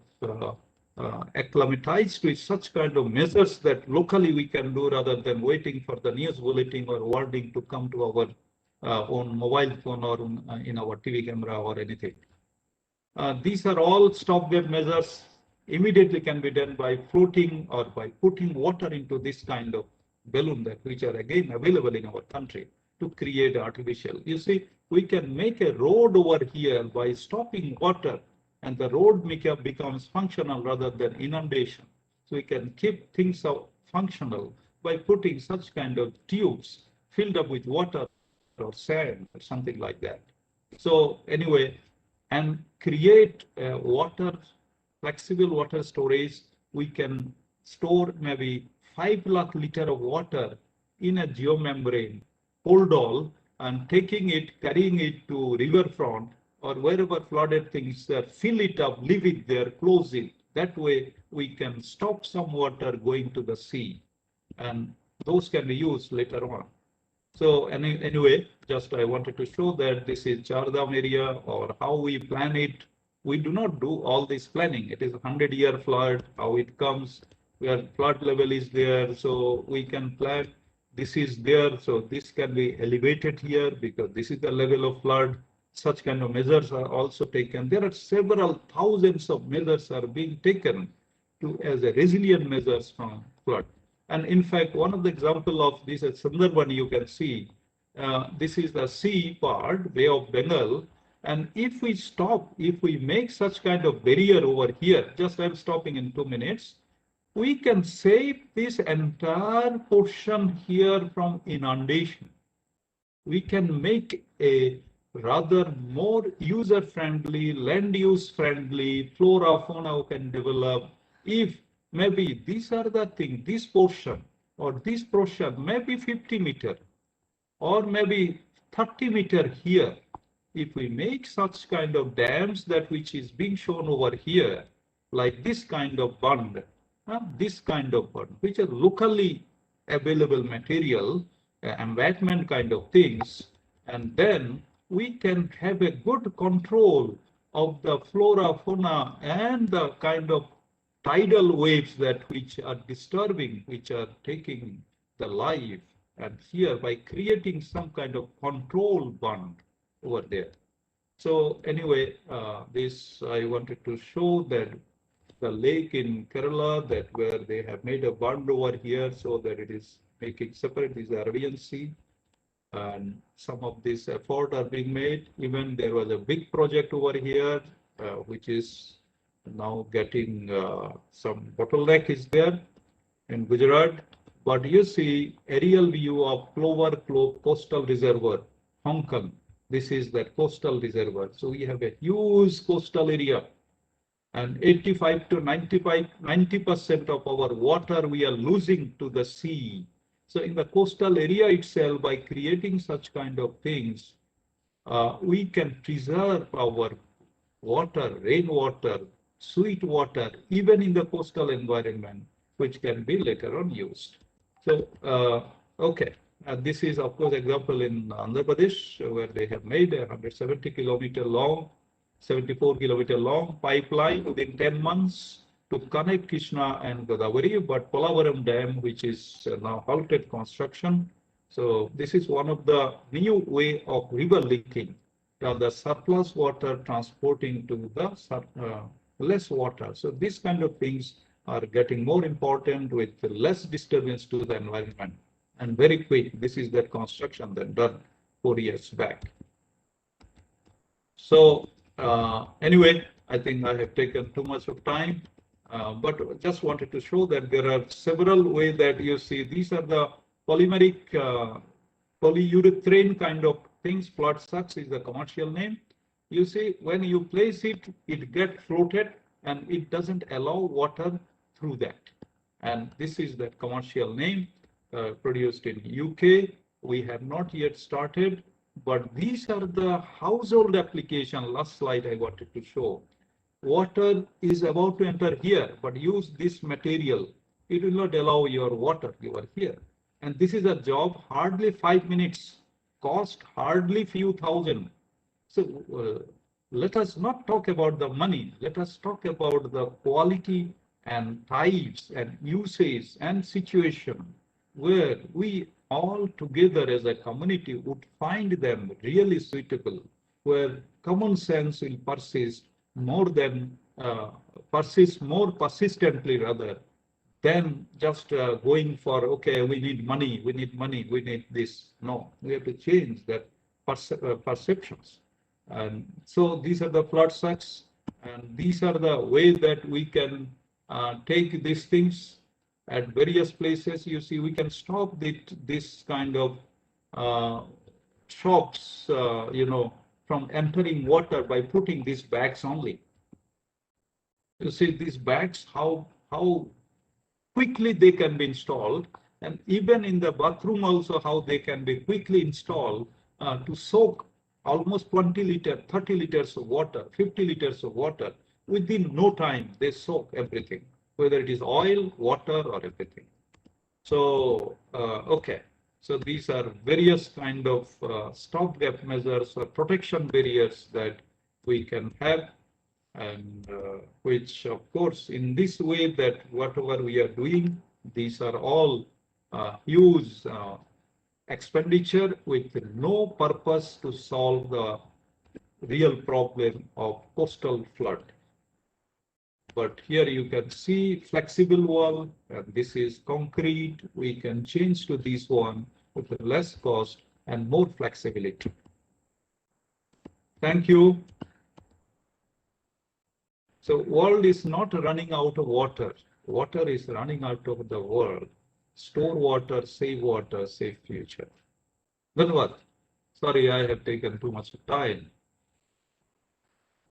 acclimatized with such kind of measures that locally we can do rather than waiting for the news bulletin or warning to come to our own mobile phone or in our TV camera or anything. These are all stopgap measures immediately can be done by floating or by putting water into this kind of balloon that which are again available in our country to create artificial. You see, we can make a road over here by stopping water, and the road becomes functional rather than inundation. So we can keep things functional by putting such kind of tubes filled up with water or sand or something like that. So anyway, and create flexible water storage. We can store maybe 5 lakh liter of water in a geomembrane, hold all, and carrying it to riverfront or wherever flooded things are, fill it up, leave it there, close it. That way we can stop some water going to the sea, and those can be used later on. So anyway, just I wanted to show that this is Chardham area or how we plan it. We do not do all this planning. It is a 100-year flood, how it comes, where flood level is there. So we can plan this is there. So this can be elevated here because this is the level of flood. Such kind of measures are also taken. There are several thousands of measures are being taken as a resilient measures from flood. And in fact, one of the example of this at Sundarban, you can see, this is the sea part, Bay of Bengal. And if we make such kind of barrier over here, just I'm stopping in 2 minutes, we can save this entire portion here from inundation. We can make a rather more user-friendly, land use friendly, flora, fauna can develop if maybe these are the things, this portion or this portion, maybe 50 meter or maybe 30 meter here. If we make such kind of dams that which is being shown over here, like this kind of bund, which are locally available material, embankment kind of things, and then we can have a good control of the flora, fauna, and the kind of tidal waves that which are disturbing, which are taking the life. And here by creating some kind of control bond over there. So anyway, this I wanted to show that the lake in Kerala that where they have made a bond over here so that it is making separate this Arabian Sea. And some of this effort are being made. Even there was a big project over here, which is now getting some bottleneck is there in Gujarat. But you see aerial view of Clover Cove Coastal Reservoir, Hong Kong. This is that coastal reservoir. So we have a huge coastal area, and 85 to 90% of our water we are losing to the sea. So in the coastal area itself, by creating such kind of things, we can preserve our water, rainwater, sweet water, even in the coastal environment, which can be later on used. So, okay, this is of course example in Andhra Pradesh where they have made a 170 kilometer long, 74 kilometer long pipeline within 10 months to connect Krishna and Godavari, but Polavaram Dam, which is now halted construction. So this is one of the new way of river linking, the surplus water transporting to the less water. So these kind of things are getting more important with less disturbance to the environment and very quick. This is that construction that done 4 years back. So anyway, I think I have taken too much of time, but just wanted to show that there are several ways that you see. These are the polymeric polyurethane kind of things. Flood sucks is the commercial name. You see, when you place it, it gets floated and it doesn't allow water through that. And this is that commercial name produced in UK. We have not yet started, but these are the household application. Last slide I wanted to show. Water is about to enter here, but use this material. It will not allow your water. You are here. And this is a job, hardly 5 minutes, cost hardly few thousand. So let us not talk about the money. Let us talk about the quality and types and usage and situation where we all together as a community would find them really suitable, where common sense will persist more than persist more persistently rather than just going for, okay, we need money, we need this. No, we have to change that perceptions. And so these are the flood sucks, and these are the way that we can take these things at various places. You see, we can stop this kind of shops, from entering water by putting these bags only. You see these bags, how quickly they can be installed, and even in the bathroom also how they can be quickly installed to soak almost 20 liters, 30 liters of water, 50 liters of water. Within no time, they soak everything, whether it is oil, water, or everything. So, okay. So these are various kind of stopgap measures or protection barriers that we can have, and which of course in this way that whatever we are doing, these are all huge expenditure with no purpose to solve the real problem of coastal flood. But here you can see flexible wall, and this is concrete. We can change to this one with less cost and more flexibility. Thank you. So world is not running out of water. Water is running out of the world. Store water, save future. Dhanyavad. Sorry, I have taken too much time.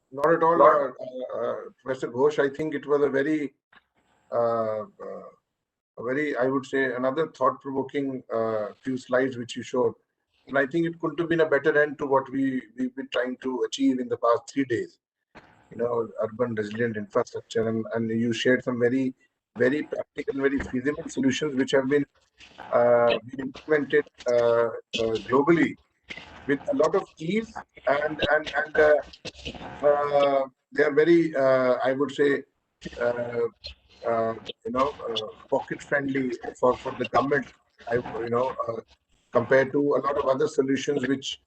Not at all, Professor Ghosh. I think it was a very, I would say, another thought-provoking few slides which you showed. And I think it couldn't have been a better end to what we've been trying to achieve in the past 3 days. Urban resilient infrastructure, and you shared some very, very practical, very feasible solutions which have been implemented globally with a lot of ease, and they are very, I would say, pocket friendly for the government. Compared to a lot of other solutions which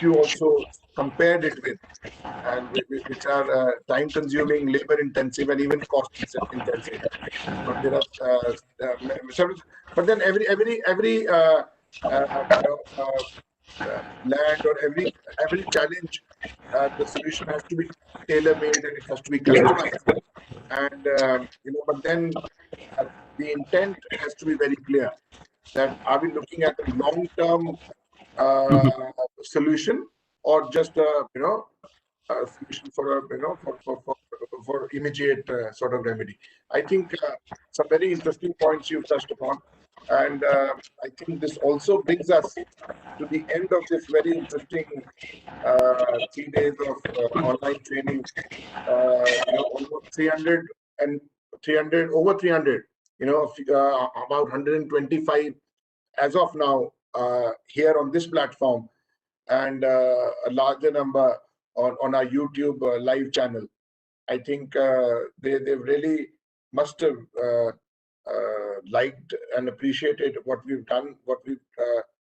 you also compared it with, and which are time consuming, labor intensive, and even cost intensive. But there are several, but then every land or every challenge, the solution has to be tailor made and it has to be customized. And but then the intent has to be very clear. That are we looking at a long term solution, or just a solution for for immediate sort of remedy? I think some very interesting points you've touched upon, and I think this also brings us to the end of this very interesting 3 days of online training. Almost 300 and 300, over 300. About 125 as of now here on this platform, and a larger number on our YouTube live channel. I think they really must have liked and appreciated what we've done, what we've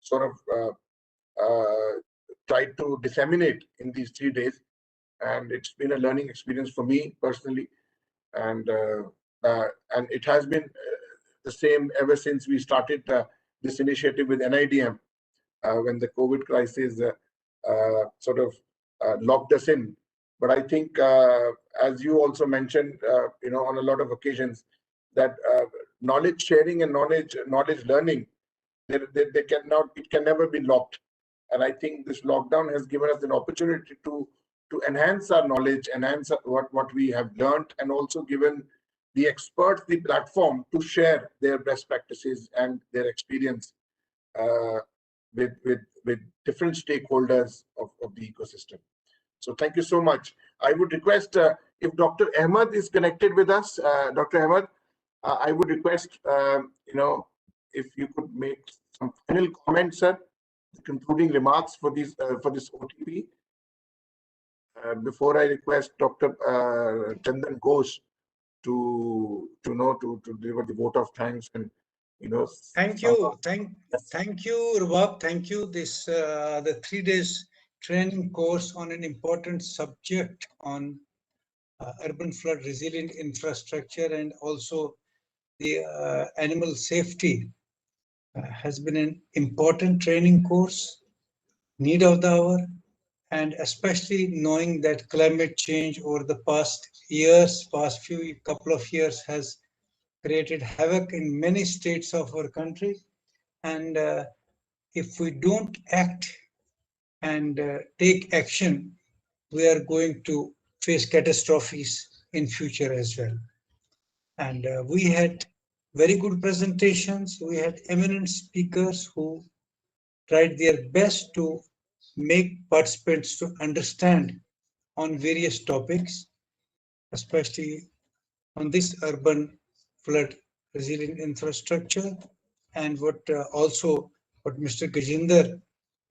sort of tried to disseminate in these 3 days. And it's been a learning experience for me personally. And and it has been the same ever since we started this initiative with NIDM when the COVID crisis sort of locked us in. But I think, as you also mentioned, on a lot of occasions, that knowledge sharing and knowledge learning, it can never be locked. And I think this lockdown has given us an opportunity to enhance our knowledge, enhance what we have learned, and also given the experts the platform to share their best practices and their experience with different stakeholders of the ecosystem. So thank you so much. I would request if Dr. Ahmed is connected with us, Dr. Ahmed, I would request, if you could make some final comments, sir, concluding remarks for this OTP. Before I request Dr. Chandan Ghosh to deliver the vote of thanks and Thank you, thank you, Rubab. Thank you. This the 3 days training course on an important subject on urban flood resilient infrastructure and also the animal safety has been an important training course, need of the hour, and especially knowing that climate change over the past couple of years has created havoc in many states of our country. And if we don't act and take action, we are going to face catastrophes in future as well. And we had very good presentations. We had eminent speakers who tried their best to make participants to understand on various topics, especially on this urban flood resilient infrastructure, and what Mr. Gajinder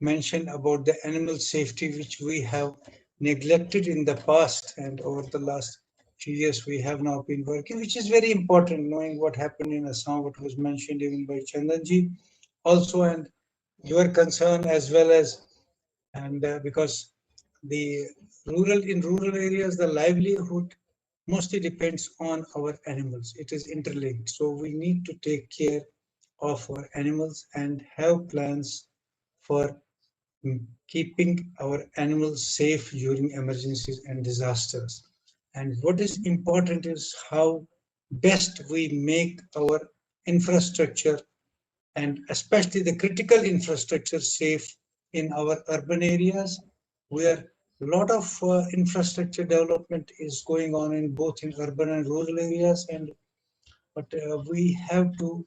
mentioned about the animal safety, which we have neglected in the past, and over the last few years we have now been working, which is very important, knowing what happened in Assam, what was mentioned even by Chandanji also, and your concern as well as, and because the rural areas, the livelihood mostly depends on our animals. It is interlinked. So we need to take care of our animals and have plans for keeping our animals safe during emergencies and disasters. And what is important is how best we make our infrastructure and especially the critical infrastructure safe in our urban areas, where a lot of infrastructure development is going on in both in urban and rural areas. But we have to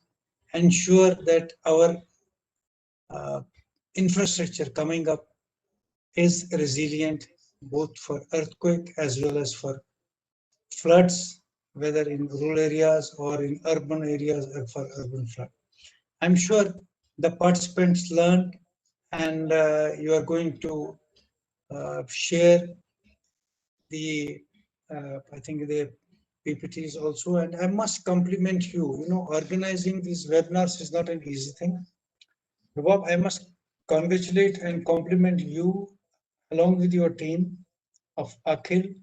ensure that our infrastructure coming up is resilient both for earthquake as well as for floods, whether in rural areas or in urban areas or for urban flood. I'm sure the participants learned, and you are going to share the, I think the PPTs also. And I must compliment you. Organizing these webinars is not an easy thing. Bob, I must congratulate and compliment you along with your team of Akhil,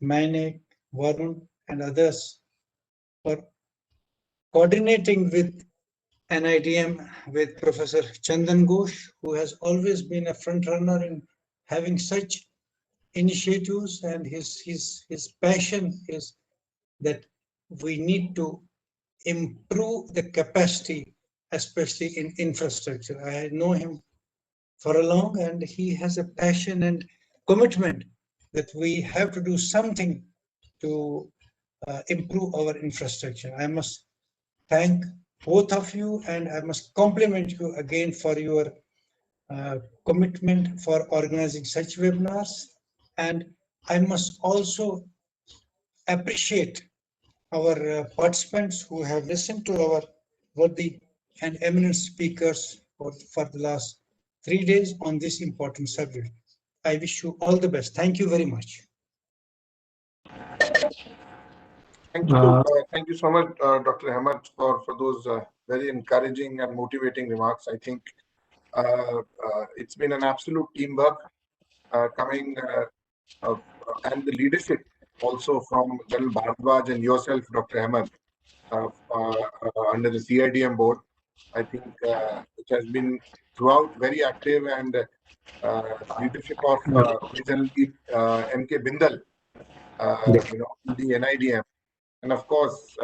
Mainek, Varun, and others for coordinating with NIDM with Professor Chandan Ghosh, who has always been a front runner in having such initiatives, and his passion is that we need to improve the capacity, especially in infrastructure. I know him for a long, and he has a passion and commitment that we have to do something to improve our infrastructure. I must thank both of you, and I must compliment you again for your commitment for organizing such webinars. And I must also appreciate our participants who have listened to our worthy and eminent speakers for the last 3 days on this important subject. I wish you all the best. Thank you very much. Thank you so much, Dr. Ahmed, for those very encouraging and motivating remarks. I think it's been an absolute teamwork coming and the leadership also from General Bhardwaj and yourself, Dr. Ahmed, under the CIDM board. I think it has been throughout very active, and leadership of General M.K. Bindal, the NIDM, and of course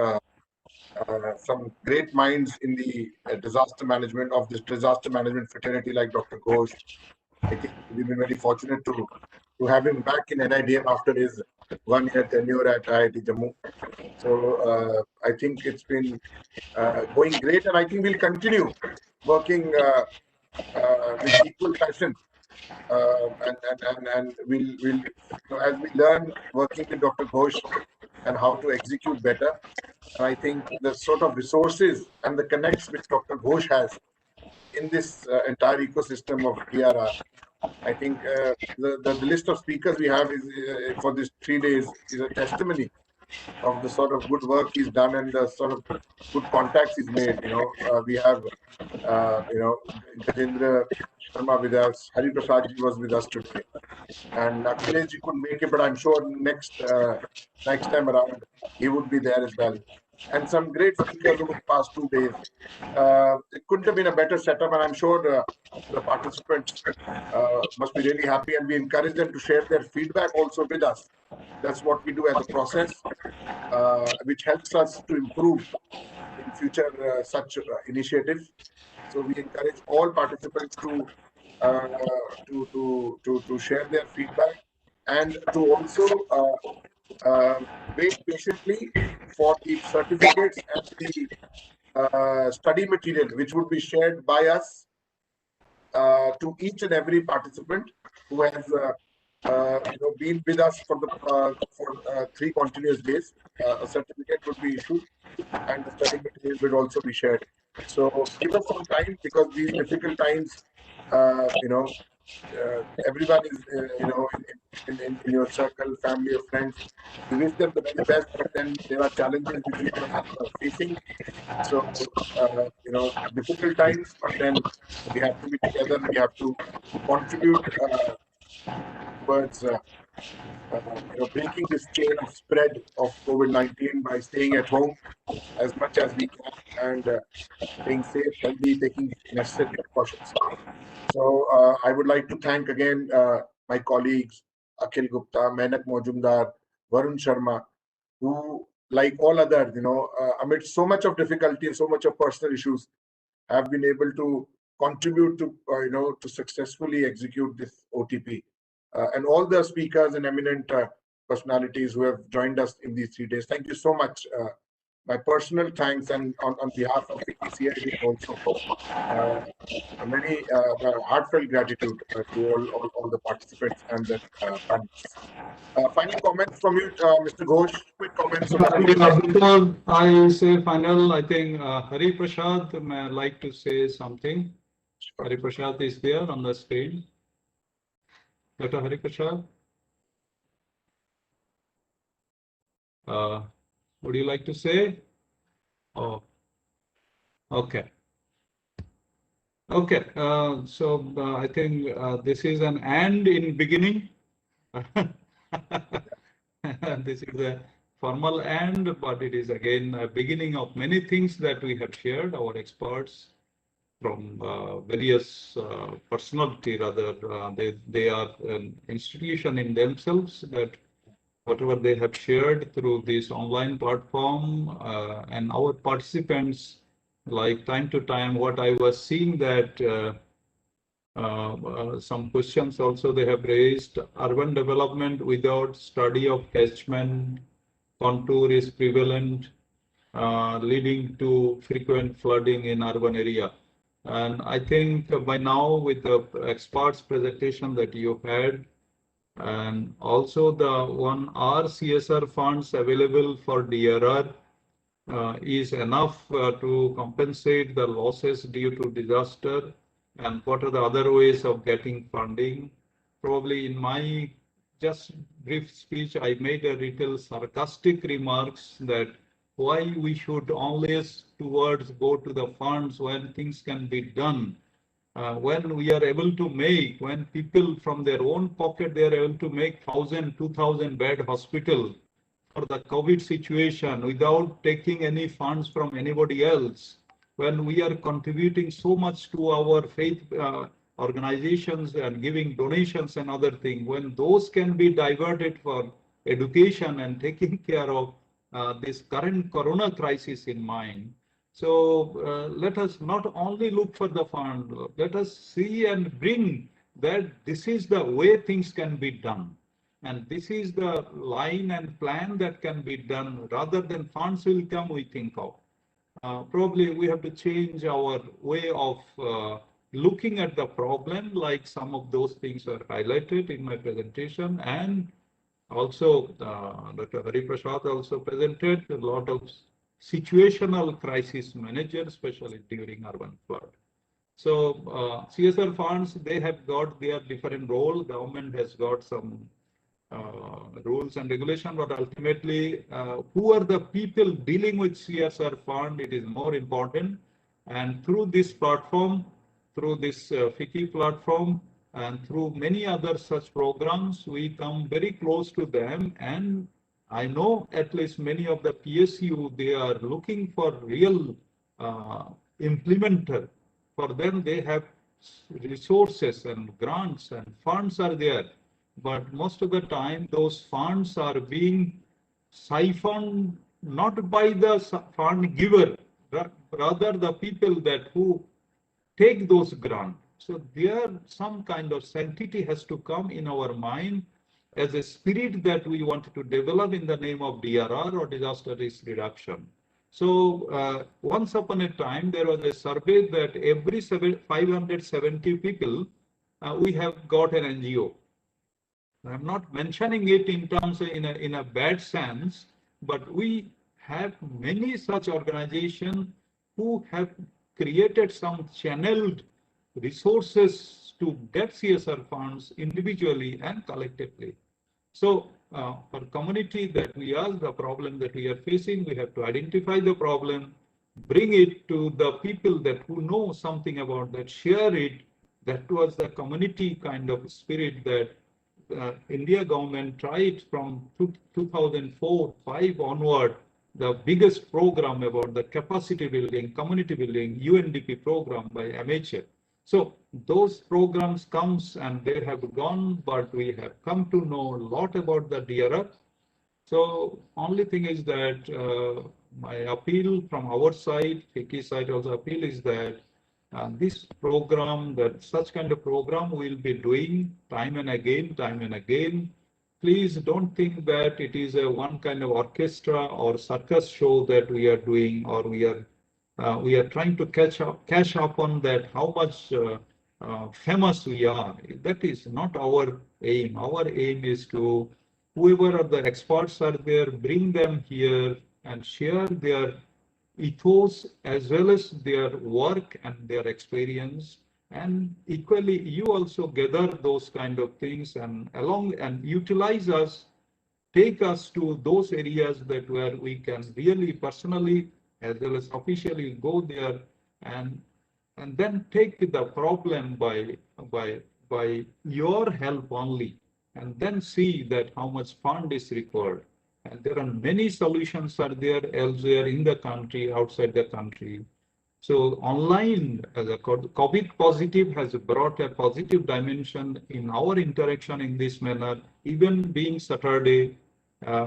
some great minds in the disaster management of this disaster management fraternity like Dr. Ghosh. I think we've been very fortunate to have him back in NIDM after his 1-year tenure at IIT Jammu. So I think it's been going great, and I think we'll continue working with equal passion, and we'll as we learn working with Dr. Ghosh and how to execute better. And I think the sort of resources and the connects which Dr. Ghosh has in this entire ecosystem of DRR, I think the list of speakers we have is for these 3 days is a testimony of the sort of good work he's done and the sort of good contacts he's made. We have Gajendra Sharma with us, Hari Prasad ji was with us today, and Akhilesh ji couldn't make it, but I'm sure next time around he would be there as well. And some great speakers over the past 2 days. It couldn't have been a better setup, and I'm sure the participants must be really happy, and we encourage them to share their feedback also with us. That's what we do as a process, which helps us to improve in future such initiatives. So we encourage all participants to share their feedback, and to also wait patiently for the certificates and the study material, which would be shared by us to each and every participant who has been with us for 3 continuous days. A certificate would be issued, and the study material will also be shared. So give us some time, because these difficult times, everyone is, in your circle, family or friends, we wish them the very best, but then there are challenges which we are facing. So, difficult times, but then we have to be together. We have to contribute towards breaking this chain of spread of COVID-19 by staying at home as much as we can, and being safe, healthy, taking necessary precautions. So I would like to thank again my colleagues, Akhil Gupta, Menak Mojumdar, Varun Sharma, who, like all others, amid so much of difficulty and so much of personal issues, have been able to contribute to, to successfully execute this OTP. And all the speakers and eminent personalities who have joined us in these 3 days. Thank you so much. My personal thanks, and on behalf of CID also, many heartfelt gratitude to all the participants and the panelists. Final comments from you, Mr. Ghosh. Quick comments. Before I say final, I think Hari Prasad may like to say something. Hari Prasad is there on the screen. Dr. Hari Prasad, would you like to say? Oh, okay. Okay, so I think this is an and in beginning. This is a formal and, but it is again a beginning of many things that we have shared, our experts from various personality, rather, they are an institution in themselves, that whatever they have shared through this online platform, and our participants, like time to time, what I was seeing that some questions also they have raised. Urban development without study of catchment contour is prevalent, leading to frequent flooding in urban area. And I think by now, with the experts presentation that you had, and also the 1R CSR funds available for DRR is enough to compensate the losses due to disaster. And what are the other ways of getting funding? Probably in my just brief speech, I made a little sarcastic remarks that why we should always towards go to the funds when things can be done. When we are able to make, when people from their own pocket, they are able to make 1,000, 2,000 bed hospital, for the COVID situation without taking any funds from anybody else, when we are contributing so much to our faith organizations and giving donations and other things, when those can be diverted for education and taking care of this current corona crisis in mind. So let us not only look for the fund, let us see and bring that this is the way things can be done. And this is the line and plan that can be done rather than funds will come, we think of. Probably we have to change our way of looking at the problem, like some of those things are highlighted in my presentation. And also, Dr. Hari Prasad also presented a lot of situational crisis managers, especially during urban flood. So CSR funds, they have got their different role. Government has got some rules and regulation, but ultimately, who are the people dealing with CSR fund? It is more important. And through this platform, through this FICCI platform, and through many other such programs, we come very close to them. And I know at least many of the PSU, they are looking for real implementer. For them, they have resources and grants and funds are there. But most of the time, those funds are being siphoned not by the fund giver, rather the people that who take those grants. So there, some kind of sanctity has to come in our mind as a spirit that we want to develop in the name of DRR or disaster risk reduction. So once upon a time, there was a survey that every 570 people, we have got an NGO. I'm not mentioning it in terms of in a bad sense, but we have many such organizations who have created some channeled resources to get CSR funds individually and collectively. So for community that we are, the problem that we are facing, we have to identify the problem, bring it to the people that who know something about that, share it. That was the community kind of spirit that India government tried from 2004-5 onward, the biggest program about the capacity building, community building, UNDP program by amateur. So those programs comes and they have gone, but we have come to know a lot about the DRR. So only thing is that my appeal from our side, FICCI side also appeal is that this program, that such kind of program we'll be doing time and again. Please don't think that it is a one kind of orchestra or circus show that we are doing, or we are trying to cash up on that, how much famous we are. That is not our aim. Our aim is to, whoever are the experts are there, bring them here and share their ethos as well as their work and their experience. And equally, you also gather those kind of things and along and utilize us, take us to those areas that where we can really personally as well as officially go there and then take the problem by your help only, and then see that how much fund is required. And there are many solutions are there elsewhere in the country, outside the country. So online, as a COVID positive has brought a positive dimension in our interaction in this manner, even being Saturday,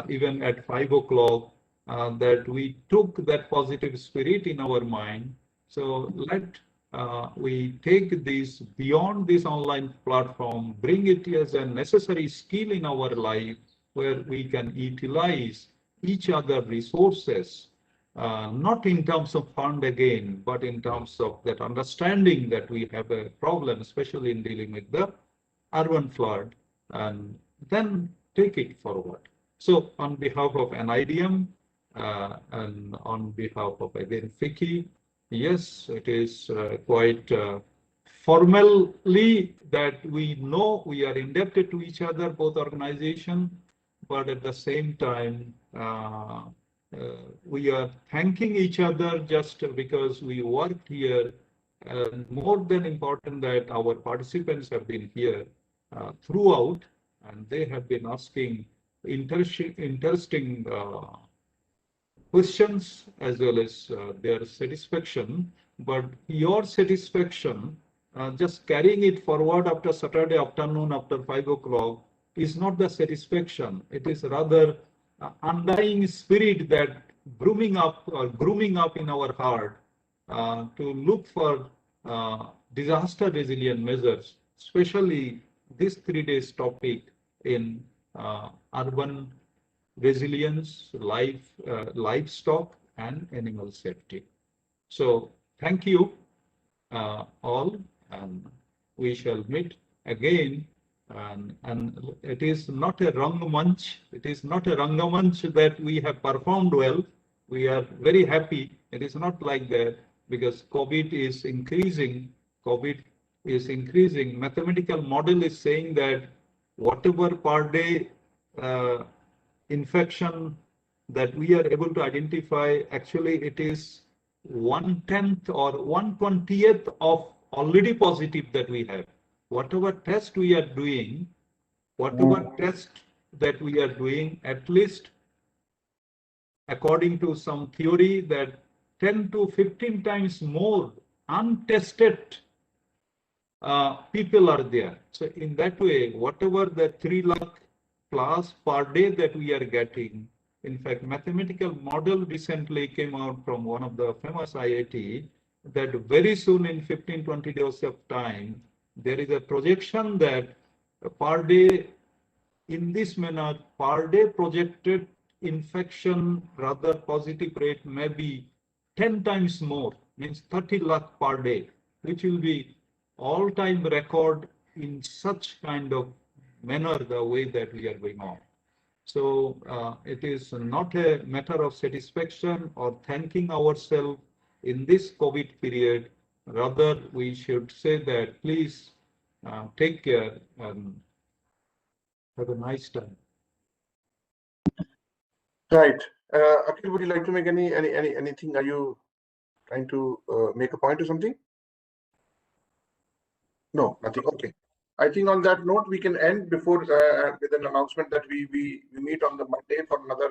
even at 5 o'clock, that we took that positive spirit in our mind. So let we take this beyond this online platform, bring it as a necessary skill in our life, where we can utilize each other resources, not in terms of fund again, but in terms of that understanding that we have a problem, especially in dealing with the urban flood, and then take it forward. So on behalf of NIDM and on behalf of again FICCI, yes, it is quite formally that we know we are indebted to each other, both organizations, but at the same time, we are thanking each other just because we worked here. And more than important that our participants have been here throughout, and they have been asking interesting questions as well as their satisfaction. But your satisfaction, just carrying it forward after Saturday afternoon after 5 o'clock, is not the satisfaction. It is rather undying spirit that grooming up in our heart to look for disaster resilient measures, especially this 3 days topic in urban resilience, livestock, and animal safety. So thank you all, and we shall meet again. And it is not a Rangamanch. It is not a Rangamanch that we have performed well. We are very happy. It is not like that, because COVID is increasing. COVID is increasing. Mathematical model is saying that whatever per day infection that we are able to identify, actually it is 1/10 or 1/20th of already positive that we have. Whatever test we are doing, at least according to some theory, that 10 to 15 times more untested people are there. So in that way, whatever the 3 lakh plus per day that we are getting, in fact, mathematical model recently came out from one of the famous IIT that very soon, in 15-20 days of time, there is a projection that per day, in this manner, per day projected infection, rather positive rate may be 10 times more, means 30 lakh per day, which will be all-time record in such kind of manner, the way that we are going on. So it is not a matter of satisfaction or thanking ourselves in this COVID period. Rather, we should say that please take care and have a nice time. Right. Akhil, would you like to make anything? Are you trying to make a point or something? No, nothing. Okay. I think on that note, we can end before with an announcement that we meet on the Monday for another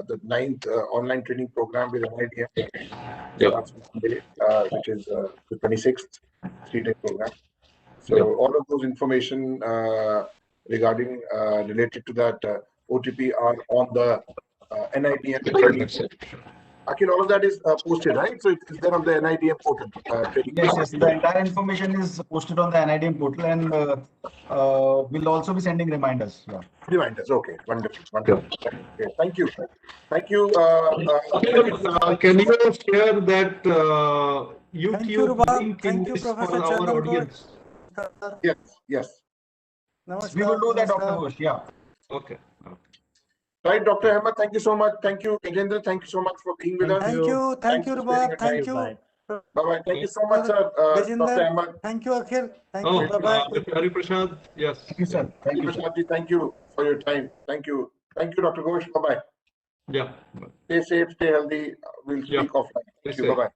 the 9th online training program with NIDM. Starts on Monday, which is the 26th 3-day program. So all of those information regarding related to that OTP are on the NIDM training. Akhil, all of that is posted, right? So it's there on the NIDM portal. Yes, the entire information is posted on the NIDM portal, and we'll also be sending reminders. Yeah. Reminders. Okay, wonderful. Okay, thank you. Thank you. Can you share that YouTube link in this for our audience? Yes. We will do that, Dr. Ghosh. Yeah. Okay. Right, Dr. Ahmed, thank you so much. Thank you, Gajendra. Thank you so much for being with us. Thank you, Rubab. Thank you. Bye-bye. Thank you so much, sir. Dr. Ahmed. Thank you, Akhil. Thank you. Bye-bye. Hari Prasad, yes. Thank you, sir. Thank you, sir. Thank you for your time. Thank you. Thank you, Dr. Ghosh. Bye-bye. Yeah. Stay safe, stay healthy. We'll speak offline. Thank you. Bye-bye.